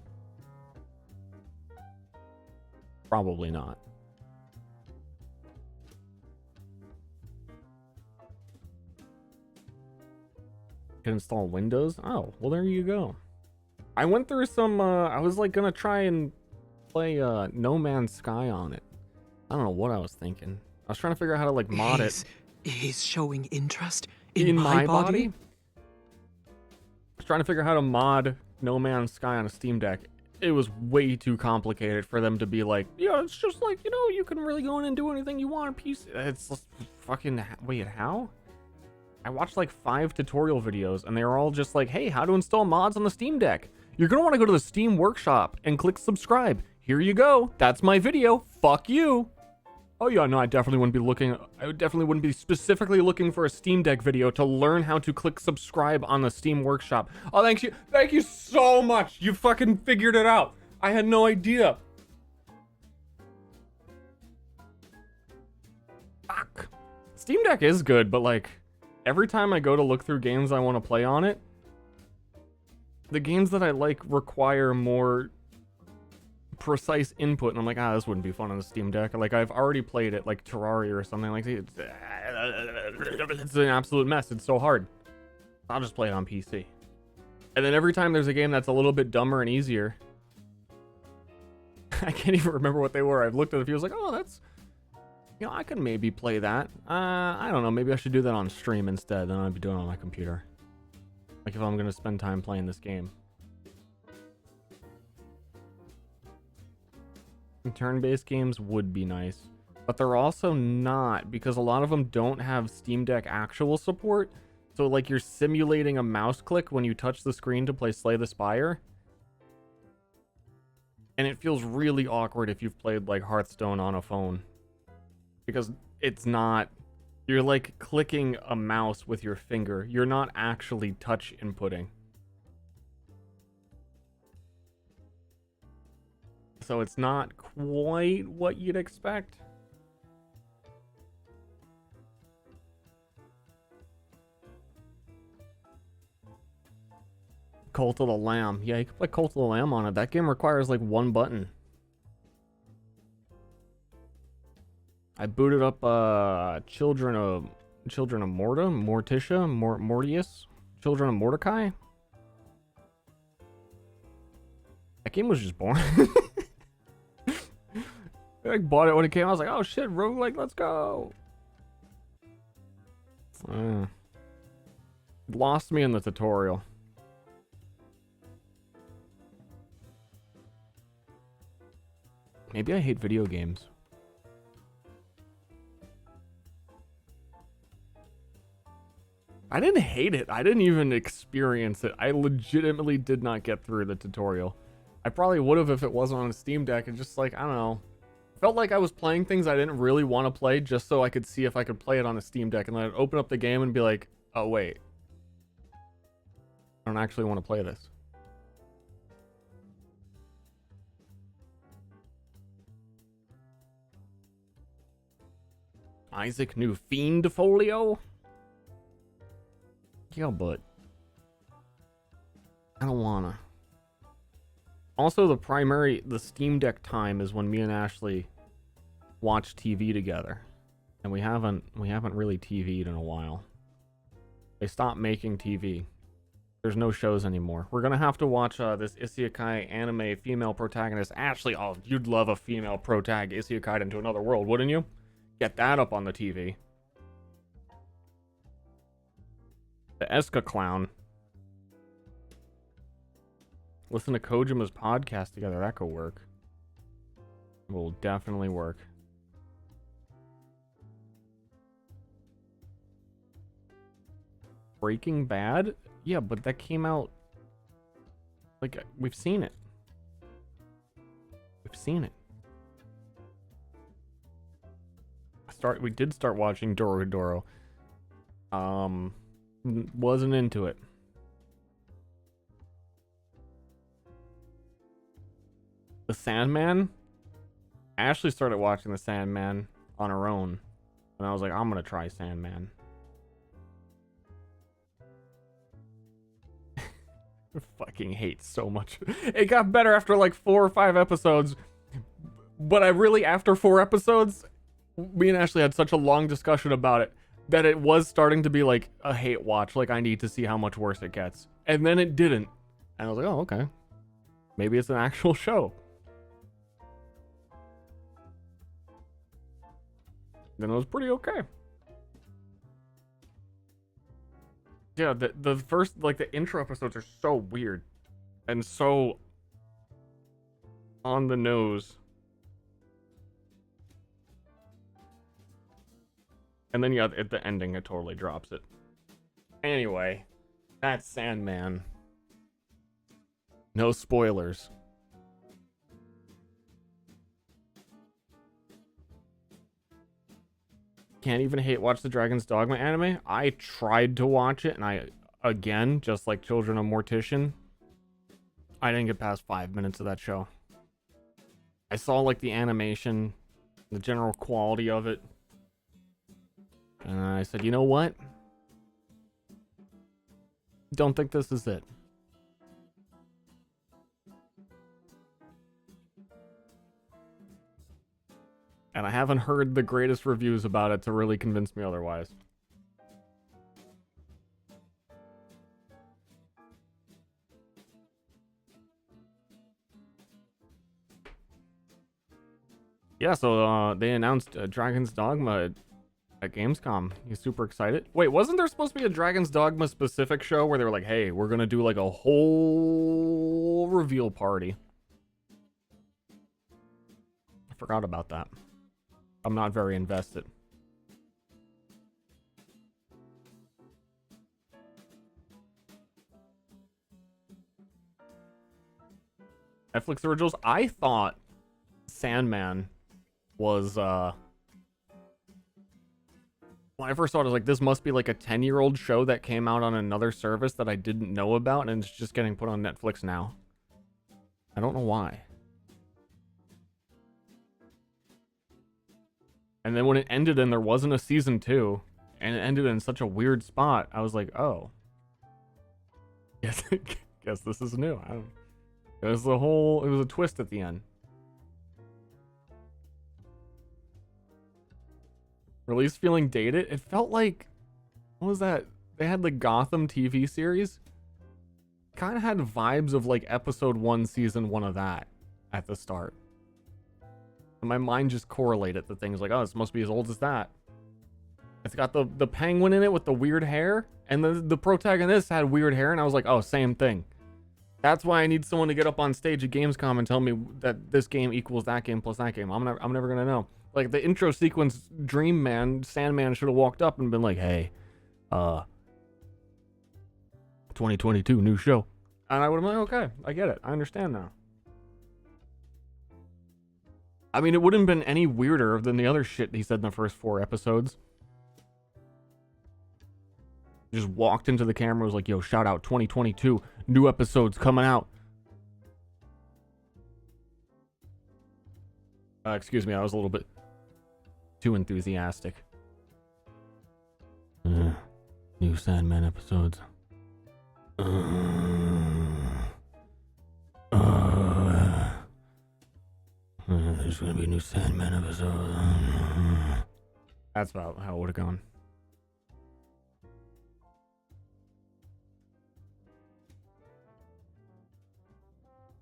Probably not. Can install Windows? Oh, well, there you go. I went through some, I was, like, gonna try and play No Man's Sky on it. I don't know what I was thinking. I was trying to figure out how to like mod it. He's showing interest in my body? I was trying to figure out how to mod No Man's Sky on a Steam Deck. It was way too complicated for them to be like, yeah, it's just like, you know, you can really go in and do anything you want on PC. It's just fucking, wait, how? I watched like 5 tutorial videos and they were all just like, hey, how to install mods on the Steam Deck. You're gonna want to go to the Steam Workshop and click subscribe. Here you go. That's my video. Fuck you. Oh yeah, no, I definitely wouldn't be specifically looking for a Steam Deck video to learn how to click subscribe on the Steam Workshop. Oh, thank you so much. You fucking figured it out. I had no idea. Fuck. Steam Deck is good, but like, every time I go to look through games I want to play on it, the games that I like require more precise input, and I'm like, this wouldn't be fun on the Steam Deck. Like, I've already played it, like Terraria or something. Like, it's an absolute mess. It's so hard. I'll just play it on PC. And then every time there's a game that's a little bit dumber and easier, I can't even remember what they were. I've looked at a few. I was like, oh, that's, you know, I could maybe play that. I don't know. Maybe I should do that on stream instead. Then I'd be doing it on my computer. Like, if I'm gonna spend time playing this game. Turn-based games would be nice, but they're also not, because a lot of them don't have Steam Deck actual support. So like, you're simulating a mouse click when you touch the screen to play Slay the Spire, and it feels really awkward if you've played like Hearthstone on a phone, because it's not, you're like clicking a mouse with your finger. You're not actually touch inputting. So it's not quite what you'd expect. Cult of the Lamb. Yeah, you can play Cult of the Lamb on it. That game requires like one button. I booted up Children of Mortius? Children of Mordecai? That game was just boring. I bought it when it came out. I was like, oh shit, roguelike, let's go. It lost me in the tutorial. Maybe I hate video games. I didn't hate it. I didn't even experience it. I legitimately did not get through the tutorial. I probably would have if it wasn't on a Steam Deck, and just like, I don't know. Felt like I was playing things I didn't really want to play just so I could see if I could play it on a Steam Deck, and then I'd open up the game and be like, oh wait, I don't actually want to play this. Isaac new Fiend folio? Yeah, but I don't wanna. Also, the Steam Deck time is when me and Ashley watch TV together, and we haven't really TV'd in a while. They stopped making TV. There's no shows anymore. We're gonna have to watch this isekai anime female protagonist. Ashley, oh, you'd love a female protagonist isekai into another world, wouldn't you? Get that up on the TV. The Eska Clown. Listen to Kojima's podcast together. That could work. Will definitely work. Breaking Bad? Yeah, but that came out... Like, we've seen it. We've seen it. We did start watching Dorohedoro. Wasn't into it. The Sandman? Ashley started watching The Sandman on her own. And I was like, I'm gonna try Sandman. I fucking hate so much. It got better after like 4 or 5 episodes. But after 4 episodes, me and Ashley had such a long discussion about it that it was starting to be like a hate watch. Like, I need to see how much worse it gets. And then it didn't. And I was like, oh, okay. Maybe it's an actual show. Then it was pretty okay. Yeah, the first, like, the intro episodes are so weird. And so on the nose. And then, yeah, at the ending, it totally drops it. Anyway, that's Sandman. No spoilers. Can't even hate watch the Dragon's Dogma anime. I tried to watch it, and again, just like Children of Mortician, I didn't get past 5 minutes of that show. I saw, like, the animation, the general quality of it, and I said, you know what? Don't think this is it. And I haven't heard the greatest reviews about it to really convince me otherwise. Yeah, so they announced Dragon's Dogma at Gamescom. He's super excited. Wait, wasn't there supposed to be a Dragon's Dogma specific show where they were like, hey, we're gonna do like a whole reveal party? I forgot about that. I'm not very invested. Netflix originals. I thought Sandman was when I first saw it, I was like, this must be like a 10-year-old show that came out on another service that I didn't know about, and it's just getting put on Netflix now. I don't know why. And then when it ended and there wasn't a season 2, and it ended in such a weird spot, I was like, oh. Guess this is new. It was a twist at the end. Release feeling dated? It felt like, what was that? They had the Gotham TV series. Kind of had vibes of like episode 1, season 1 of that at the start. And my mind just correlated the things like, oh, this must be as old as that. It's got the penguin in it with the weird hair, and the protagonist had weird hair, and I was like, oh, same thing. That's why I need someone to get up on stage at Gamescom and tell me that this game equals that game plus that game. I'm never gonna know. Like the intro sequence, Dream Man, Sandman should have walked up and been like, hey, 2022 new show. And I would have been like, okay, I get it. I understand now. I mean, it wouldn't have been any weirder than the other shit he said in the first 4 episodes. Just walked into the camera, was like, yo, shout out 2022, new episodes coming out. Excuse me, I was a little bit too enthusiastic. New Sandman episodes. there's gonna be a new Sandman episode. That's about how it would have gone.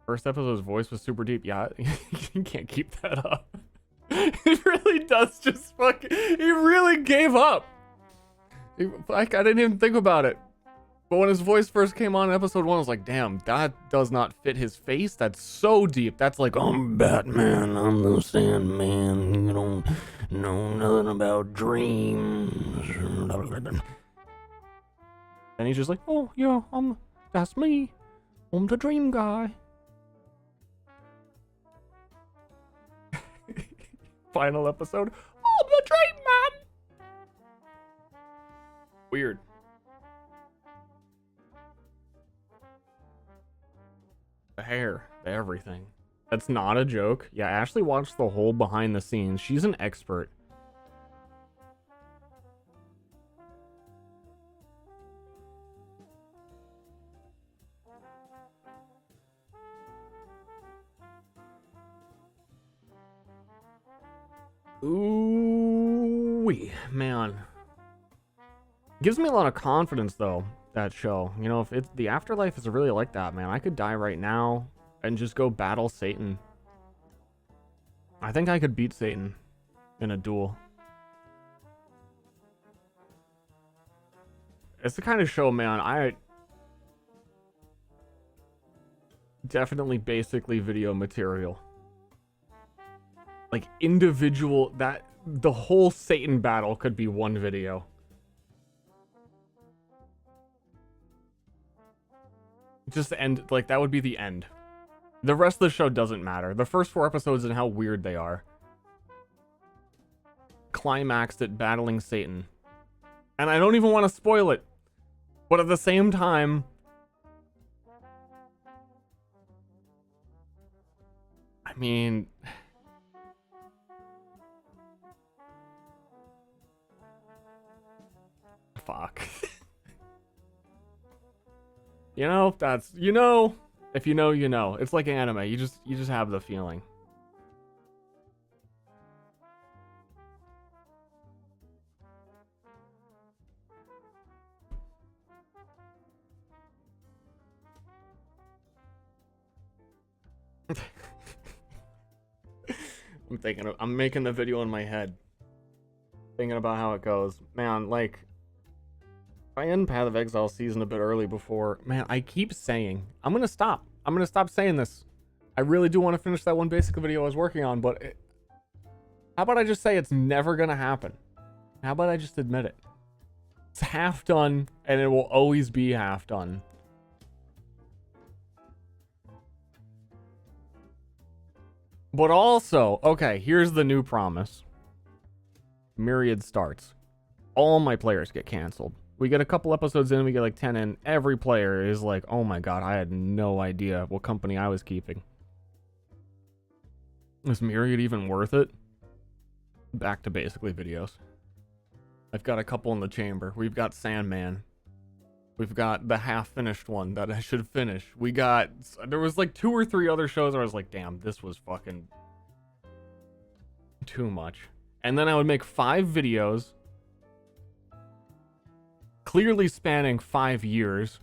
First episode's voice was super deep. Yeah, you can't keep that up. He really does just fucking... He really gave up. Like, I didn't even think about it. But when his voice first came on in episode 1, I was like, damn, that does not fit his face. That's so deep. That's like, I'm Batman, I'm the Sandman. You don't know nothing about dreams. And he's just like, oh, yeah, that's me. I'm the dream guy. Final episode. Oh, the dream man. Weird. The hair, everything. That's not a joke. Yeah, Ashley watched the whole behind the scenes. She's an expert. Ooh, man. Gives me a lot of confidence though, that show. You know, if it's the afterlife is really like that, man. I could die right now and just go battle Satan. I think I could beat Satan in a duel. It's the kind of show, man, I definitely basically video material. Like individual, that the whole Satan battle could be one video. Just the end, like that would be the end. The rest of the show doesn't matter. The first 4 episodes and how weird they are. Climaxed at battling Satan. And I don't even want to spoil it. But at the same time, I mean, fuck. You know, that's, you know, if you know, you know. It's like anime. You just have the feeling. I'm making the video in my head. Thinking about how it goes. Man, like, I end Path of Exile season a bit early before. Man, I keep saying, I'm gonna stop. I'm gonna stop saying this. I really do want to finish that one basic video I was working on, but how about I just say it's never gonna happen? How about I just admit it? It's half done, and it will always be half done. But also, okay, here's the new promise. Myriad starts. All my players get canceled. We get a couple episodes in, we get like 10 in. Every player is like, oh my god, I had no idea what company I was keeping. Is Myriad even worth it? Back to basically videos. I've got a couple in the chamber. We've got Sandman. We've got the half-finished one that I should finish. We got... There was like 2 or 3 other shows where I was like, damn, this was fucking too much. And then I would make 5 videos, clearly spanning 5 years.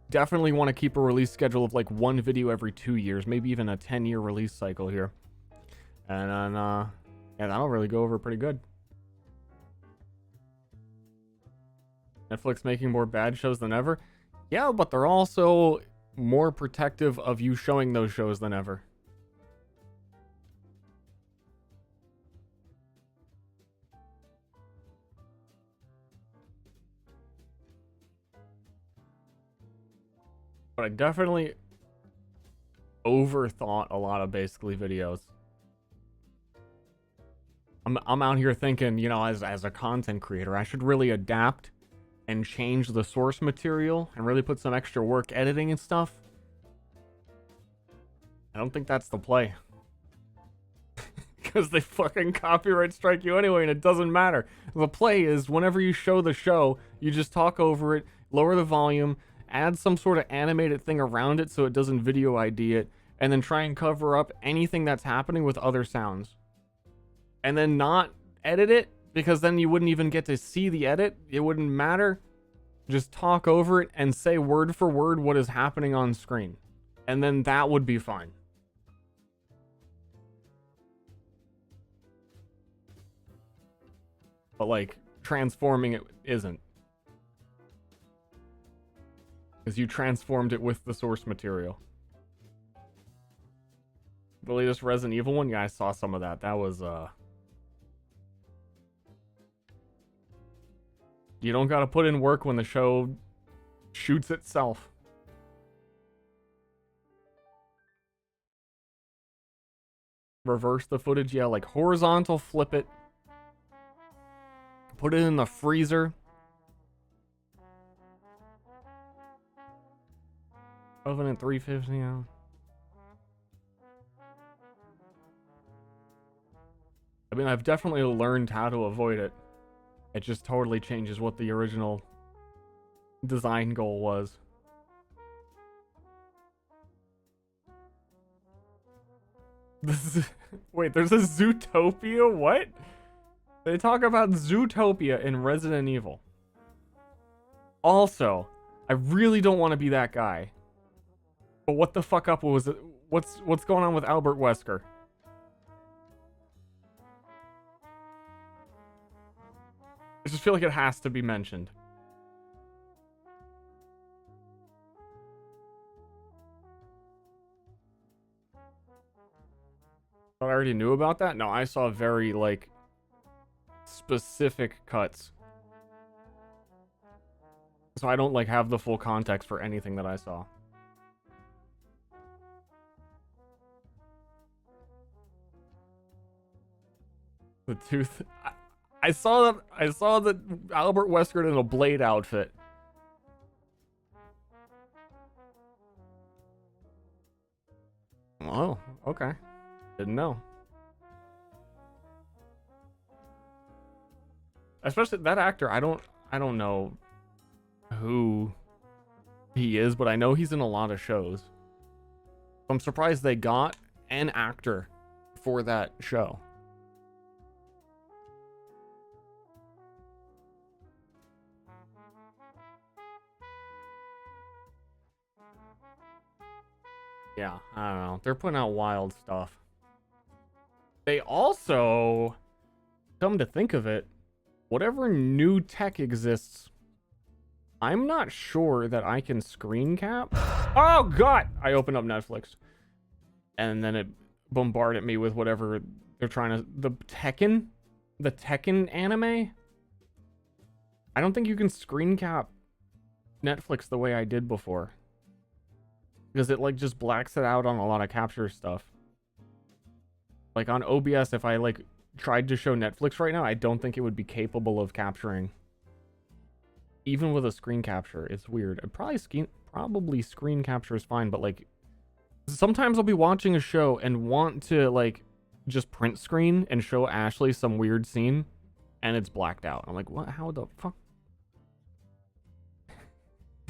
Definitely want to keep a release schedule of like 1 video every 2 years, maybe even a 10-year release cycle here. And then, yeah, that'll really go over pretty good. Netflix making more bad shows than ever? Yeah, but they're also more protective of you showing those shows than ever. But I definitely overthought a lot of basically videos. I'm out here thinking, you know, as a content creator, I should really adapt and change the source material and really put some extra work editing and stuff. I don't think that's the play. Because they fucking copyright strike you anyway and it doesn't matter. The play is whenever you show the show, you just talk over it, lower the volume, add some sort of animated thing around it so it doesn't video ID it, and then try and cover up anything that's happening with other sounds. And then not edit it, because then you wouldn't even get to see the edit. It wouldn't matter. Just talk over it and say word for word what is happening on screen. And then that would be fine. But like, transforming it isn't. Because you transformed it with the source material. The latest Resident Evil one? Yeah, I saw some of that. That was, you don't gotta put in work when the show shoots itself. Reverse the footage, yeah, like horizontal flip it. Put it in the freezer. Oven at 350, yeah. I mean, I've definitely learned how to avoid it. It just totally changes what the original design goal was. This is, wait, there's a Zootopia? What? They talk about Zootopia in Resident Evil. Also, I really don't want to be that guy. But what the fuck up was it? What's going on with Albert Wesker? I just feel like it has to be mentioned. I already knew about that? No, I saw very, like, specific cuts. So I don't, like, have the full context for anything that I saw. The tooth... I saw that Albert Wesker in a Blade outfit. Oh, okay. Didn't know. Especially that actor, I don't know who he is, but I know he's in a lot of shows. I'm surprised they got an actor for that show. Yeah, I don't know. They're putting out wild stuff. They also, come to think of it, whatever new tech exists, I'm not sure that I can screen cap. Oh god! I opened up Netflix. And then it bombarded me with whatever they're trying to... The Tekken anime? I don't think you can screen cap Netflix the way I did before. Because it, like, just blacks it out on a lot of capture stuff. Like, on OBS, if I, like, tried to show Netflix right now, I don't think it would be capable of capturing. Even with a screen capture, it's weird. It probably screen capture is fine, but, like, sometimes I'll be watching a show and want to, like, just print screen and show Ashley some weird scene, and it's blacked out. I'm like, what? How the fuck?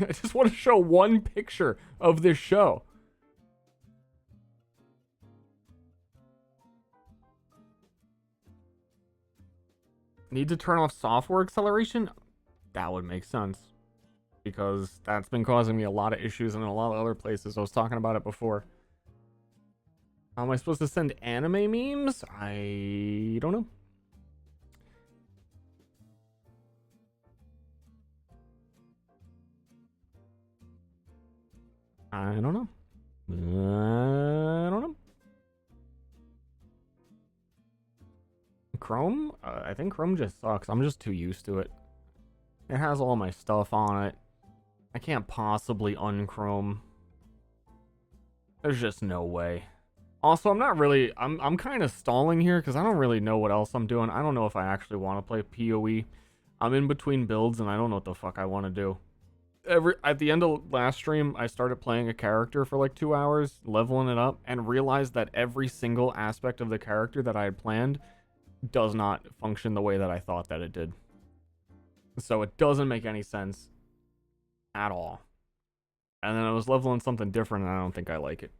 I just want to show one picture of this show. Need to turn off software acceleration? That would make sense. Because that's been causing me a lot of issues in a lot of other places. I was talking about it before. How am I supposed to send anime memes? I don't know. I don't know. I don't know. Chrome? I think Chrome just sucks. I'm just too used to it. It has all my stuff on it. I can't possibly unchrome. There's just no way. Also, I'm not really... I'm kind of stalling here because I don't really know what else I'm doing. I don't know if I actually want to play PoE. I'm in between builds and I don't know what the fuck I want to do. At the end of last stream, I started playing a character for like 2 hours, leveling it up, and realized that every single aspect of the character that I had planned does not function the way that I thought that it did. So it doesn't make any sense at all. And then I was leveling something different, and I don't think I like it.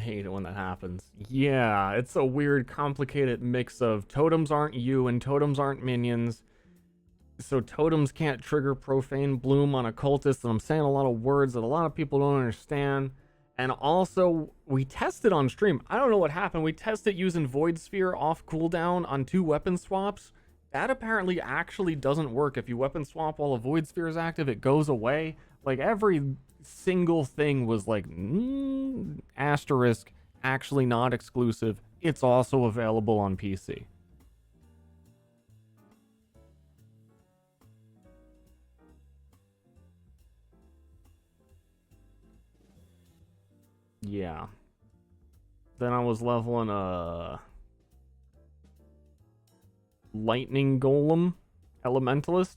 I hate it when that happens. Yeah, it's a weird, complicated mix of totems aren't you and totems aren't minions. So totems can't trigger profane bloom on a cultist, and I'm saying a lot of words that a lot of people don't understand. And also, we tested on stream. I don't know what happened. We tested using Void Sphere off cooldown on 2 weapon swaps. That apparently actually doesn't work. If you weapon swap while a Void Sphere is active, it goes away. Like, every single thing was like, asterisk, actually not exclusive. It's also available on PC. Yeah. Then I was leveling a lightning golem elementalist.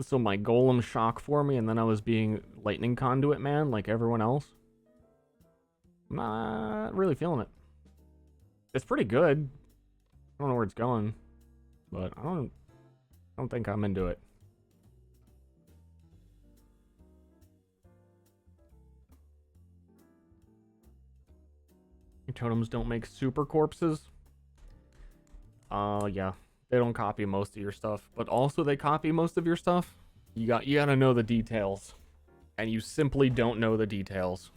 So my golem shock for me, and then I was being lightning conduit man like everyone else. I'm not really feeling it. It's pretty good. I don't know where it's going, but I don't think I'm into it. Your totems don't make super corpses. Yeah. They don't copy most of your stuff, but also they copy most of your stuff. You gotta know the details. And you simply don't know the details.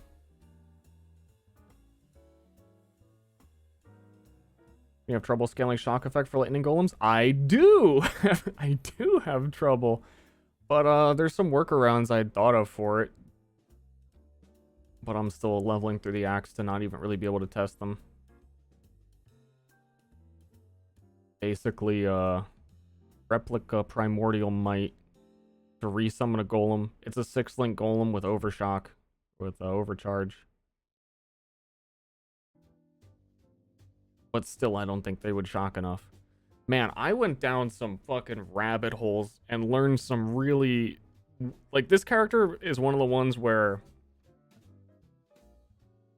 You have trouble scaling shock effect for lightning golems? I do! I do have trouble. But there's some workarounds I'd thought of for it. But I'm still leveling through the axe to not even really be able to test them. Basically, replica primordial might to resummon a golem. It's a 6-link golem with overshock, with overcharge. But still, I don't think they would shock enough. Man, I went down some fucking rabbit holes and learned some really... Like, this character is one of the ones where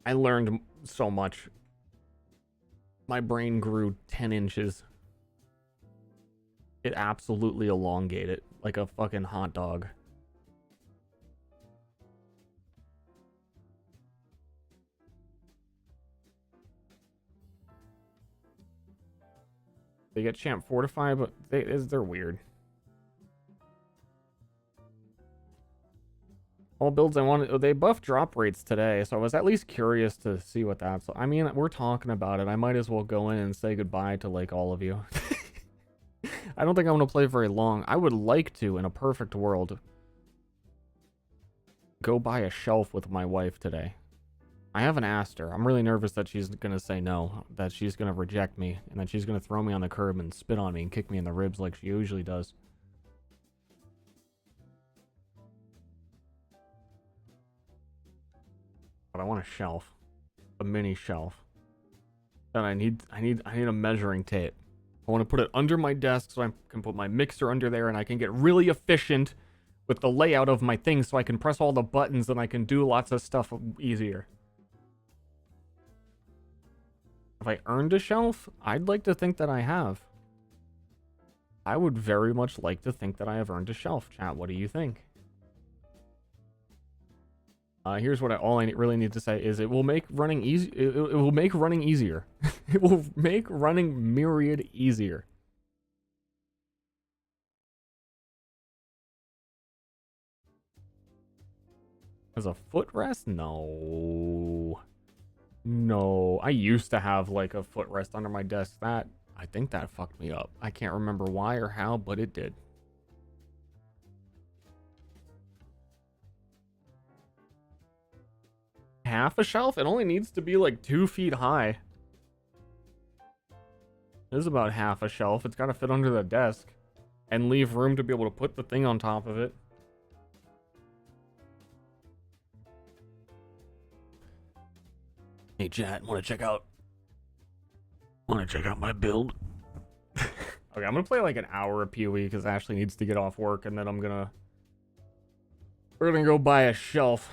I learned so much. My brain grew 10 inches. It absolutely elongated like a fucking hot dog. They get champ fortify, but they're weird. All builds I wanted, they buffed drop rates today, so I was at least curious to see what that's. I mean, we're talking about it. I might as well go in and say goodbye to like all of you. I don't think I'm going to play very long. I would like to, in a perfect world, go buy a shelf with my wife today. I haven't asked her. I'm really nervous that she's going to say no, that she's going to reject me, and that she's going to throw me on the curb and spit on me and kick me in the ribs like she usually does. But I want a shelf. A mini shelf. And I need a measuring tape. I want to put it under my desk so I can put my mixer under there and I can get really efficient with the layout of my thing so I can press all the buttons and I can do lots of stuff easier. Have I earned a shelf? I'd like to think that I have. I would very much like to think that I have earned a shelf. Chat, what do you think? Here's what all I really need to say is it will make running easy. It will make running easier. It will make running myriad easier. As a footrest? No. No. I used to have like a footrest under my desk. I think that fucked me up. I can't remember why or how, but it did. Half a shelf? It only needs to be like 2 feet high. It is about half a shelf. It's got to fit under the desk and leave room to be able to put the thing on top of it. Hey chat, want to check out my build? Okay, I'm gonna play like an hour of PoE because Ashley needs to get off work, and then we're gonna go buy a shelf.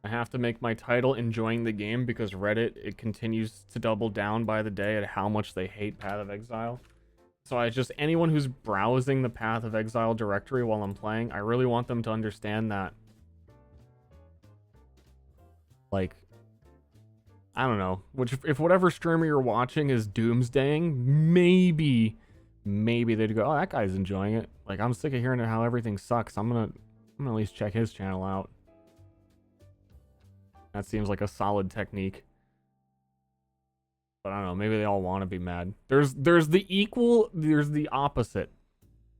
I have to make my title enjoying the game because Reddit, it continues to double down by the day at how much they hate Path of Exile. So I just, anyone who's browsing the Path of Exile directory while I'm playing, I really want them to understand that, like, I don't know, which if whatever streamer you're watching is doomsdaying, maybe they'd go, oh, that guy's enjoying it. Like, I'm sick of hearing how everything sucks. I'm gonna at least check his channel out. That seems like a solid technique. But I don't know, maybe they all want to be mad. There's the opposite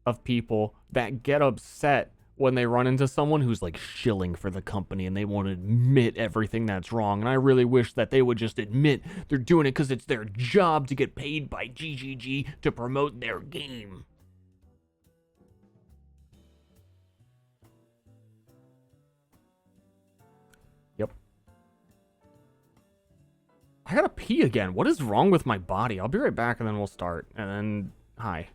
of people that get upset when they run into someone who's like shilling for the company and they won't admit everything that's wrong. And I really wish that they would just admit they're doing it because it's their job to get paid by GGG to promote their game. Yep. I gotta pee again. What is wrong with my body? I'll be right back and then we'll start. And then, hi.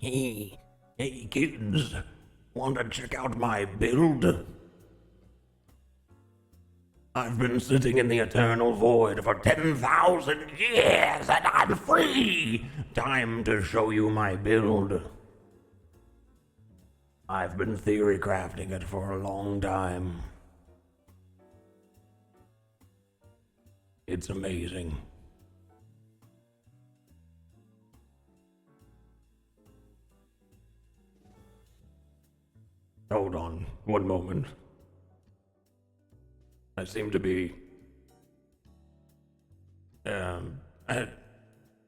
Hey kids, want to check out my build? I've been sitting in the eternal void for 10,000 years and I'm free! Time to show you my build. I've been theory crafting it for a long time. It's amazing. Hold on, one moment. I seem to be... I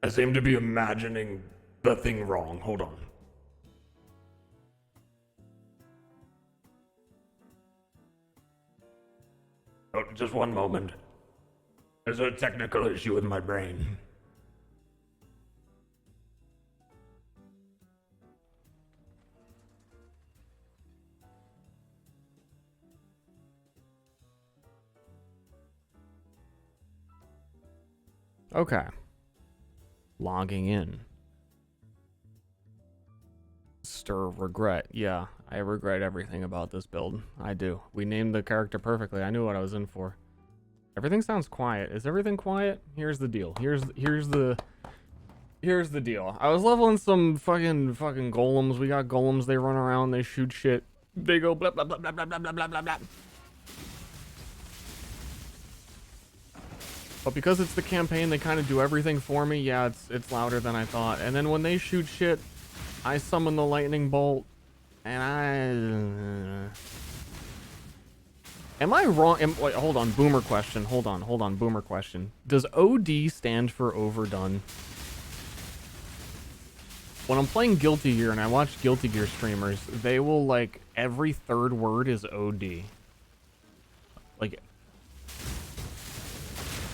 seem to be imagining the thing wrong. Hold on. Oh, just one moment. There's a technical issue with my brain. Okay. Logging in. Ster regret. Yeah, I regret everything about this build. I do. We named the character perfectly. I knew what I was in for. Everything sounds quiet. Is everything quiet? Here's the deal. Here's the deal. I was leveling some fucking golems. We got golems. They run around. They shoot shit. They go blah blah blah blah blah blah blah blah blah blah. But because it's the campaign, they kind of do everything for me. Yeah, it's louder than I thought. And then when they shoot shit, I summon the lightning bolt, and am I wrong? Wait, hold on, boomer question. Hold on, boomer question. Does OD stand for overdone? When I'm playing Guilty Gear and I watch Guilty Gear streamers, they will, like, every third word is OD. Like,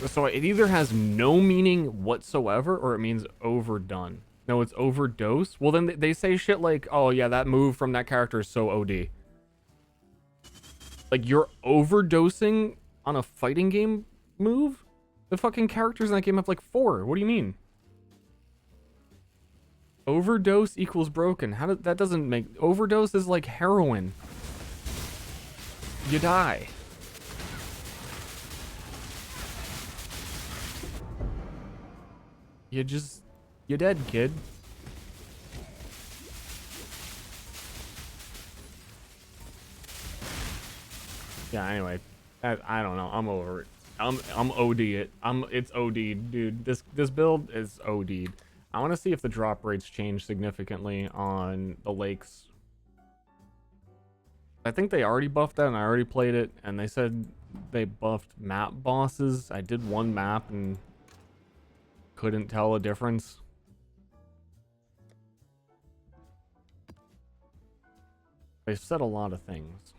so it either has no meaning whatsoever or it means overdone. No, it's overdose. Well, then they say shit like, oh yeah, that move from that character is so OD. Like, you're overdosing on a fighting game move? The fucking characters in that game have like 4. What do you mean? Overdose equals broken. How did that doesn't make... Overdose is like heroin. You die. You're dead, kid. Yeah, anyway. I don't know. I'm over it. I'm OD it. It's OD'd, dude. This build is OD'd. I want to see if the drop rates change significantly on the lakes. I think they already buffed that and I already played it, and they said they buffed map bosses. I did one map and couldn't tell a difference. They said a lot of things.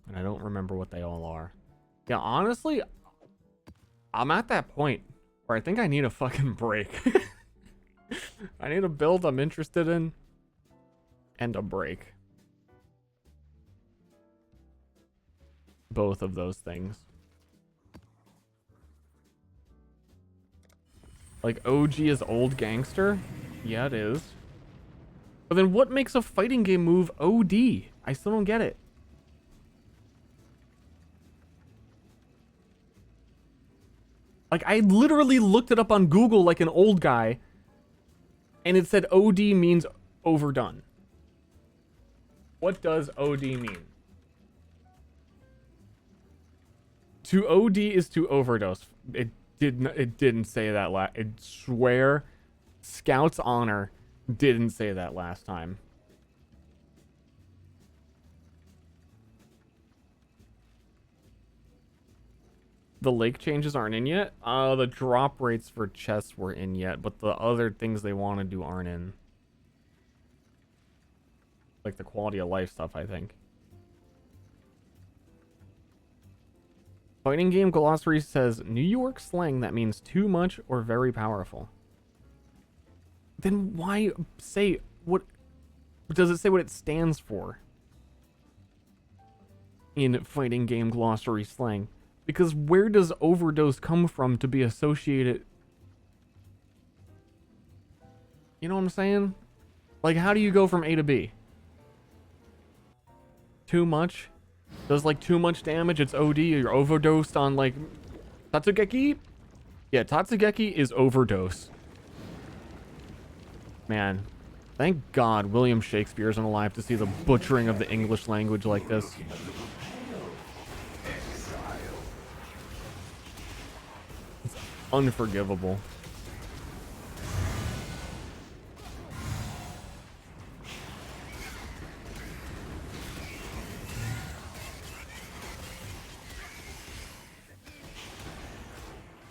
And I don't remember what they all are. Yeah, honestly, I'm at that point where I think I need a fucking break. I need a build I'm interested in and a break. Both of those things. Like OG is old gangster? Yeah, it is. But then what makes a fighting game move OD? I still don't get it. Like, I literally looked it up on Google like an old guy, and it said OD means overdone. What does OD mean? To OD is to overdose. It didn't say that I swear, Scout's Honor didn't say that last time. The lake changes aren't in yet. The drop rates for chests were in yet, but the other things they want to do aren't in. Like the quality of life stuff, I think. Fighting game glossary says New York slang that means too much or very powerful. Then why say what? Does it say what it stands for in fighting game glossary slang? Because where does overdose come from to be associated? You know what I'm saying? Like, how do you go from A to B? Too much? Does like too much damage? It's OD. You're overdosed on like Tatsugeki? Yeah, Tatsugeki is overdose. Man, thank God William Shakespeare isn't alive to see the butchering of the English language like this. It's unforgivable.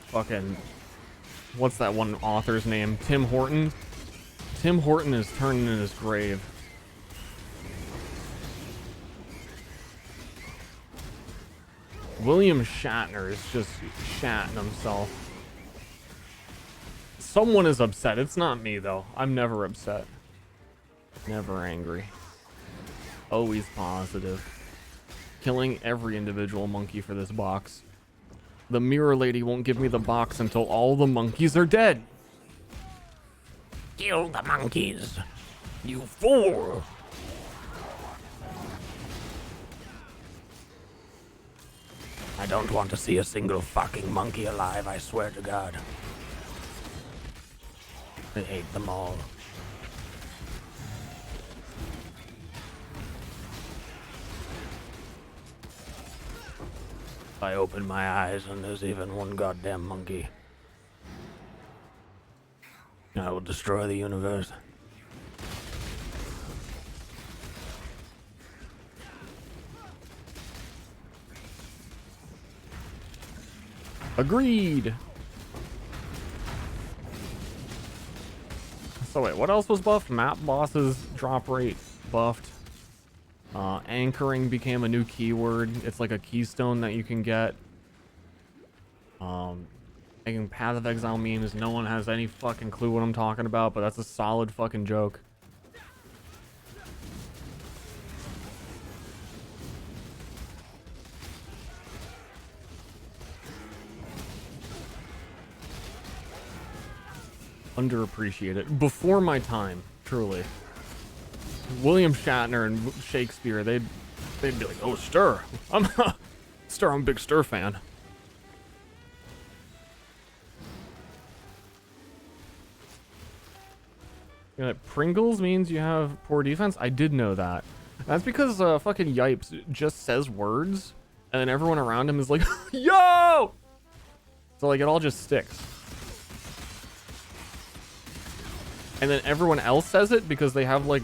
Fucking, what's that one author's name? Tim Horton? Tim Horton is turning in his grave. William Shatner is just shatting himself. Someone is upset. It's not me, though. I'm never upset. Never angry. Always positive. Killing every individual monkey for this box. The mirror lady won't give me the box until all the monkeys are dead. Kill the monkeys, you fool! I don't want to see a single fucking monkey alive, I swear to God. I hate them all. I open my eyes and there's even one goddamn monkey. I will destroy the universe. Agreed. So wait, what else was buffed? Map bosses drop rate buffed. Anchoring became a new keyword. It's like a keystone that you can get. Making Path of Exile memes. No one has any fucking clue what I'm talking about, but that's a solid fucking joke. Underappreciated. Before my time, truly. William Shatner and Shakespeare, they'd be like, "Oh, Ster, I'm a big Ster fan." You know, Pringles means you have poor defense. I did know that. That's because fucking Yipes just says words, and then everyone around him is like, "Yo!" So like it all just sticks. And then everyone else says it because they have like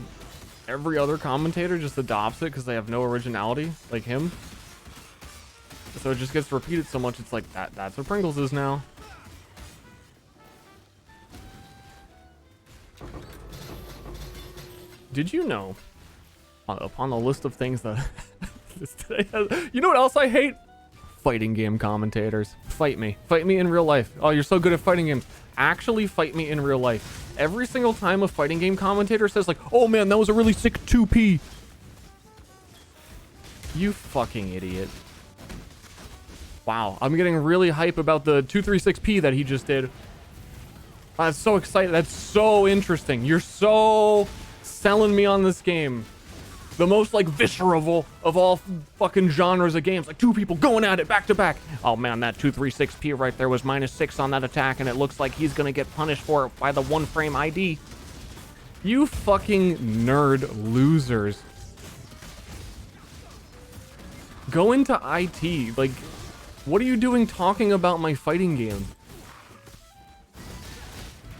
every other commentator just adopts it because they have no originality like him. So it just gets repeated so much, it's like, that's what Pringles is now. Did you know, upon the list of things that this today has, you know what else I hate? Fighting game commentators. Fight me in real life. Oh, you're so good at fighting games. Actually fight me in real life. Every single time a fighting game commentator says like, oh man, that was a really sick 2P. You fucking idiot. Wow, I'm getting really hype about the 236p that he just did. That's so exciting. That's so interesting. You're so selling me on this game. The most like visceral of all fucking genres of games, like two people going at it back to back. Oh man, that 236p right there was -6 on that attack, and it looks like he's gonna get punished for it by the 1-frame ID. You fucking nerd losers. Go into IT. Like, what are you doing talking about my fighting game?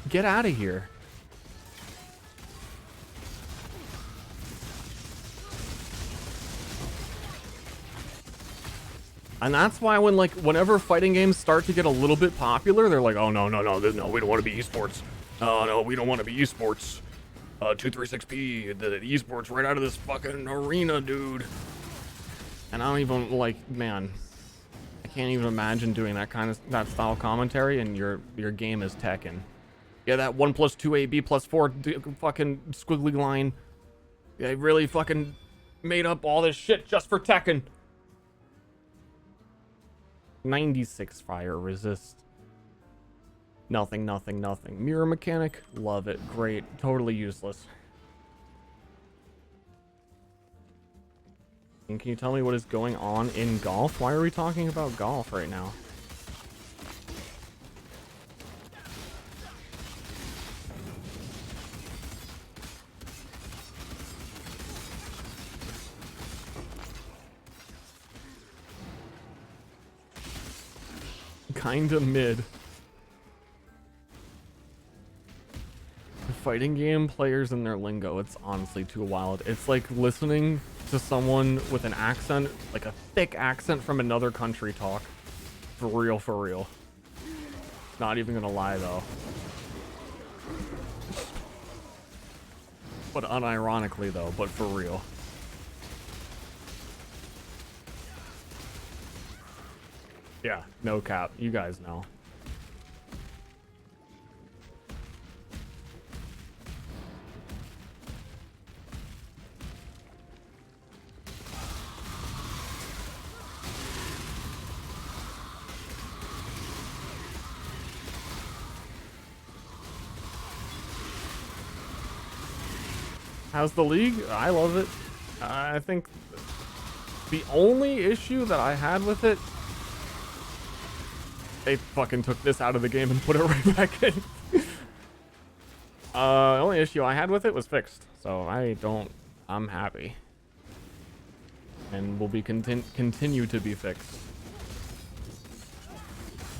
Get out of here. And that's why whenever fighting games start to get a little bit popular, they're like, oh, no, we don't want to be esports. Oh, no, we don't want to be esports. 236p, the esports right out of this fucking arena, dude. And I don't even, man, I can't even imagine doing that style commentary, and your game is Tekken. Yeah, that 1 + 2 AB + 4 fucking squiggly line. They really fucking made up all this shit just for Tekken. 96 fire resist. Nothing. Mirror mechanic, love it. Great. Totally useless. And can you tell me what is going on in golf? Why are we talking about golf right now? Kinda mid. Fighting game players and their lingo, it's honestly too wild. It's like listening to someone with an accent, like a thick accent from another country talk. For real. Not even gonna lie though. But unironically though, but for real. Yeah, no cap. You guys know. How's the league? I love it. I think the only issue that I had with it, they fucking took this out of the game and put it right back in. The only issue I had with it was fixed, so I'm happy. And will be continue to be fixed.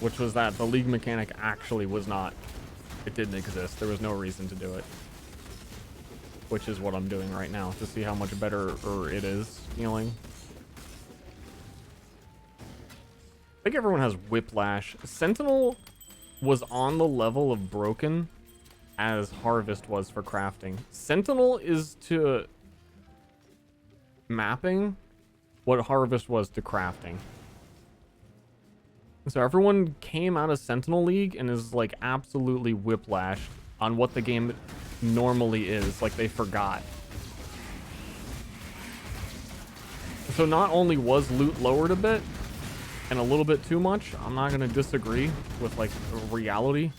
Which was that the league mechanic actually was not, it didn't exist. There was no reason to do it. Which is what I'm doing right now, to see how much better it is feeling. I think everyone has Whiplash. Sentinel was on the level of broken as Harvest was for crafting. Sentinel is to mapping what Harvest was to crafting. So everyone came out of Sentinel League and is like absolutely whiplashed on what the game normally is, like they forgot. So not only was loot lowered a bit, and a little bit too much, I'm not gonna disagree with like reality.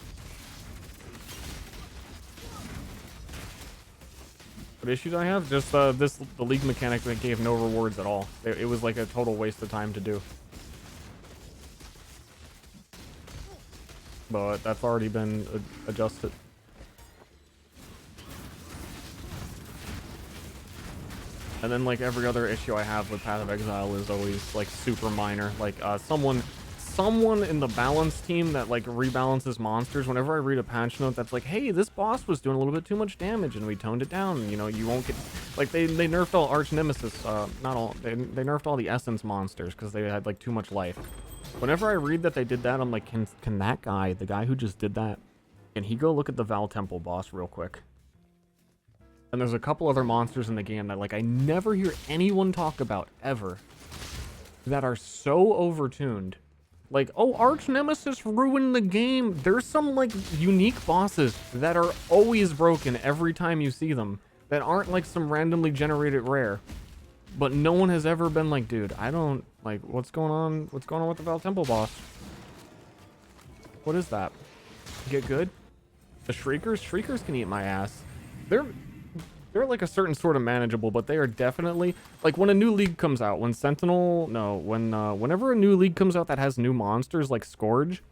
What issues I have? Just the league mechanic that gave no rewards at all. It was like a total waste of time to do. But that's already been adjusted. And then like every other issue I have with Path of Exile is always like super minor. Like someone someone in the balance team that like rebalances monsters. Whenever I read a patch note that's like, hey, this boss was doing a little bit too much damage and we toned it down, you know, you won't get, like, they nerfed all arch nemesis, not all, they nerfed all the essence monsters because they had like too much life. Whenever I read that they did that, I'm like, can that guy, the guy who just did that, can he go look at the Val Temple boss real quick? And there's a couple other monsters in the game that like I never hear anyone talk about ever, that are so overtuned. Like, oh, arch nemesis ruined the game. There's some like unique bosses that are always broken every time you see them, that aren't like some randomly generated rare. But no one has ever been like, dude, I don't like, what's going on with the Val Temple boss? What is that? Get good? The Shriekers can eat my ass. They're like a certain sort of manageable, but they are definitely like when a new league comes out, whenever a new league comes out that has new monsters like Scourge,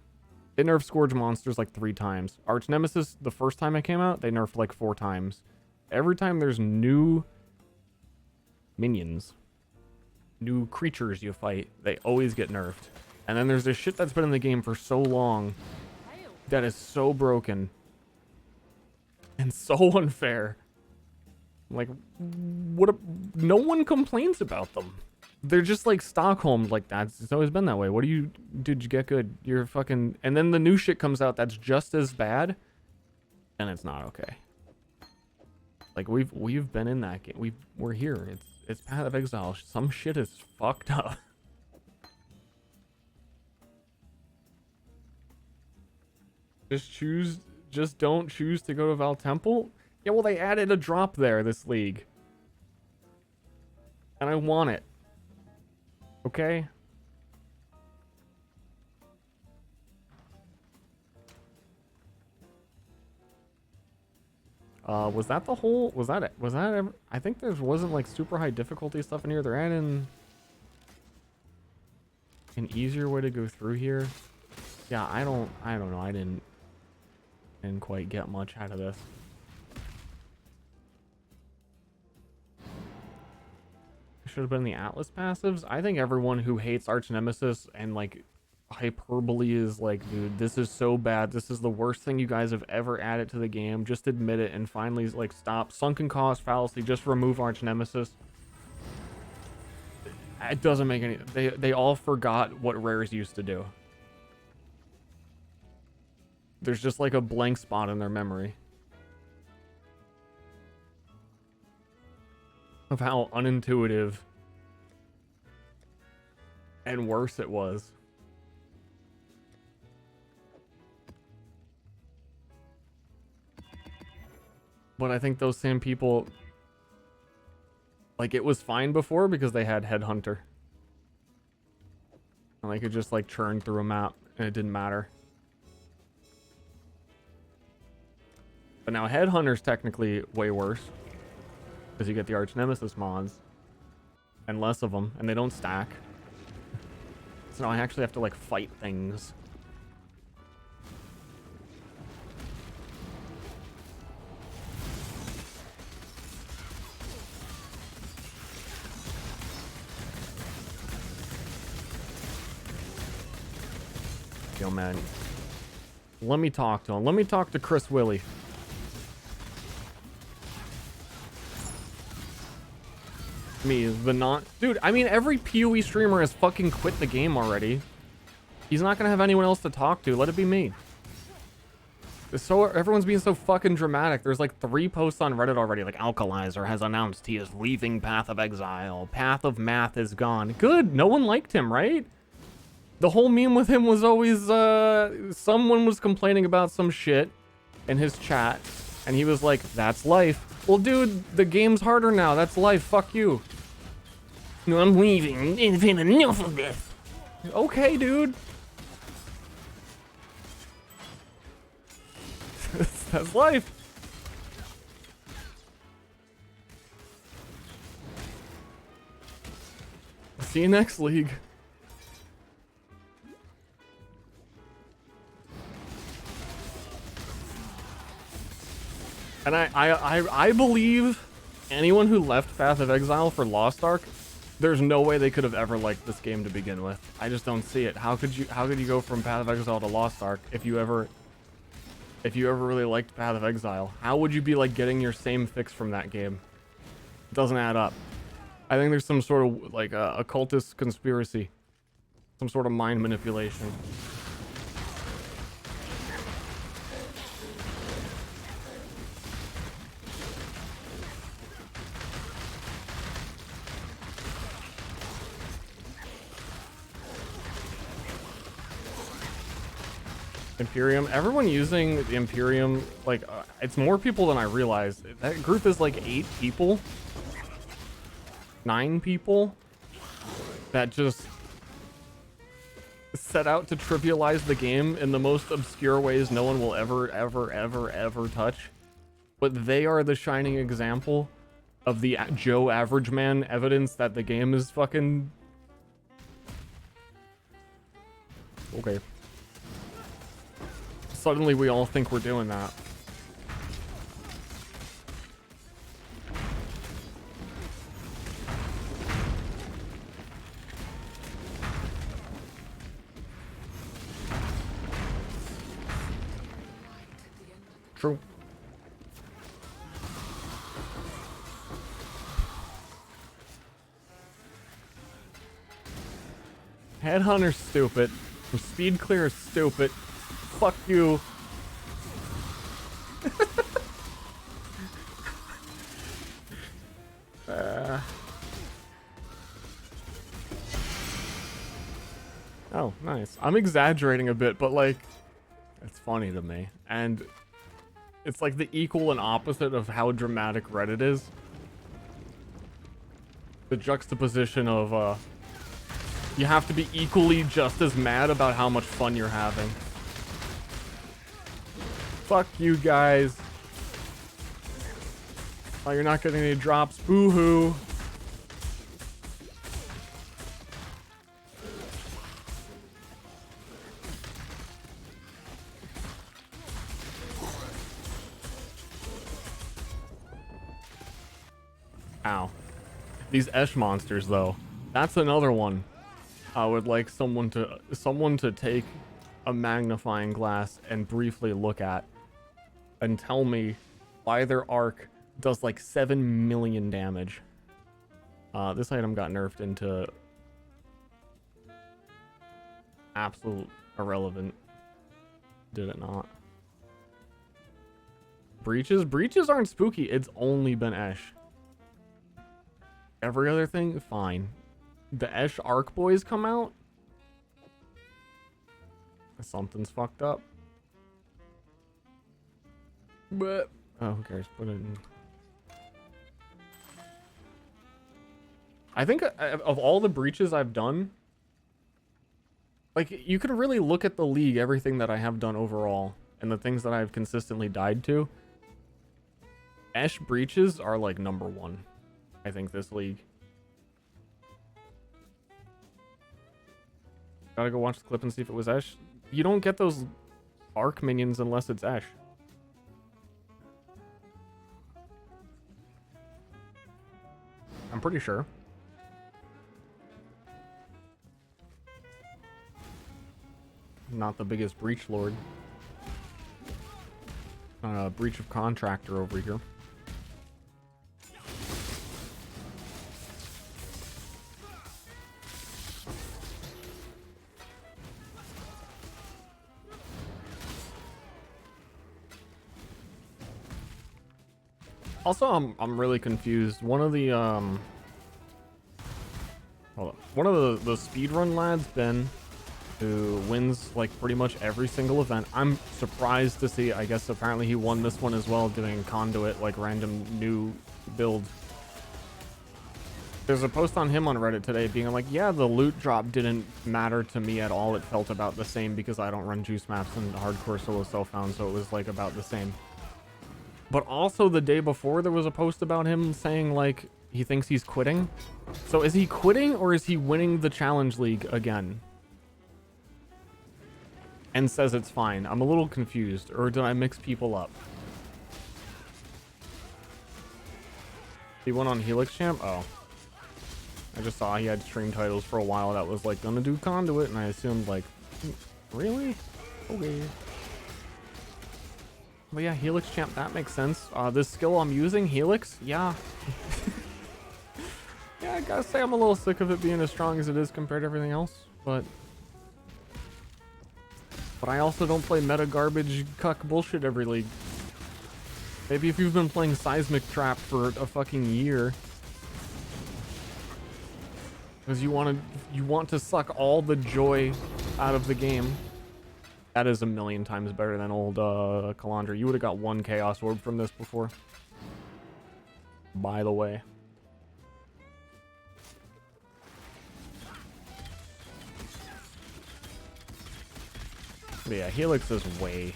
they nerf Scourge monsters like 3 times. Arch Nemesis, the first time it came out, they nerfed like 4 times. Every time there's new minions, new creatures you fight, they always get nerfed. And then there's this shit that's been in the game for so long that is so broken and so unfair. Like, no one complains about them. They're just like Stockholm, like that's, it's always been that way. What do you, dude, you get good. You're fucking, and then the new shit comes out that's just as bad, and it's not okay. Like we've been in that game. We're here. It's Path of Exile. Some shit is fucked up. Just don't choose to go to Val Temple. Yeah, well, they added a drop there this league. And I want it. Okay? Was that the whole, was that ever, I think there wasn't like super high difficulty stuff in here. They're adding an easier way to go through here. Yeah, I don't know. I didn't quite get much out of this. Should have been the Atlas passives. I think everyone who hates Arch Nemesis and like hyperbole is like, dude, this is so bad. This is the worst thing you guys have ever added to the game. Just admit it and finally like stop. Sunken cost fallacy. Just remove Arch Nemesis. It doesn't make any. They all forgot what rares used to do. There's just like a blank spot in their memory of how unintuitive and worse it was. But I think those same people, like, it was fine before because they had Headhunter. And they could just like churn through a map and it didn't matter. But now Headhunter's technically way worse, because you get the Arch Nemesis mods and less of them, and they don't stack. So now I actually have to like fight things. Yo, man. Let me talk to him. Let me talk to Chris Willie. Me, the not... Dude, I mean, every PoE streamer has fucking quit the game already. He's not gonna have anyone else to talk to. Let it be me. So everyone's being so fucking dramatic. There's like 3 posts on Reddit already. Like, Alkalizer has announced he is leaving Path of Exile. Path of Math is gone. Good. No one liked him, right? The whole meme with him was always, someone was complaining about some shit in his chat. And he was like, that's life. Well, dude, the game's harder now. That's life. Fuck you. No, I'm leaving. It's been enough of this. Okay, dude. That's life. See you next league. And I believe anyone who left Path of Exile for Lost Ark There's no way they could have ever liked this game to begin with. I just don't see it. How could you go from Path of Exile to Lost Ark if you ever really liked Path of Exile? How would you be like getting your same fix from that game? It doesn't add up. I think there's some sort of like occultist conspiracy. Some sort of mind manipulation. Imperium. Everyone using the Imperium, like, it's more people than I realized. That group is like 8 people. 9 people. That just set out to trivialize the game in the most obscure ways no one will ever touch. But they are the shining example of the Joe Average Man evidence that the game is fucking... Okay. Suddenly we all think we're doing that. True. Headhunter's stupid. Speed clear is stupid. Fuck you. Oh, nice. I'm exaggerating a bit, but like, it's funny to me. And it's like the equal and opposite of how dramatic Reddit is. The juxtaposition of, you have to be equally just as mad about how much fun you're having. Fuck you guys. Oh, you're not getting any drops. Boo-hoo. Ow. These Esh monsters, though. That's another one. I would like someone to take a magnifying glass and briefly look at and tell me why their arc does like 7 million damage. This item got nerfed into absolute irrelevant. Did it not? Breaches? Breaches aren't spooky. It's only been Esh. Every other thing, fine. The Esh Arc boys come out? Something's fucked up. But, oh, who cares? Put it in. I think of all the breaches I've done, like, you can really look at the league, everything that I have done overall, and the things that I've consistently died to. Esh breaches are like #1. I think this league. Gotta go watch the clip and see if it was Esh. You don't get those arc minions unless it's Esh. I'm pretty sure. Not the biggest breach lord. Breach of contractor over here. Also, I'm really confused. One of the one of the speedrun lads, Ben, who wins like pretty much every single event. I'm surprised to see. I guess apparently he won this one as well, doing conduit, like random new build. There's a post on him on Reddit today being like, yeah, the loot drop didn't matter to me at all. It felt about the same because I don't run juice maps and hardcore solo self-found, so it was like about the same. But also the day before there was a post about him saying like he thinks he's quitting. So is he quitting or is he winning the challenge league again? And says it's fine. I'm a little confused. Or did I mix people up? He went on Helix Champ? Oh. I just saw he had stream titles for a while that was like gonna do Conduit, and I assumed like, really? Okay. But yeah, Helix champ, that makes sense. This skill I'm using, Helix, yeah. Yeah, I gotta say I'm a little sick of it being as strong as it is compared to everything else, but I also don't play meta garbage cuck bullshit every league. Maybe if you've been playing Seismic Trap for a fucking year, because you want to suck all the joy out of the game. That is a million times better than old Kalandra. You would have got 1 Chaos Orb from this before. By the way. But yeah, Helix is way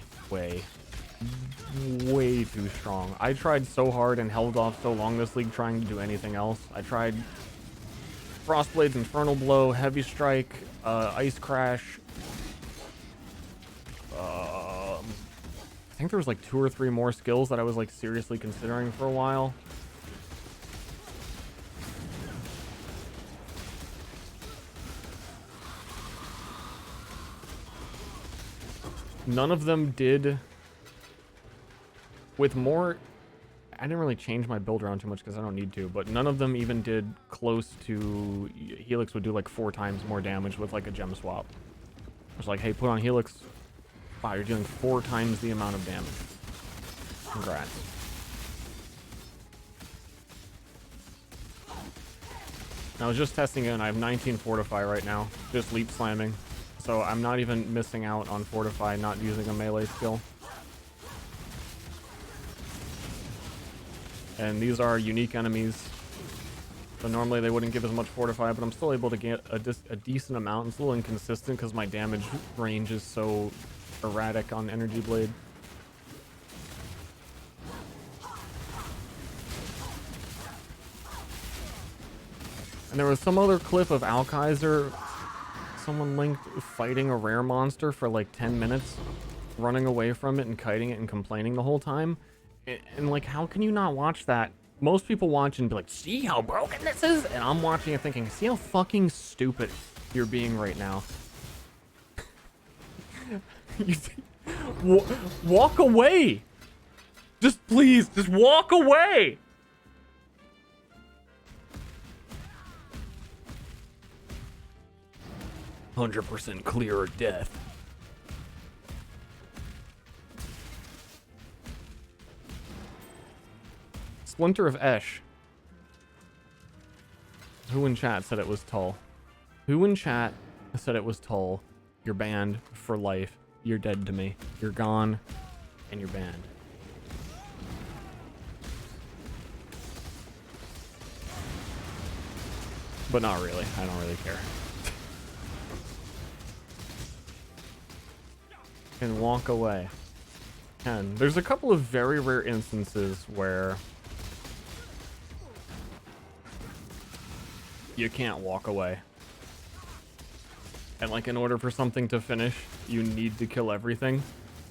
too strong. I tried so hard and held off so long this league trying to do anything else. I tried Frostblade's Infernal Blow, Heavy Strike, Ice Crash. I think there was like 2 or 3 more skills that I was like seriously considering for a while. None of them did with more. I didn't really change my build around too much because I don't need to, but none of them even did close to. Helix would do like 4 times more damage with like a gem swap. It's like, hey, put on Helix. Wow, you're dealing 4 times the amount of damage. Congrats. I was just testing it and I have 19 Fortify right now. Just leap slamming. So I'm not even missing out on Fortify, not using a melee skill. And these are unique enemies. So normally they wouldn't give as much Fortify, but I'm still able to get a decent amount. It's a little inconsistent because my damage range is so erratic on Energy Blade. And there was some other clip of Alkaiser. Someone linked fighting a rare monster for like 10 minutes, running away from it and kiting it and complaining the whole time. And like, how can you not watch that? Most people watch and be like, see how broken this is? And I'm watching it thinking, see how fucking stupid you're being right now. Walk away. Just please, just walk away. "100% clear or death." Splinter of Esh. Who in chat said it was Tull? Who in chat said it was Tull? You're banned for life. You're dead to me. You're gone, and you're banned. But not really. I don't really care. And walk away. And there's a couple of very rare instances where you can't walk away. And like, in order for something to finish, you need to kill everything.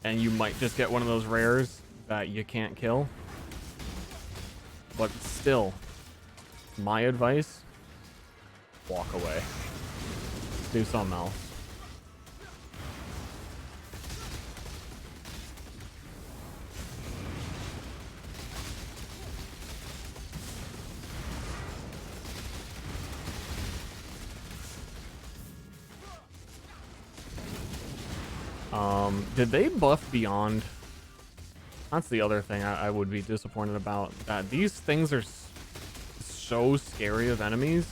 And you might just get one of those rares that you can't kill. But still, my advice, walk away. Do something else. Did they buff Beyond? That's the other thing I would be disappointed about. These things are so scary of enemies.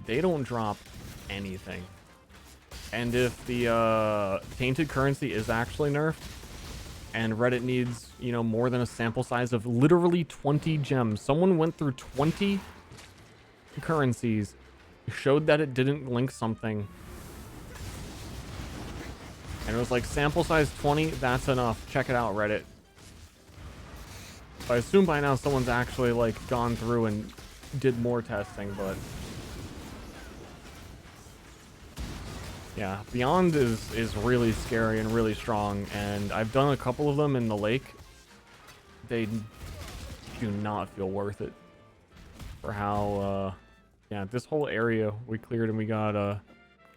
They don't drop anything. And if the tainted currency is actually nerfed, and Reddit needs, you know, more than a sample size of literally 20 gems. Someone went through 20 currencies, showed that it didn't link something. And it was like, sample size 20, that's enough. Check it out, Reddit. I assume by now someone's actually like gone through and did more testing, but yeah, Beyond is really scary and really strong, and I've done a couple of them in the lake. They do not feel worth it for how Yeah, this whole area we cleared, and we got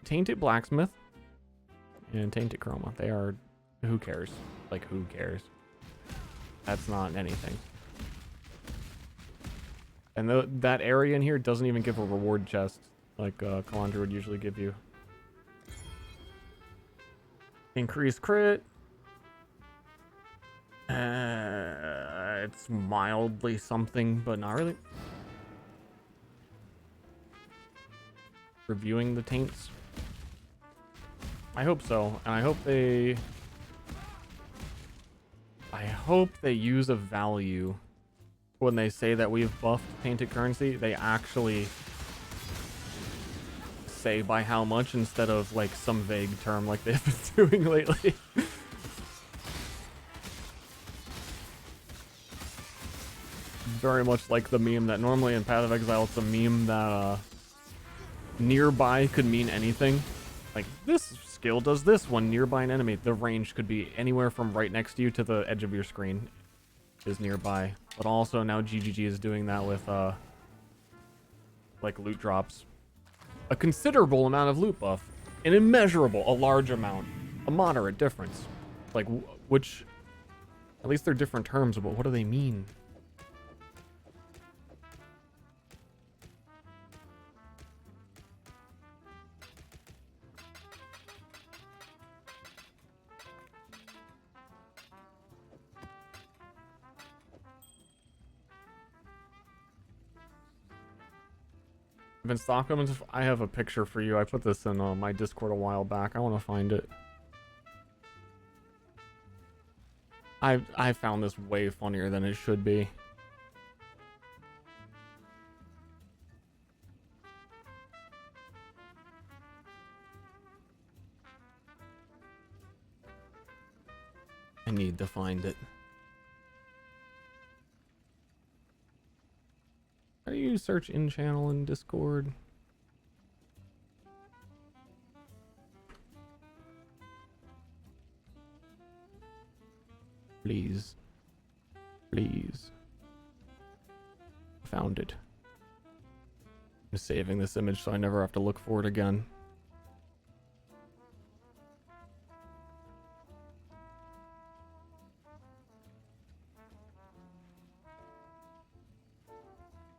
Tainted Blacksmith and Tainted Chroma. They are, who cares? Like, who cares? That's not anything. And that area in here doesn't even give a reward chest like Kalandra would usually give you. Increased crit. It's mildly something, but not really. Reviewing the taints. I hope so, and I hope they use a value when they say that we've buffed tainted currency. They actually say by how much instead of like some vague term like they've been doing lately. Very much like the meme that normally in Path of Exile, it's a meme that nearby could mean anything. Like, this skill does this when nearby an enemy. The range could be anywhere from right next to you to the edge of your screen is nearby. But also now GGG is doing that with like loot drops. A considerable amount of loot buff. An immeasurable, a large amount. A moderate difference. Like, which, at least they're different terms, but what do they mean? I've been stalking them. I have a picture for you. I put this in my Discord a while back. I want to find it. I found this way funnier than it should be. I need to find it. How do you search in channel in Discord? Please. Please. Found it. I'm saving this image so I never have to look for it again.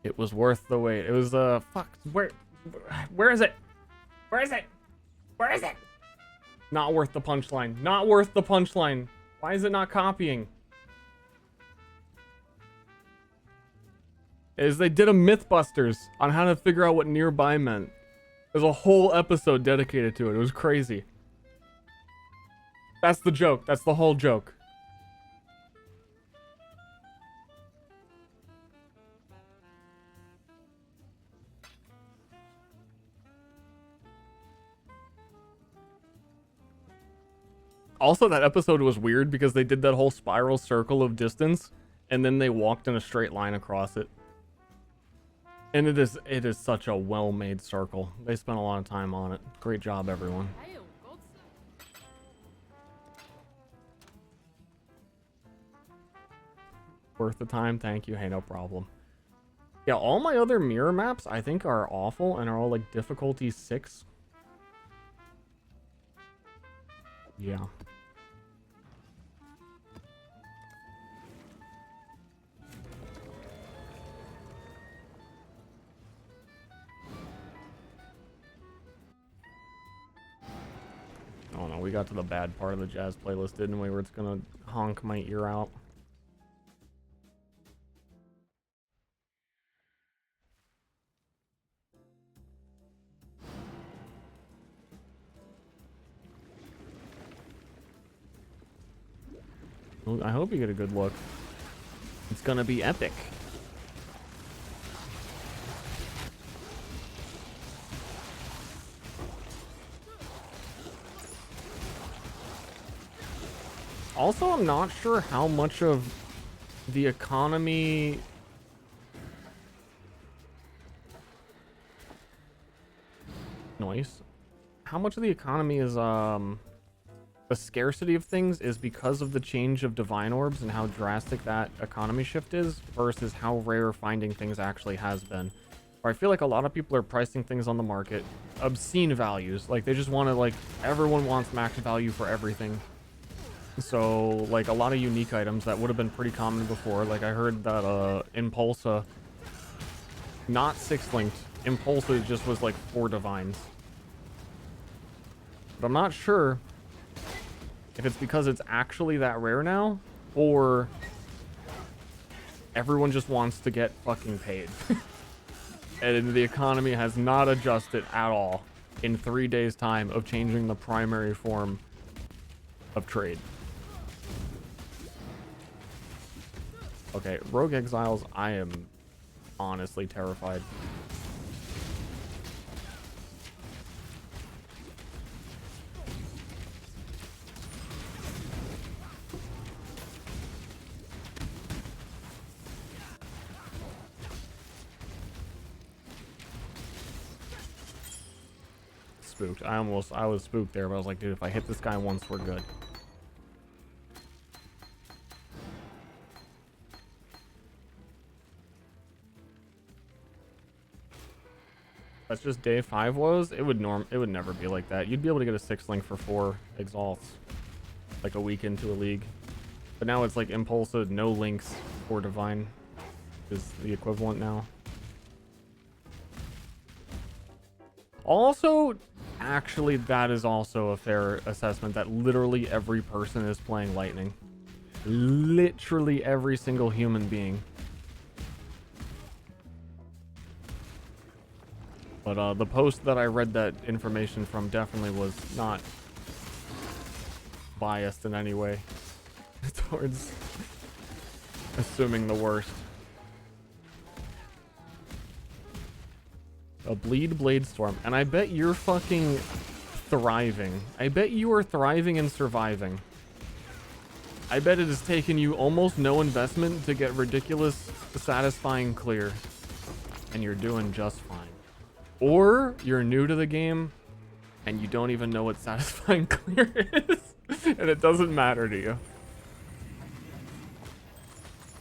It was worth the wait. It was fuck. Where is it? Where is it? Where is it? Not worth the punchline. Not worth the punchline. Why is it not copying? They did a Mythbusters on how to figure out what nearby meant. There's a whole episode dedicated to it. It was crazy. That's the joke. That's the whole joke. Also, that episode was weird because they did that whole spiral circle of distance, and then they walked in a straight line across it. And it is such a well-made circle. They spent a lot of time on it. Great job, everyone. Worth the time, thank you. Hey, no problem. Yeah, all my other mirror maps I think are awful and are all like difficulty 6. Yeah. Oh no, we got to the bad part of the jazz playlist, didn't we? Where it's gonna honk my ear out. Well, I hope you get a good look. It's gonna be epic. Also, I'm not sure how much of the economy... Noise. How much of the economy is, the scarcity of things is because of the change of divine orbs and how drastic that economy shift is versus how rare finding things actually has been. Or I feel like a lot of people are pricing things on the market obscene values. Like they just want to, like, everyone wants max value for everything. So like a lot of unique items that would have been pretty common before. Like I heard that Impulsa, not 6-linked, Impulsa just was like 4 divines. But I'm not sure if it's because it's actually that rare now, or everyone just wants to get fucking paid. And the economy has not adjusted at all in 3 days' time of changing the primary form of trade. Okay, Rogue Exiles, I am honestly terrified. Spooked. I was spooked there, but I was like, dude, if I hit this guy once, we're good. That's just day 5 was. It would never be like that. You'd be able to get a 6-link for 4 exalts like a week into a league. But now it's like Impulsa, no links, 4 divine is the equivalent now. Also, actually, that is also a fair assessment that literally every person is playing Lightning. Literally every single human being. But the post that I read that information from definitely was not biased in any way towards assuming the worst. A Blade Storm, and I bet you're fucking thriving. I bet you are thriving and surviving. I bet it has taken you almost no investment to get ridiculous, satisfying clear, and you're doing just fine. Or you're new to the game and you don't even know what satisfying clear is, and it doesn't matter to you.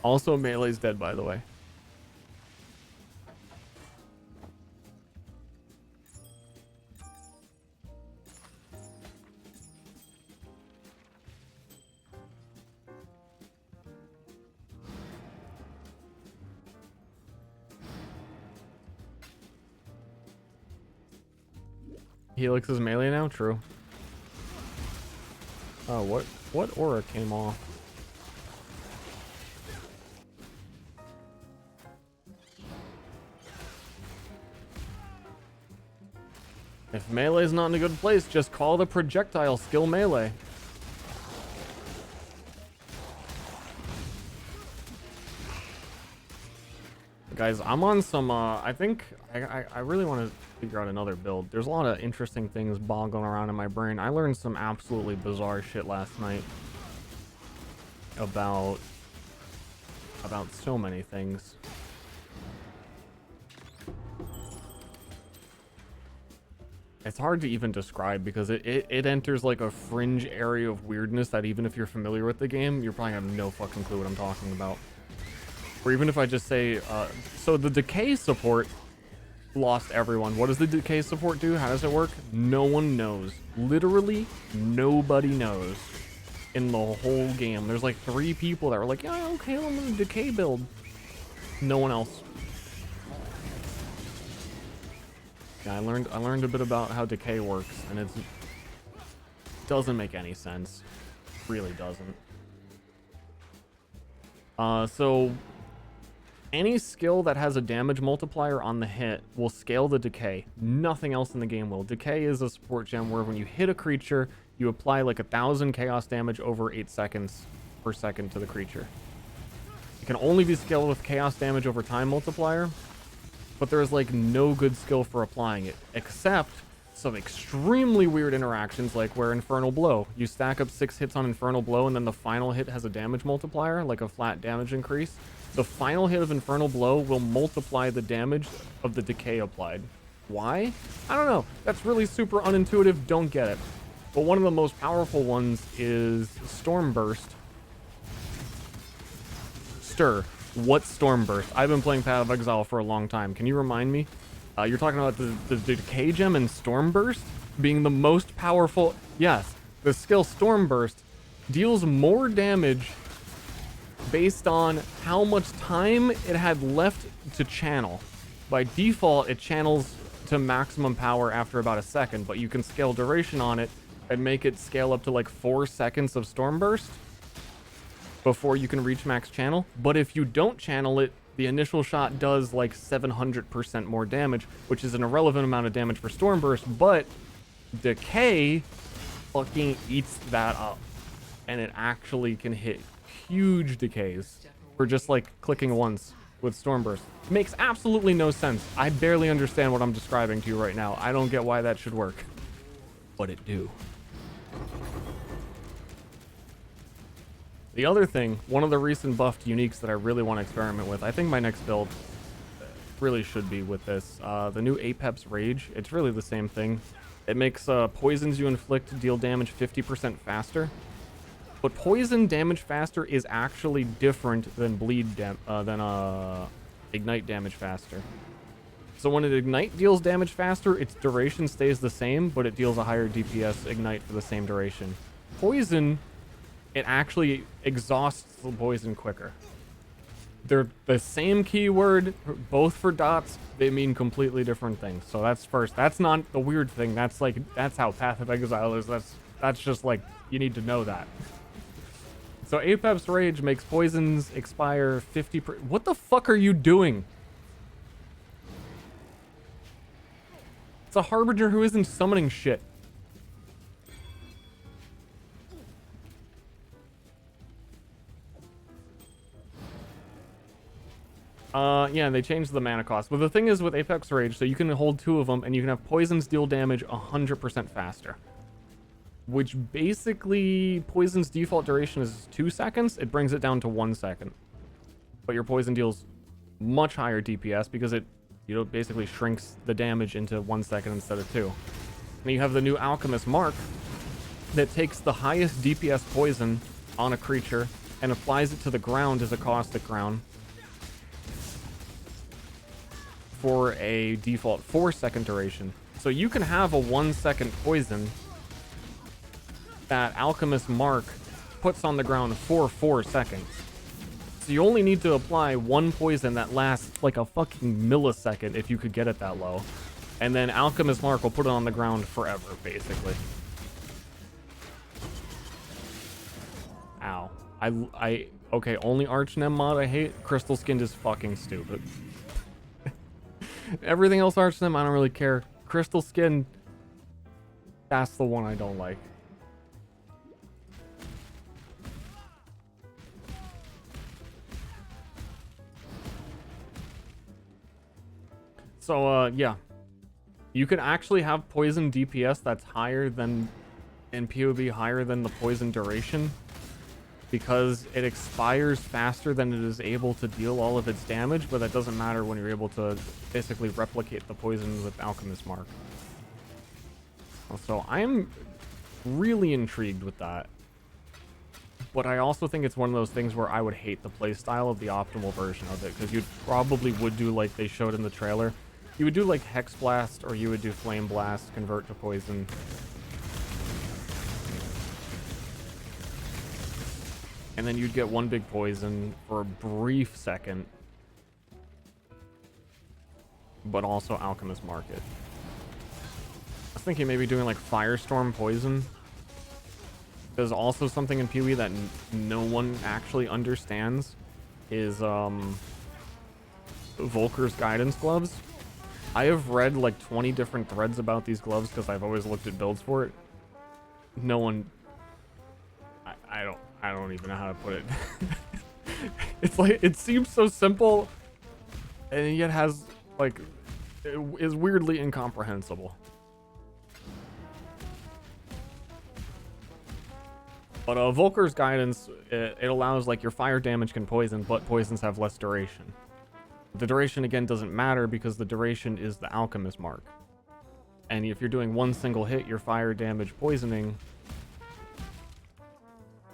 Also, Melee's dead, by the way. Helix is melee now? True. Oh, what aura came off? If melee's not in a good place, just call the projectile skill melee. Guys, I'm on some, I think, I really want to figure out another build. There's a lot of interesting things boggling around in my brain. I learned some absolutely bizarre shit last night about so many things. It's hard to even describe because it enters like a fringe area of weirdness that even if you're familiar with the game, you're probably gonna have no fucking clue what I'm talking about. Or even if I just say, so the decay support lost everyone. What does the decay support do? How does it work? No one knows. Literally nobody knows in the whole game. There's like 3 people that were like, yeah, okay, I'm gonna decay build. No one else. Yeah, I learned a bit about how decay works, and it doesn't make any sense. Really doesn't. So any skill that has a damage multiplier on the hit will scale the decay. Nothing else in the game will. Decay is a support gem where when you hit a creature, you apply like 1,000 chaos damage over 8 seconds per second to the creature. It can only be scaled with chaos damage over time multiplier, but there's like no good skill for applying it, except some extremely weird interactions like where Infernal Blow. You stack up 6 hits on Infernal Blow and then the final hit has a damage multiplier, like a flat damage increase. The final hit of Infernal Blow will multiply the damage of the decay applied. Why? I don't know. That's really super unintuitive. Don't get it. But one of the most powerful ones is Storm Burst. Ster. What's Storm Burst? I've been playing Path of Exile for a long time. Can you remind me? You're talking about the Decay Gem and Storm Burst being the most powerful. Yes, the skill Storm Burst deals more damage based on how much time it had left to channel. By default, it channels to maximum power after about a second, but you can scale duration on it and make it scale up to like 4 seconds of Storm Burst before you can reach max channel. But if you don't channel it, the initial shot does like 700% more damage, which is an irrelevant amount of damage for Storm Burst, but Decay fucking eats that up. And it actually can hit huge decays for just like clicking once with Storm Burst. Makes absolutely no sense. I barely understand what I'm describing to you right now. I don't get why that should work, but it do. The other thing, one of the recent buffed uniques that I really want to experiment with, I think my next build really should be with this, the new Apex Rage. It's really the same thing. It makes poisons you inflict deal damage 50% faster. But poison damage faster is actually different than ignite damage faster. So when it ignite deals damage faster, its duration stays the same, but it deals a higher DPS ignite for the same duration. Poison, it actually exhausts the poison quicker. They're the same keyword, both for dots. They mean completely different things. So that's first. That's not the weird thing. That's how Path of Exile is. That's just like, you need to know that. So Apex Rage makes poisons expire 50%. What the fuck are you doing? It's a Harbinger who isn't summoning shit. Yeah, they changed the mana cost. But the thing is with Apex Rage, so you can hold 2 of them and you can have poisons deal damage 100% faster. Which basically, poison's default duration is 2 seconds. It brings it down to 1 second. But your poison deals much higher DPS because it, basically shrinks the damage into 1 second instead of 2. And you have the new Alchemist Mark that takes the highest DPS poison on a creature and applies it to the ground as a caustic ground for a default 4-second duration. So you can have a 1-second poison that Alchemist Mark puts on the ground for 4 seconds. So you only need to apply 1 poison that lasts like a fucking millisecond if you could get it that low. And then Alchemist Mark will put it on the ground forever, basically. Ow. Okay, only Archnem mod I hate. Crystal Skinned is fucking stupid. Everything else Archnem, I don't really care. Crystal Skin, that's the one I don't like. So, yeah. You can actually have poison DPS that's higher than, in PoB, higher than the poison duration, because it expires faster than it is able to deal all of its damage, but that doesn't matter when you're able to basically replicate the poison with Alchemist Mark. So I'm really intrigued with that. But I also think it's one of those things where I would hate the playstyle of the optimal version of it, because you probably would do like they showed in the trailer. You would do like Hex Blast, or you would do Flame Blast, convert to poison. And then you'd get 1 big poison for a brief second. But also Alchemist Market. I was thinking maybe doing like Firestorm Poison. There's also something in PoE that no one actually understands is Volker's Guidance Gloves. I have read like 20 different threads about these gloves because I've always looked at builds for it. No one... I don't even know how to put it. It's like, it seems so simple and yet has like, it is weirdly incomprehensible. But Volker's Guidance, it allows like your fire damage can poison, but poisons have less duration. The duration again doesn't matter because the duration is the Alchemist Mark. And if you're doing 1 single hit, your fire damage poisoning,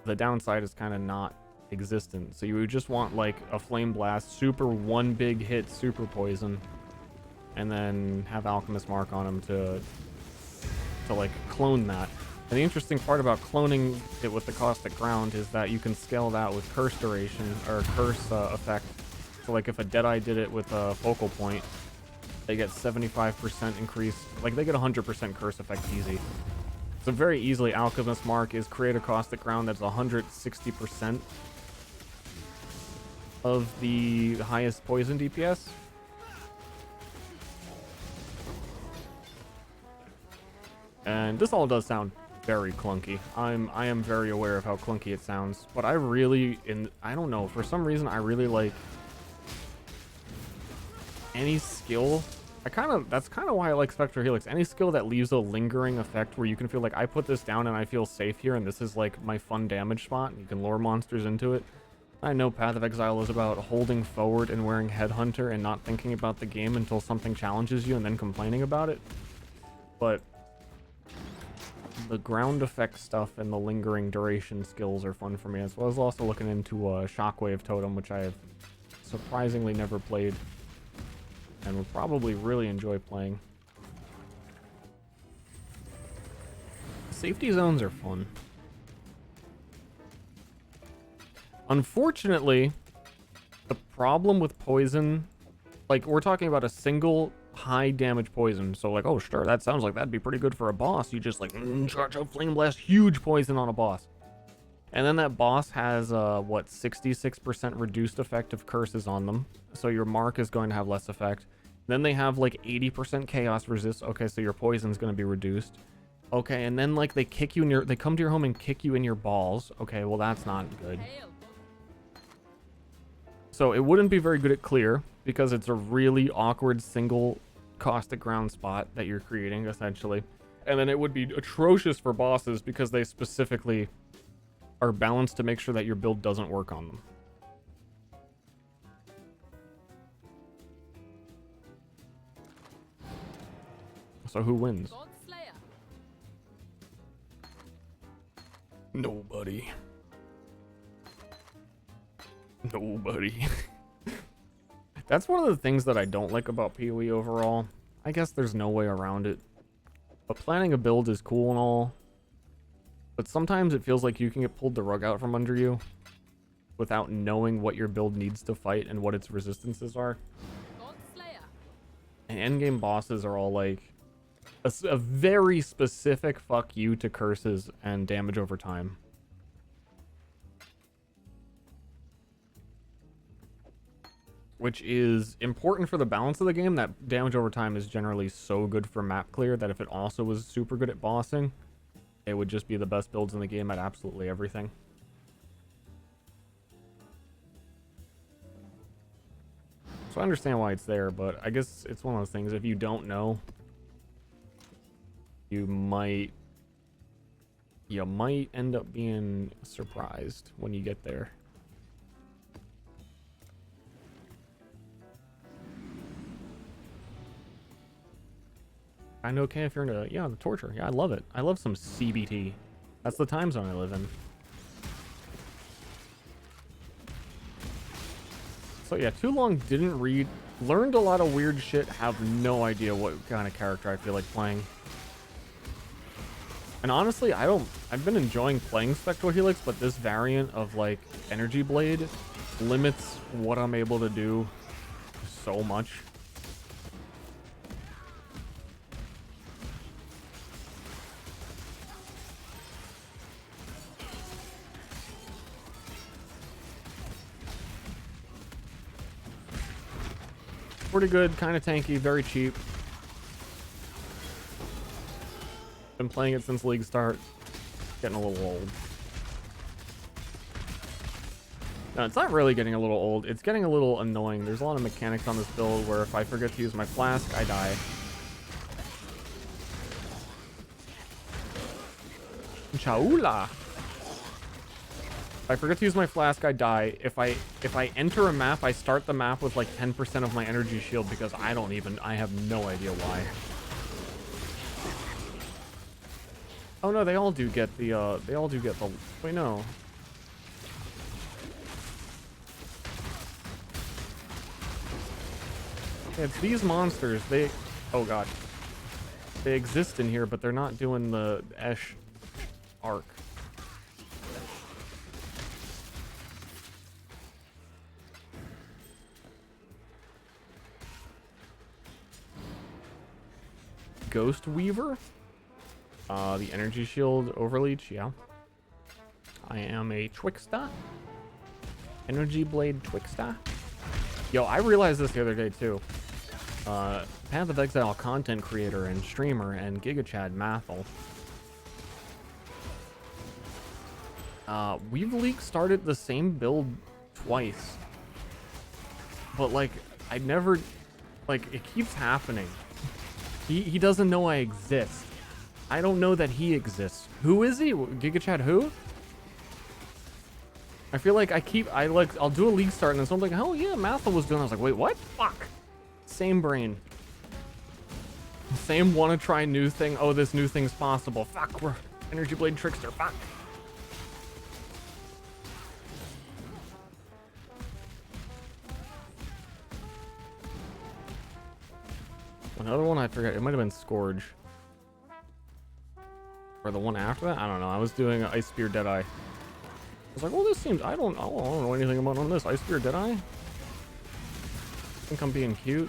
the downside is kind of not existent. So you would just want like a Flame Blast, super one big hit, super poison, and then have Alchemist Mark on him to like clone that. And the interesting part about cloning it with the Caustic Ground is that you can scale that with curse duration or curse effect. So like if a Deadeye did it with a focal point, they get 75% increase. Like they get 100% curse effect easy. So very easily, Alchemist Mark is create a Caustic Ground that's 160% of the highest poison DPS. And this all does sound very clunky. I am very aware of how clunky it sounds, but I don't know, for some reason I really like any skill. That's kind of why I like Spectral Helix. Any skill that leaves a lingering effect where you can feel like I put this down and I feel safe here and this is like my fun damage spot and you can lure monsters into it. I know Path of Exile is about holding forward and wearing Headhunter and not thinking about the game until something challenges you and then complaining about it. But the ground effect stuff and the lingering duration skills are fun for me, as well as also looking into Shockwave Totem, which I have surprisingly never played and would probably really enjoy playing. Safety zones are fun. Unfortunately, the problem with poison, like we're talking about a single high damage poison, so like, oh sure, that sounds like that'd be pretty good for a boss. You just like charge up Flame Blast, huge poison on a boss, and then that boss has what, 66% reduced effect of curses on them, so your mark is going to have less effect. Then they have like 80% chaos resist. Okay, so your poison's going to be reduced. Okay, and then like they kick you in your, they come to your home and kick you in your balls. Okay, well that's not good. So it wouldn't be very good at clear because it's a really awkward single Caustic Ground spot that you're creating essentially. And then it would be atrocious for bosses because they specifically are balanced to make sure that your build doesn't work on them. So who wins? Nobody. Nobody. That's one of the things that I don't like about PoE overall. I guess there's no way around it. But planning a build is cool and all. But sometimes it feels like you can get pulled the rug out from under you without knowing what your build needs to fight and what its resistances are. And endgame bosses are all like a very specific fuck you to curses and damage over time. Which is important for the balance of the game. That damage over time is generally so good for map clear that if it also was super good at bossing, it would just be the best builds in the game at absolutely everything. So I understand why it's there, but I guess it's one of those things, if you don't know, you might end up being surprised when you get there. I know, okay, if you're into, the torture. Yeah, I love it. I love some CBT. That's the time zone I live in. So yeah, too long, didn't read, learned a lot of weird shit, have no idea what kind of character I feel like playing. And honestly, I've been enjoying playing Spectral Helix, but this variant of like Energy Blade limits what I'm able to do so much. Pretty good, kind of tanky, very cheap. Been playing it since League start. Getting a little old. No, it's not really getting a little old. It's getting a little annoying. There's a lot of mechanics on this build where if I forget to use my flask, I die. Chaula. If I forget to use my flask, I die. If I enter a map, I start the map with like 10% of my energy shield because I have no idea why. Oh no, they all do get the, wait no. It's these monsters. They, oh god, they exist in here, but they're not doing the Esh arc. Ghost Weaver, the energy shield overleach. Yeah, I am a Twixter. Energy Blade Twixter. Yo, I realized this the other day too. Path of Exile content creator and streamer and GigaChad Mathel. We've leaked started the same build twice. But like, I never, like, it keeps happening. He doesn't know I exist. I don't know that he exists. Who is he? GigaChad who? I feel like I'll do a league start and then someone's like, oh yeah, Mathel was doing. I was like, wait, what? Fuck. Same brain. Same wanna try new thing. Oh, this new thing's possible. Fuck, we're Energy Blade Trickster. Fuck. Another one, I forget. It might have been Scourge. Or the one after that? I don't know. I was doing Ice Spear Deadeye. I was like, well, this seems... I don't know anything about on this. Ice Spear Deadeye? I think I'm being cute.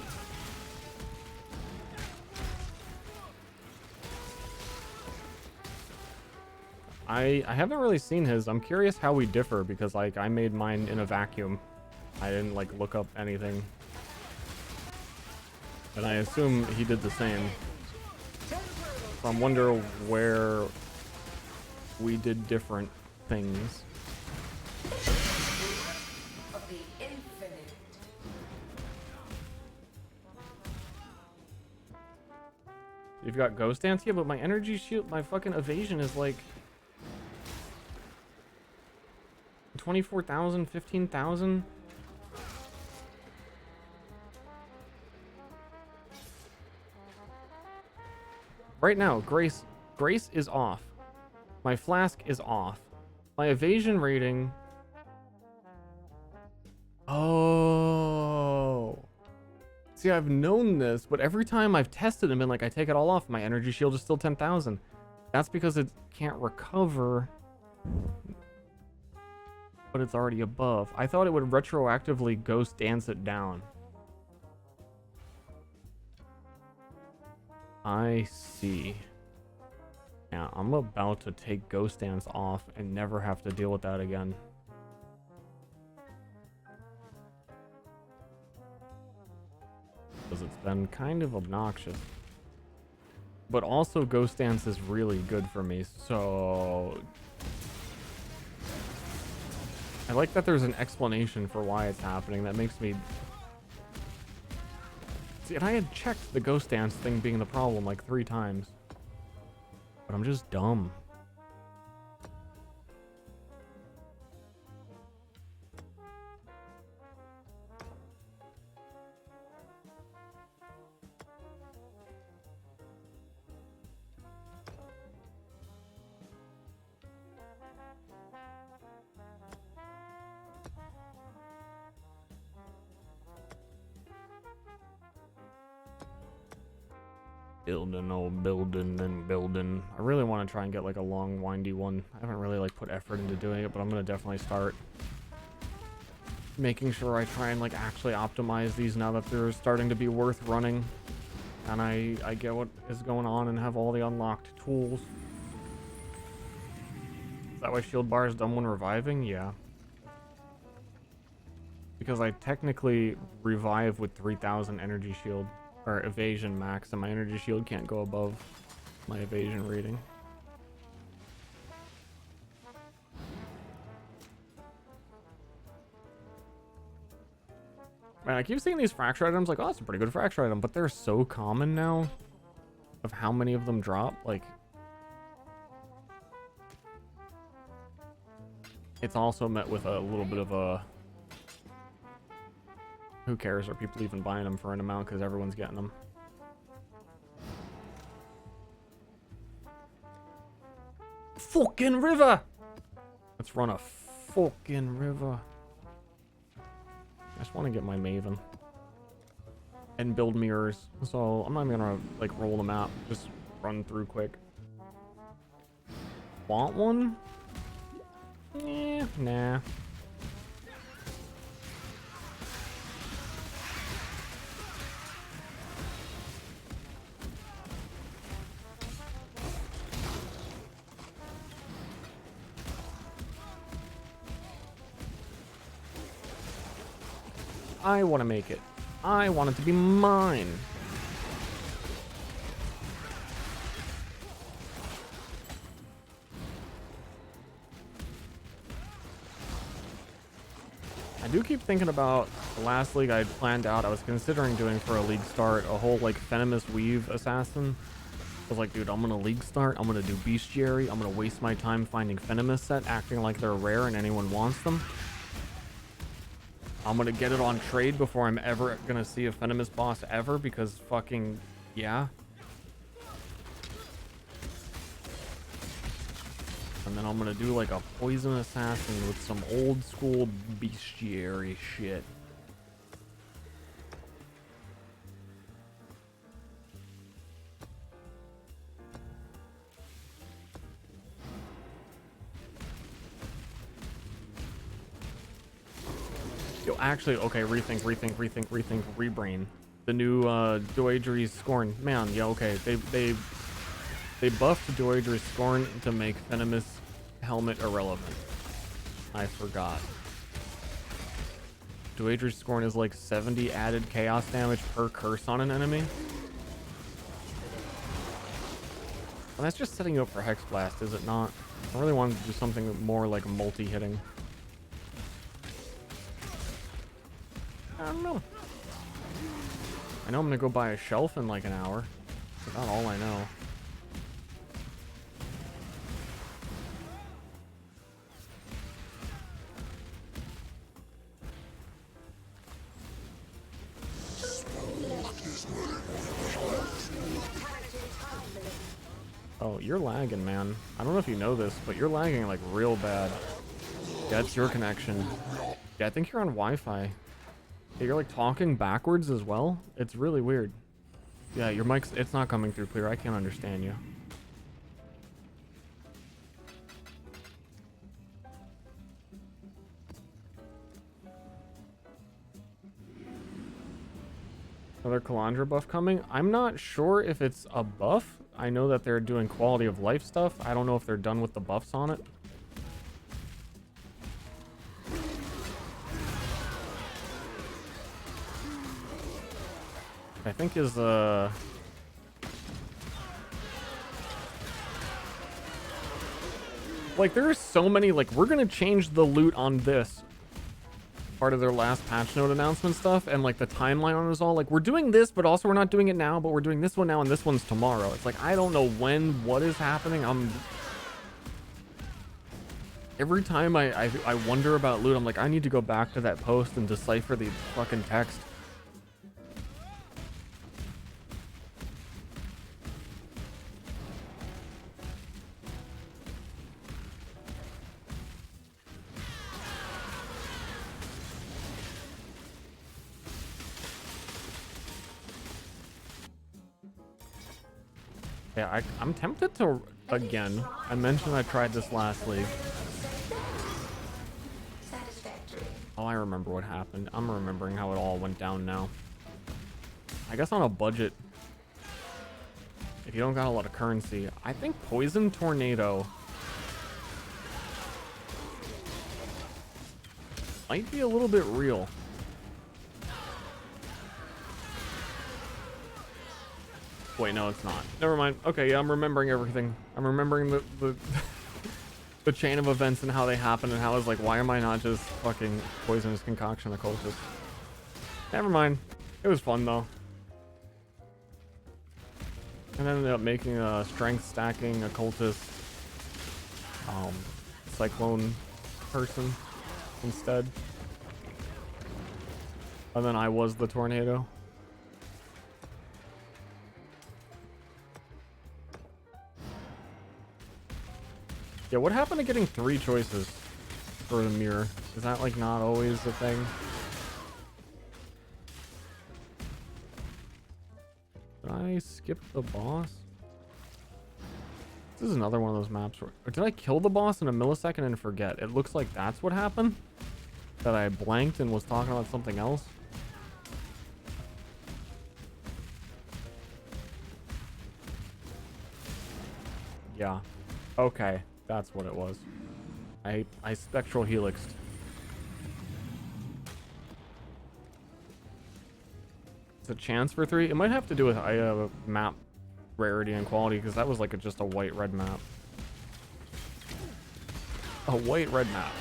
I haven't really seen his. I'm curious how we differ because, like, I made mine in a vacuum. I didn't, like, look up anything. And I assume he did the same. So I wonder where we did different things. Of the infinite. You've got Ghost Dance? Yeah, but my energy shield, my fucking evasion is like 24,000, 15,000. Right now, Grace is off. My flask is off. My evasion rating. Oh. See, I've known this, but every time I've tested them and like I take it all off, my energy shield is still 10,000. That's because it can't recover. But it's already above. I thought it would retroactively Ghost Dance it down. I see. Yeah, I'm about to take Ghost Dance off and never have to deal with that again. Because it's been kind of obnoxious. But also Ghost Dance is really good for me, so... I like that there's an explanation for why it's happening. That makes me... See, and I had checked the Ghost Dance thing being the problem like 3 times. But I'm just dumb. Building and building. I really want to try and get like a long, windy one. I haven't really like put effort into doing it, but I'm gonna definitely start making sure I try and like actually optimize these now that they're starting to be worth running, and I get what is going on and have all the unlocked tools. Is that why shield bar is done when reviving? Yeah. Because I technically revive with 3,000 energy shield. Or evasion max, and my energy shield can't go above my evasion rating. Man, I keep seeing these fracture items like, oh, that's a pretty good fracture item, but they're so common now of how many of them drop. Like, it's also met with a little bit of a... Who cares? Are people even buying them for an amount because everyone's getting them? Fucking river! Let's run a fucking river. I just want to get my Maven. and build mirrors. So I'm not even gonna like roll the map, just run through quick. Want one? Nah. I want to make it. I want it to be mine. I do keep thinking about the last league I had planned out. I was considering doing for a league start a whole like Venomous Weave assassin. I was like, dude, I'm gonna league start. I'm gonna do bestiary. I'm gonna waste my time finding Venomous set, acting like they're rare and anyone wants them. I'm gonna get it on trade before I'm ever gonna see a Venomous boss ever, because fucking yeah. And then I'm gonna do like a poison assassin with some old school bestiary shit. Yo, actually, okay, rethink, rebrain. The new Doedri's Scorn. Man, yeah, okay. They buffed Doedri's Scorn to make Venomous Helmet irrelevant. I forgot. Doedri's Scorn is like 70 added chaos damage per curse on an enemy. Well, that's just setting you up for Hex Blast, is it not? I really wanted to do something more like multi-hitting. I don't know. I know I'm gonna go buy a shelf in like an hour. That's about all I know. Oh, you're lagging, man. I don't know if you know this, but you're lagging like real bad. Yeah, it's your connection. Yeah, I think you're on Wi-Fi. Yeah, you're like talking backwards as well. It's really weird. Yeah, your mic's, it's not coming through clear. I can't understand you. Another Kalandra buff coming. I'm not sure if it's a buff. I know that they're doing quality of life stuff. I don't know if they're done with the buffs on it. I think is like there are so many, like, we're gonna change the loot on this part of their last patch note announcement stuff, and like the timeline on it is all like, we're doing this, but also we're not doing it now, but we're doing this one now and this one's tomorrow. It's like, I don't know when what is happening. Every time I wonder about loot, I'm like, I need to go back to that post and decipher the fucking text. Yeah, I'm tempted to, again, I mentioned I tried this last league. Oh, I remember what happened. I'm remembering how it all went down now. I guess on a budget, if you don't got a lot of currency, I think Poison Tornado might be a little bit real. Wait, no, it's not. Never mind. Okay, yeah, I'm remembering everything. I'm remembering the the chain of events and how they happened and how I was like, why am I not just fucking Poisonous Concoction occultist? Never mind. It was fun though. And I ended up making a strength stacking occultist cyclone person instead. And then I was the tornado. Yeah, what happened to getting 3 choices for the mirror? Is that like not always the thing? Did I skip the boss? This is another one of those maps where... Or did I kill the boss in a millisecond and forget? It looks like that's what happened. That I blanked and was talking about something else. Yeah. Okay. That's what it was. I spectral helixed. It's a chance for 3. It might have to do with map rarity and quality, because that was like just a white-red map. A white-red map.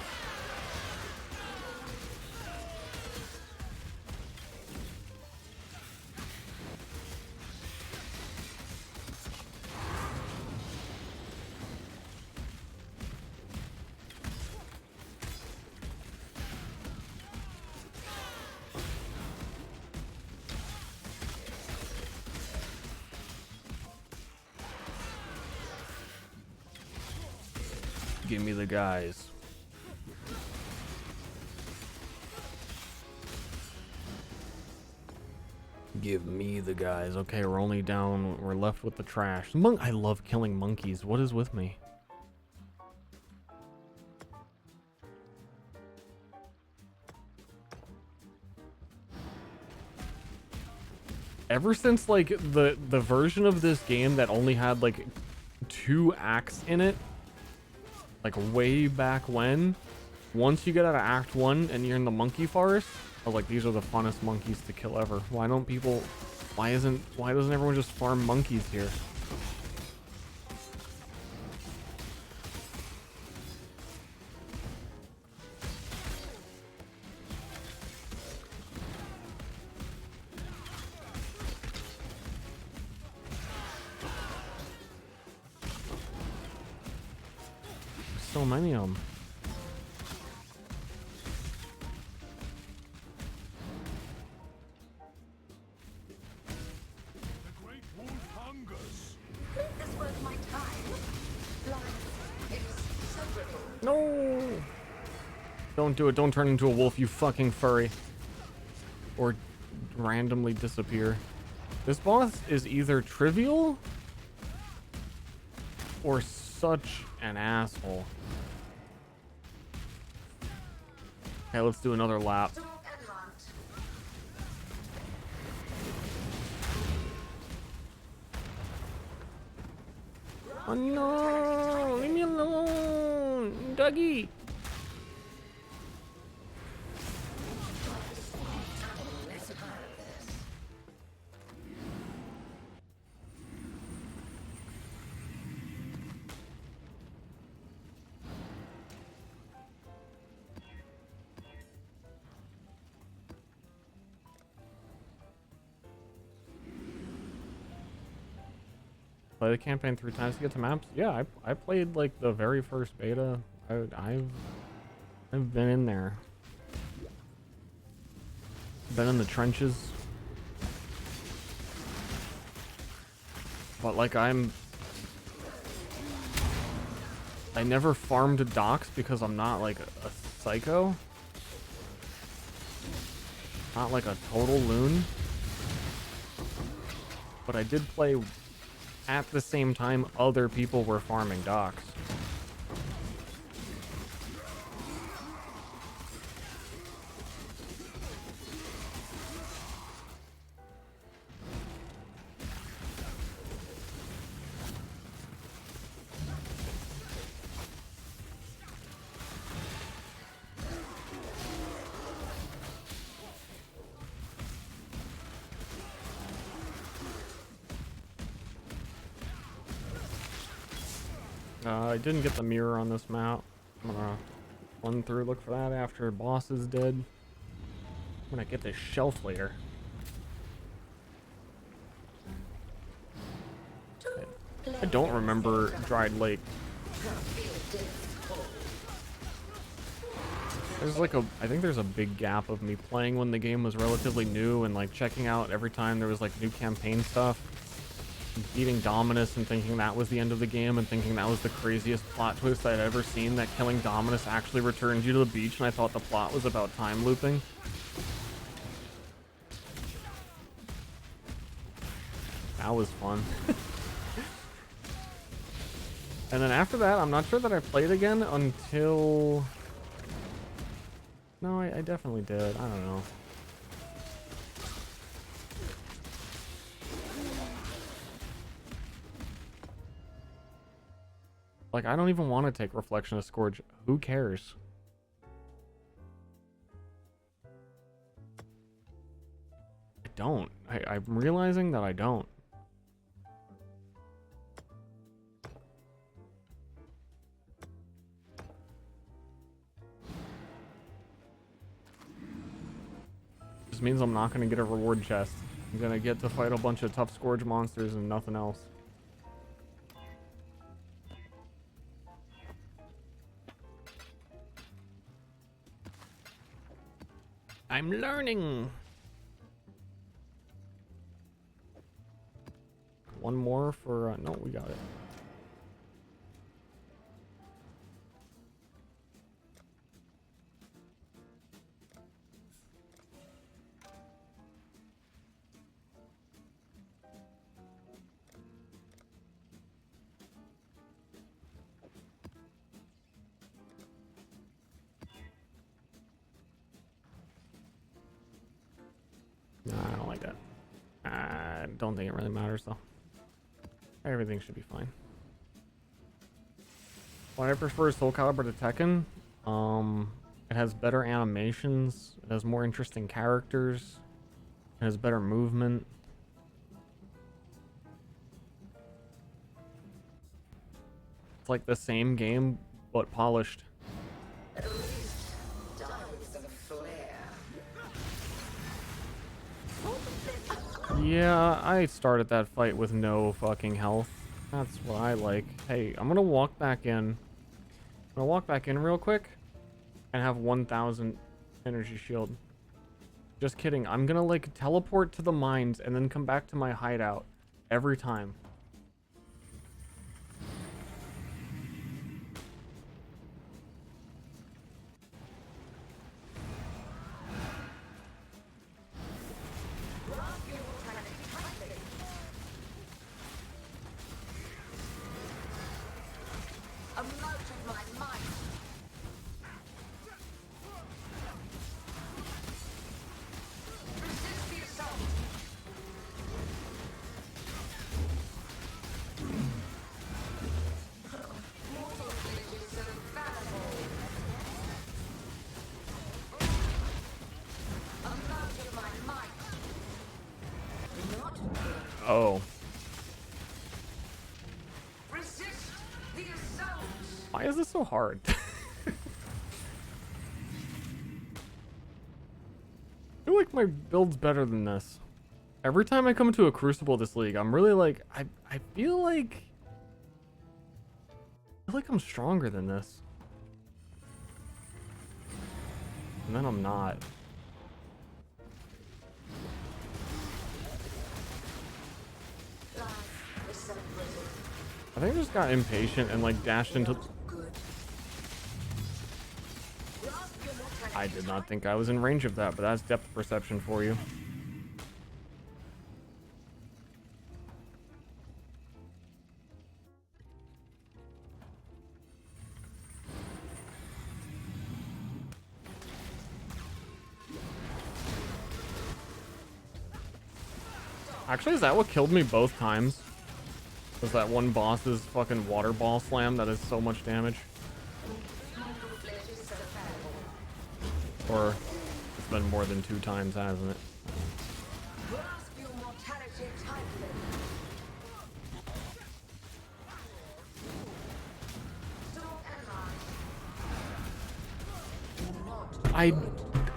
Give me the guys. Give me the guys. Okay, we're only down. We're left with the trash. I love killing monkeys. What is with me? Ever since like the version of this game that only had like 2 acts in it, like way back when, once you get out of Act 1 and you're in the monkey forest, I was like, these are the funnest monkeys to kill ever. Why doesn't everyone just farm monkeys here? So many of them. The great wolf hungers. This was my time. Life is separable. No! Don't do it. Don't turn into a wolf, you fucking furry. Or randomly disappear. This boss is either trivial or such an asshole. Okay, let's do another lap. Oh no! Leave me alone! Dougie! Play the campaign 3 times to get to maps? Yeah, I played like the very first beta. I've been in there. Been in the trenches. But like I never farmed docks because I'm not like a psycho. Not like a total loon. But I did play at the same time other people were farming docks. I didn't get the mirror on this map. I'm gonna run through, look for that after boss is dead. I'm gonna get this shelf later. I don't remember Dried Lake. There's like I think there's a big gap of me playing when the game was relatively new and like checking out every time there was like new campaign stuff. Beating Dominus and thinking that was the end of the game and thinking that was the craziest plot twist I'd ever seen, that killing Dominus actually returns you to the beach, and I thought the plot was about time looping. That was fun. And then after that, I'm not sure that I played again until... No, I definitely did. I don't know. Like, I don't even want to take Reflection of Scourge. Who cares? I don't. I'm realizing that I don't. This means I'm not going to get a reward chest. I'm going to get to fight a bunch of tough Scourge monsters and nothing else. I'm learning. One more for no, we got it. Nah, I don't like that. I don't think it really matters though. Everything should be fine. What I prefer is Soul Calibur to Tekken. It has better animations. It has more interesting characters. It has better movement. It's like the same game, but polished. Yeah, I started that fight with no fucking health. That's what I like. Hey, I'm gonna walk back in. I'm gonna walk back in real quick and have 1,000 energy shield. Just kidding. I'm gonna like teleport to the mines and then come back to my hideout every time. Oh. Why is this so hard? I feel like my build's better than this. Every time I come to a Crucible this league, I'm really like, I feel like I'm stronger than this. And then I'm not. I think I just got impatient and like dashed into... I did not think I was in range of that, but that's depth perception for you. Actually, is that what killed me both times? Was that one boss's fucking water ball slam that is so much damage? Or it's been more than 2 times, hasn't it?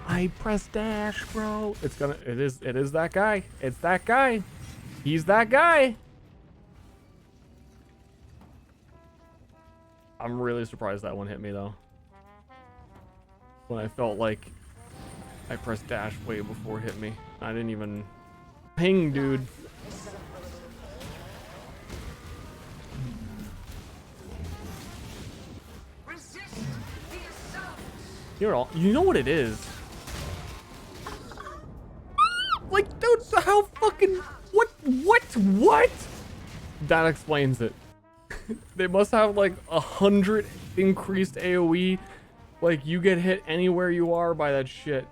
I press dash, bro. It is that guy. It's that guy. He's that guy. I'm really surprised that one hit me though. When I felt like I pressed dash way before it hit me. I didn't even ping, dude. You know what it is? Like, dude, how fucking... What What? That explains it. They must have like 100 increased AoE. Like, you get hit anywhere you are by that shit.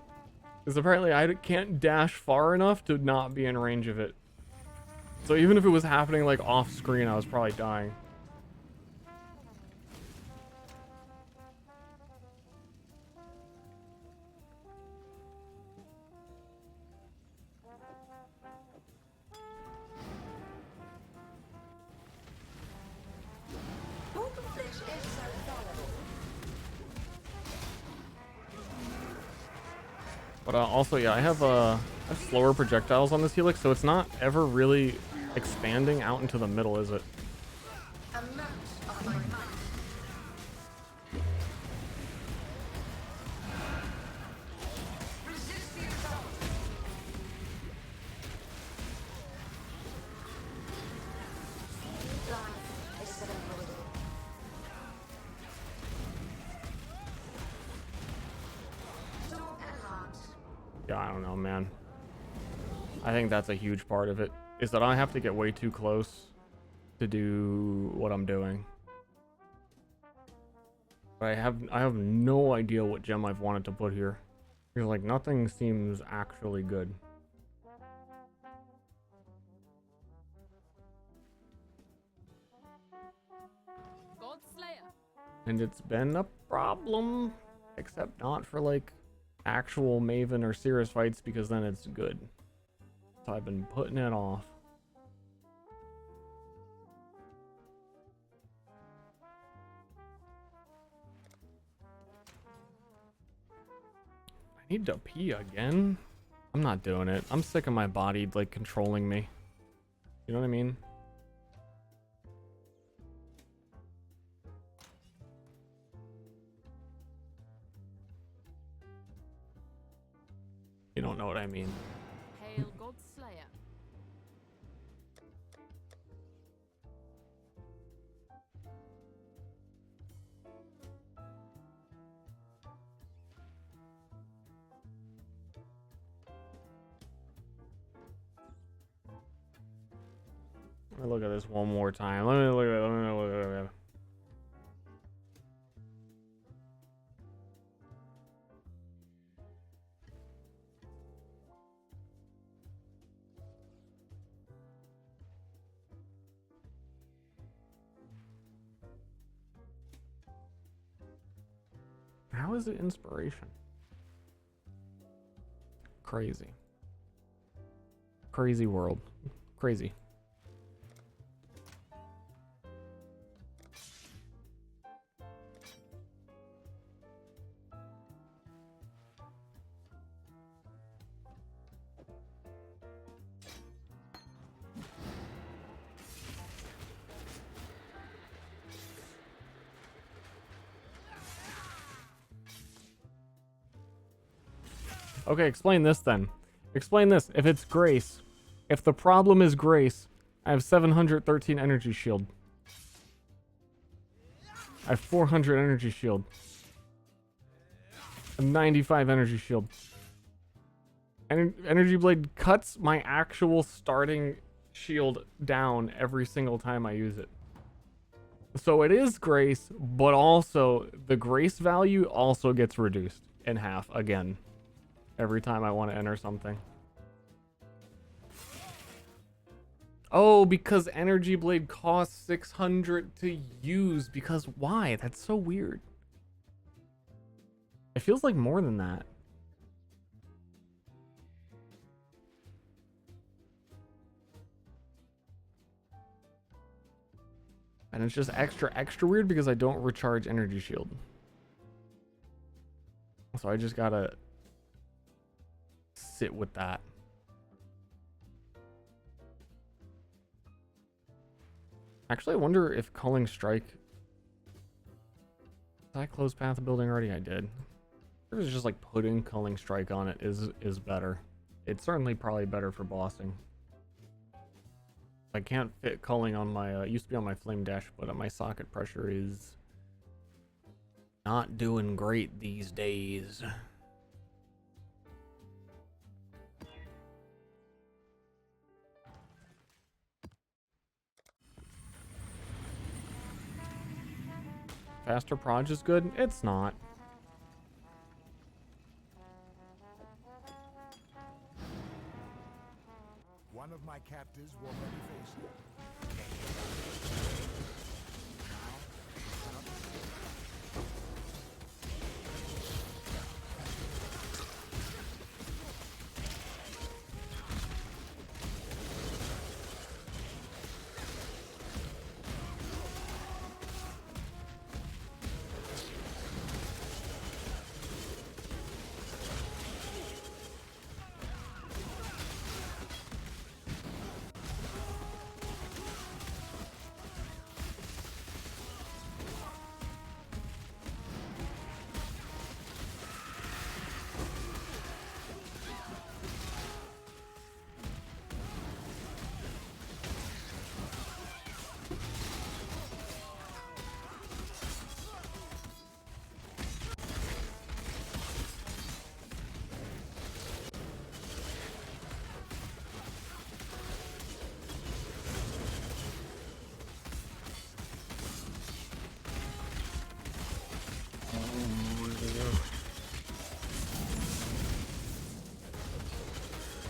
Because apparently I can't dash far enough to not be in range of it. So even if it was happening like off screen, I was probably dying. But also, yeah, I have slower projectiles on this helix, so it's not ever really expanding out into the middle, is it? Yeah, I don't know, man. I think that's a huge part of it, is that I have to get way too close to do what I'm doing. But I have no idea what gem I've wanted to put here. Because like nothing seems actually good. And it's been a problem, except not for like actual Maven or Cirrus fights, because then it's good. So I've been putting it off. I need to pee again? I'm not doing it. I'm sick of my body like controlling me. You know what I mean? You don't know what I mean. Hail God Slayer. Let me look at this one more time. Let me look at it. How is it inspiration? Crazy. Crazy world. Crazy. Okay, explain this then. Explain this. If it's Grace, if the problem is Grace, I have 713 energy shield. I have 400 energy shield. A 95 energy shield. Energy Blade cuts my actual starting shield down every single time I use it. So it is Grace, but also the Grace value also gets reduced in half again. Every time I want to enter something. Oh, because Energy Blade costs 600 to use. Because why? That's so weird. It feels like more than that. And it's just extra weird because I don't recharge Energy Shield. So I just gotta sit with that. Actually, I wonder if Culling Strike... Did I close Path Building already? I did. It was just like putting Culling Strike on it is better. It's certainly probably better for bossing. I can't fit Culling on my... it used to be on my Flame Dash, but my socket pressure is not doing great these days. faster proj is good. It's not. One of my captives will let me face you.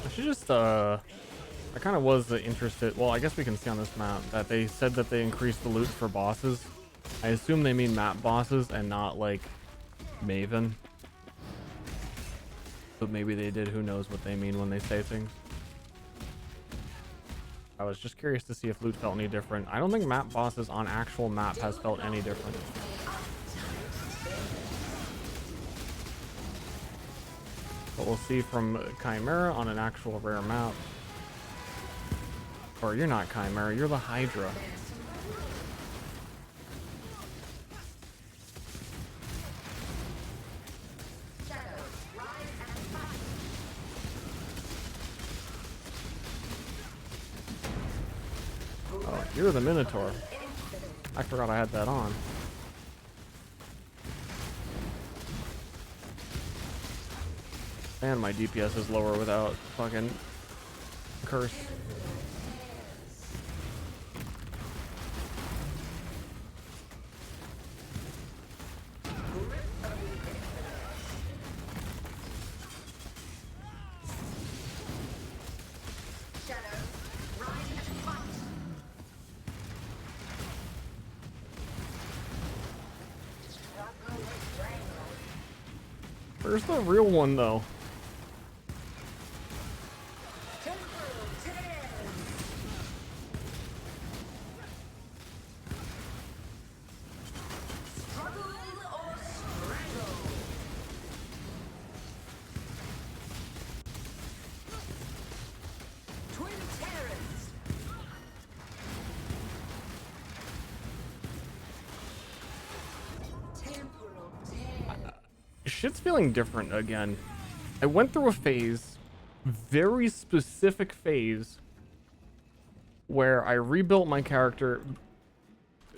I should just I kind of was interested. Well, I guess we can see on this map that they said that they increased the loot for bosses. I assume they mean map bosses and not like Maven. But maybe they did. Who knows what they mean when they say things. I was just curious to see if loot felt any different. I don't think map bosses on actual map has felt any different. But we'll see from Chimera on an actual rare map. Or you're not Chimera, you're the Hydra. Oh, you're the Minotaur. I forgot I had that on. And my DPS is lower without fucking curse. Where's the real one though? Shit's feeling different again. I went through a phase, very specific phase, where I rebuilt my character.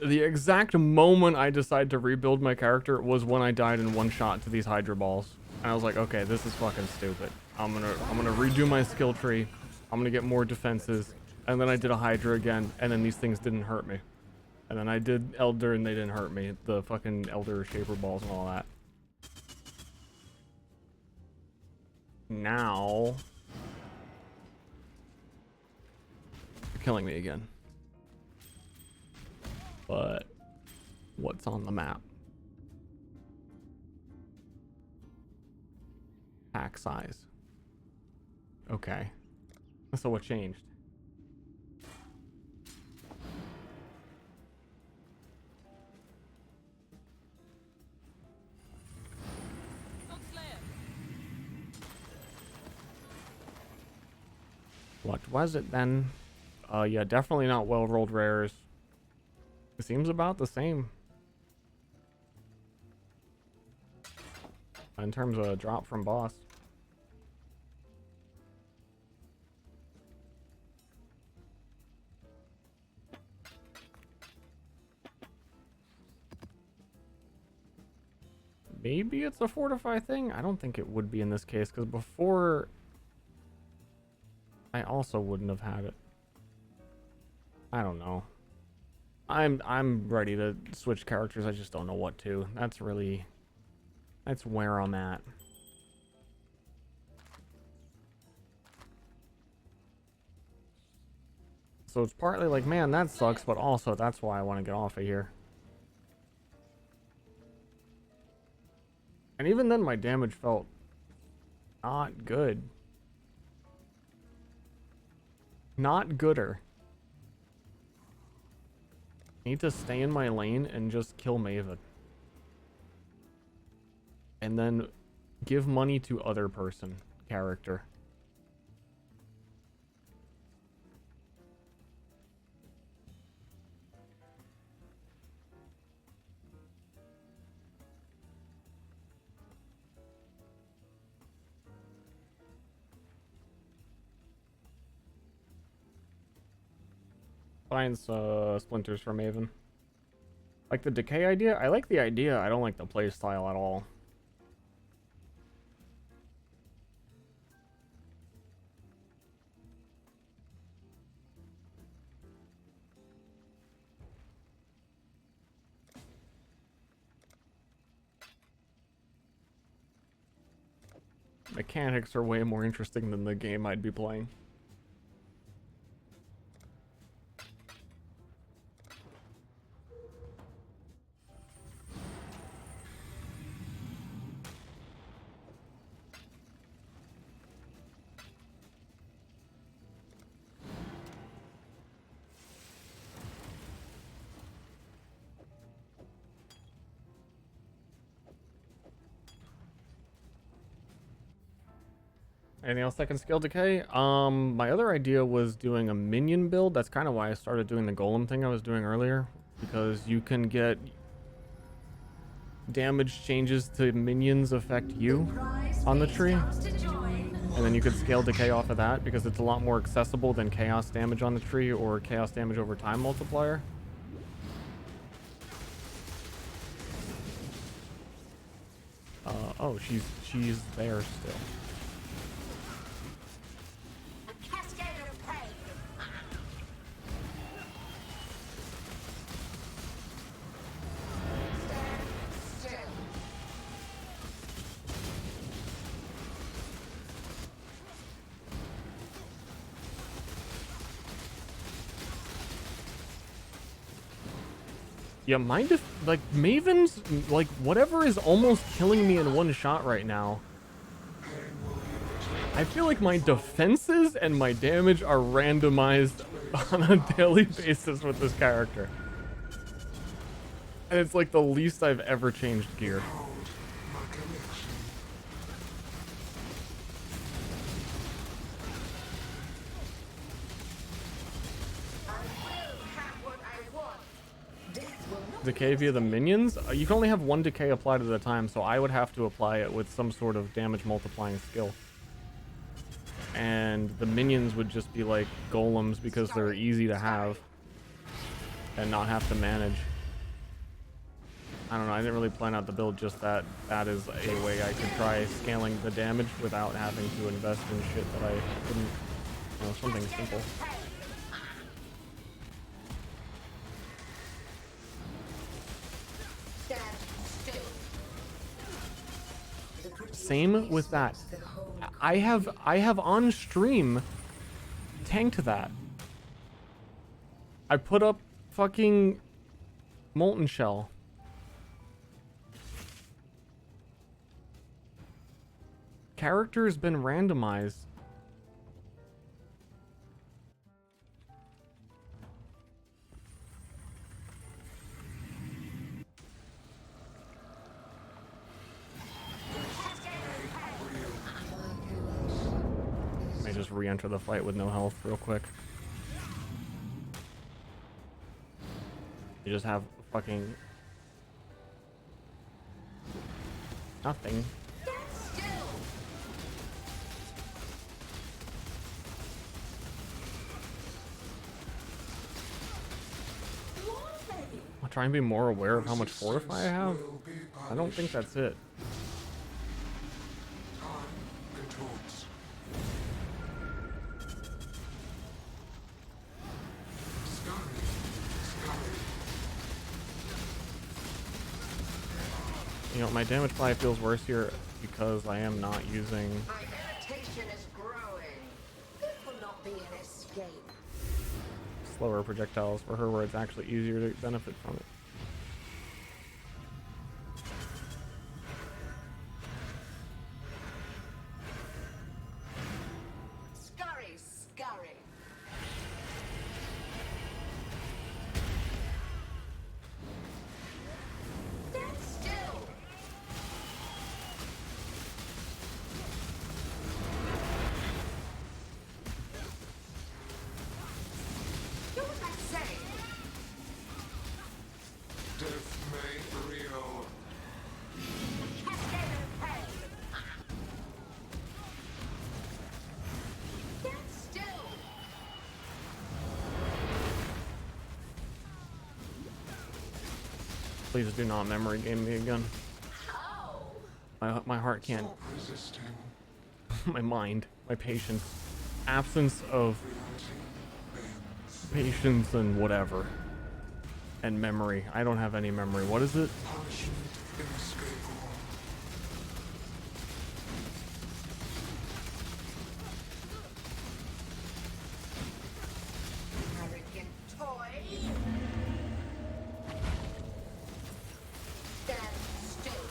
The exact moment I decided to rebuild my character was when I died in one shot to these Hydra balls. And I was like, okay, this is fucking stupid. I'm gonna redo my skill tree. I'm gonna get more defenses. And then I did a Hydra again, and then these things didn't hurt me. And then I did Elder and they didn't hurt me. The fucking Elder Shaper balls and all that. Now you're killing me again. But what's on the map? Pack size. Okay. So what changed? What was it then? Yeah, definitely not well-rolled rares. It seems about the same. In terms of drop from boss. Maybe it's a fortify thing? I don't think it would be in this case, because before I also wouldn't have had it. I don't know. I'm ready to switch characters. I just don't know what to. That's where I'm at. So it's partly like, man, that sucks, but also that's why I want to get off of here. And even then, my damage felt not good. Not gooder. Need to stay in my lane and just kill Maven. And then give money to other person character. Finds splinters for Maven. Like the decay idea? I like the idea, I don't like the playstyle at all. Mechanics are way more interesting than the game I'd be playing. Anything else that can scale decay? My other idea was doing a minion build. That's kind of why I started doing the golem thing I was doing earlier. Because you can get damage changes to minions affect you on the tree. And then you could scale decay off of that because it's a lot more accessible than chaos damage on the tree or chaos damage over time multiplier. Oh, she's there still. Yeah, like, Maven's, like, whatever is almost killing me in one shot right now. I feel like my defenses and my damage are randomized on a daily basis with this character. And it's like the least I've ever changed gear. Decay via the minions? You can only have one decay applied at a time, so I would have to apply it with some sort of damage multiplying skill. And the minions would just be like golems because they're easy to have and not have to manage. I don't know, I didn't really plan out the build just that. That is a way I could try scaling the damage without having to invest in shit that I couldn't, you know, something simple. Same with that. I have on stream tanked that. I put up fucking Molten Shell. Character's been randomized. Just re-enter the fight with no health real quick. You just have fucking nothing. I'll try and be more aware of how much fortify I have. I don't think that's it. know, my damage probably feels worse here because I am not using My irritation is growing. This will not be an escape. slower projectiles for her where it's actually easier to benefit from it. Scurry, scurry. Stand still. Do what I say. Death may real. Cascade of pain. Stand still. Please do not memory game me again. My heart can't. Resisting. My mind, my patience, absence of patience and whatever, and memory. I don't have any memory. What is it? Punishment inescapable. Arrogant toy. Stand still.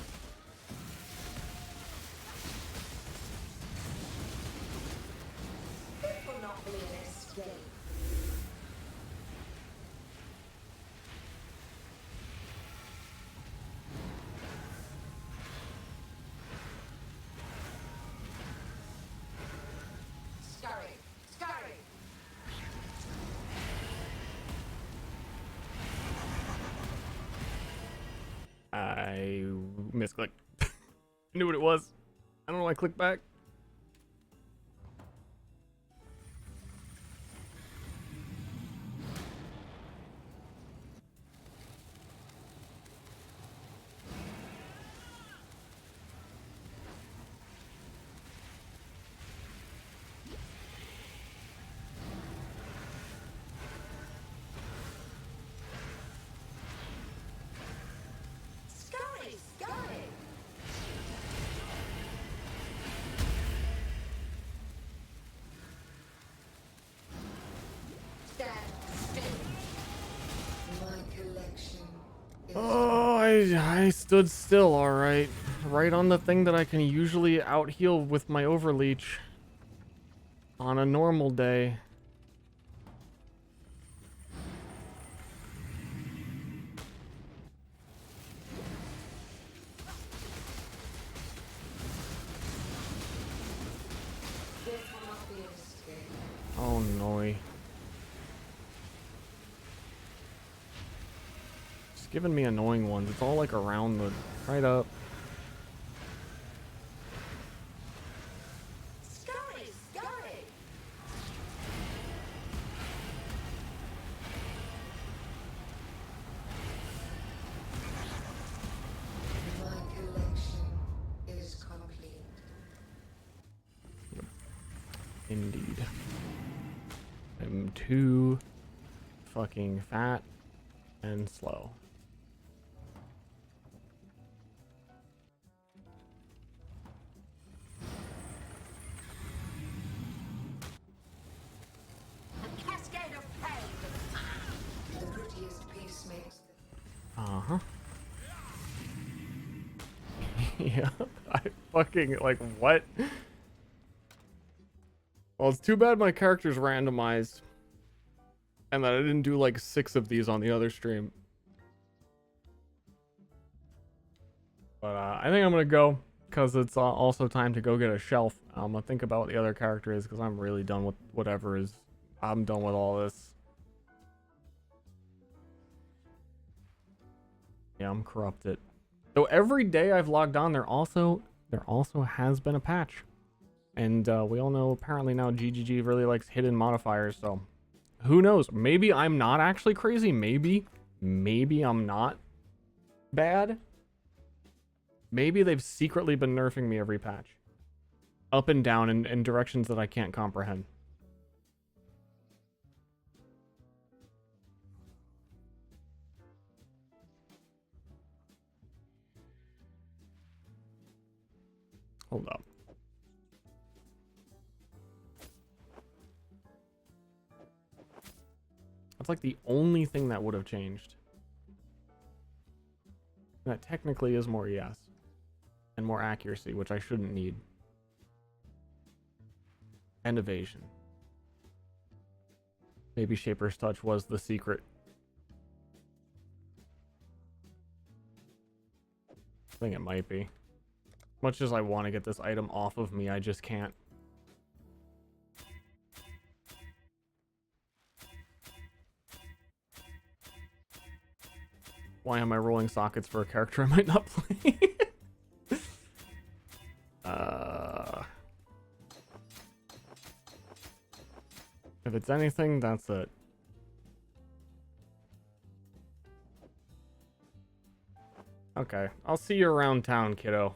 This will not be an escape. Scurry, scurry. I misclicked. I knew what it was. I don't know why I clicked back. Scurry, scurry. Stand still. My collection is Oh, I stood still, alright. Right on the thing that I can usually out heal with my overleech on a normal day. this will not be an escape. Oh no. It's giving me annoying ones. It's all like around the right up. Scurry, scurry. My collection is complete. Indeed. I'm too fucking fat and slow. A cascade of pain. The prettiest piece makes the Uh-huh. Yeah, I fucking, like, what? Well, it's too bad my character's randomized. And that I didn't do, like, 6 of these on the other stream. But, I think I'm gonna go, because it's also time to go get a shelf. I'm gonna think about what the other character is, because I'm really done with whatever is... I'm done with all this. Yeah, I'm corrupted. So every day I've logged on, there also has been a patch. And we all know apparently now GGG really likes hidden modifiers, so who knows? Maybe I'm not actually crazy. Maybe I'm not bad. Maybe they've secretly been nerfing me every patch. Up and down in directions that I can't comprehend. Hold up. That's like the only thing that would have changed. That technically is more yes. And more accuracy, which I shouldn't need. And evasion. Maybe Shaper's Touch was the secret. I think it might be. Much as I want to get this item off of me, I just can't. Why am I rolling sockets for a character I might not play? If it's anything, that's it. Okay, I'll see you around town, kiddo.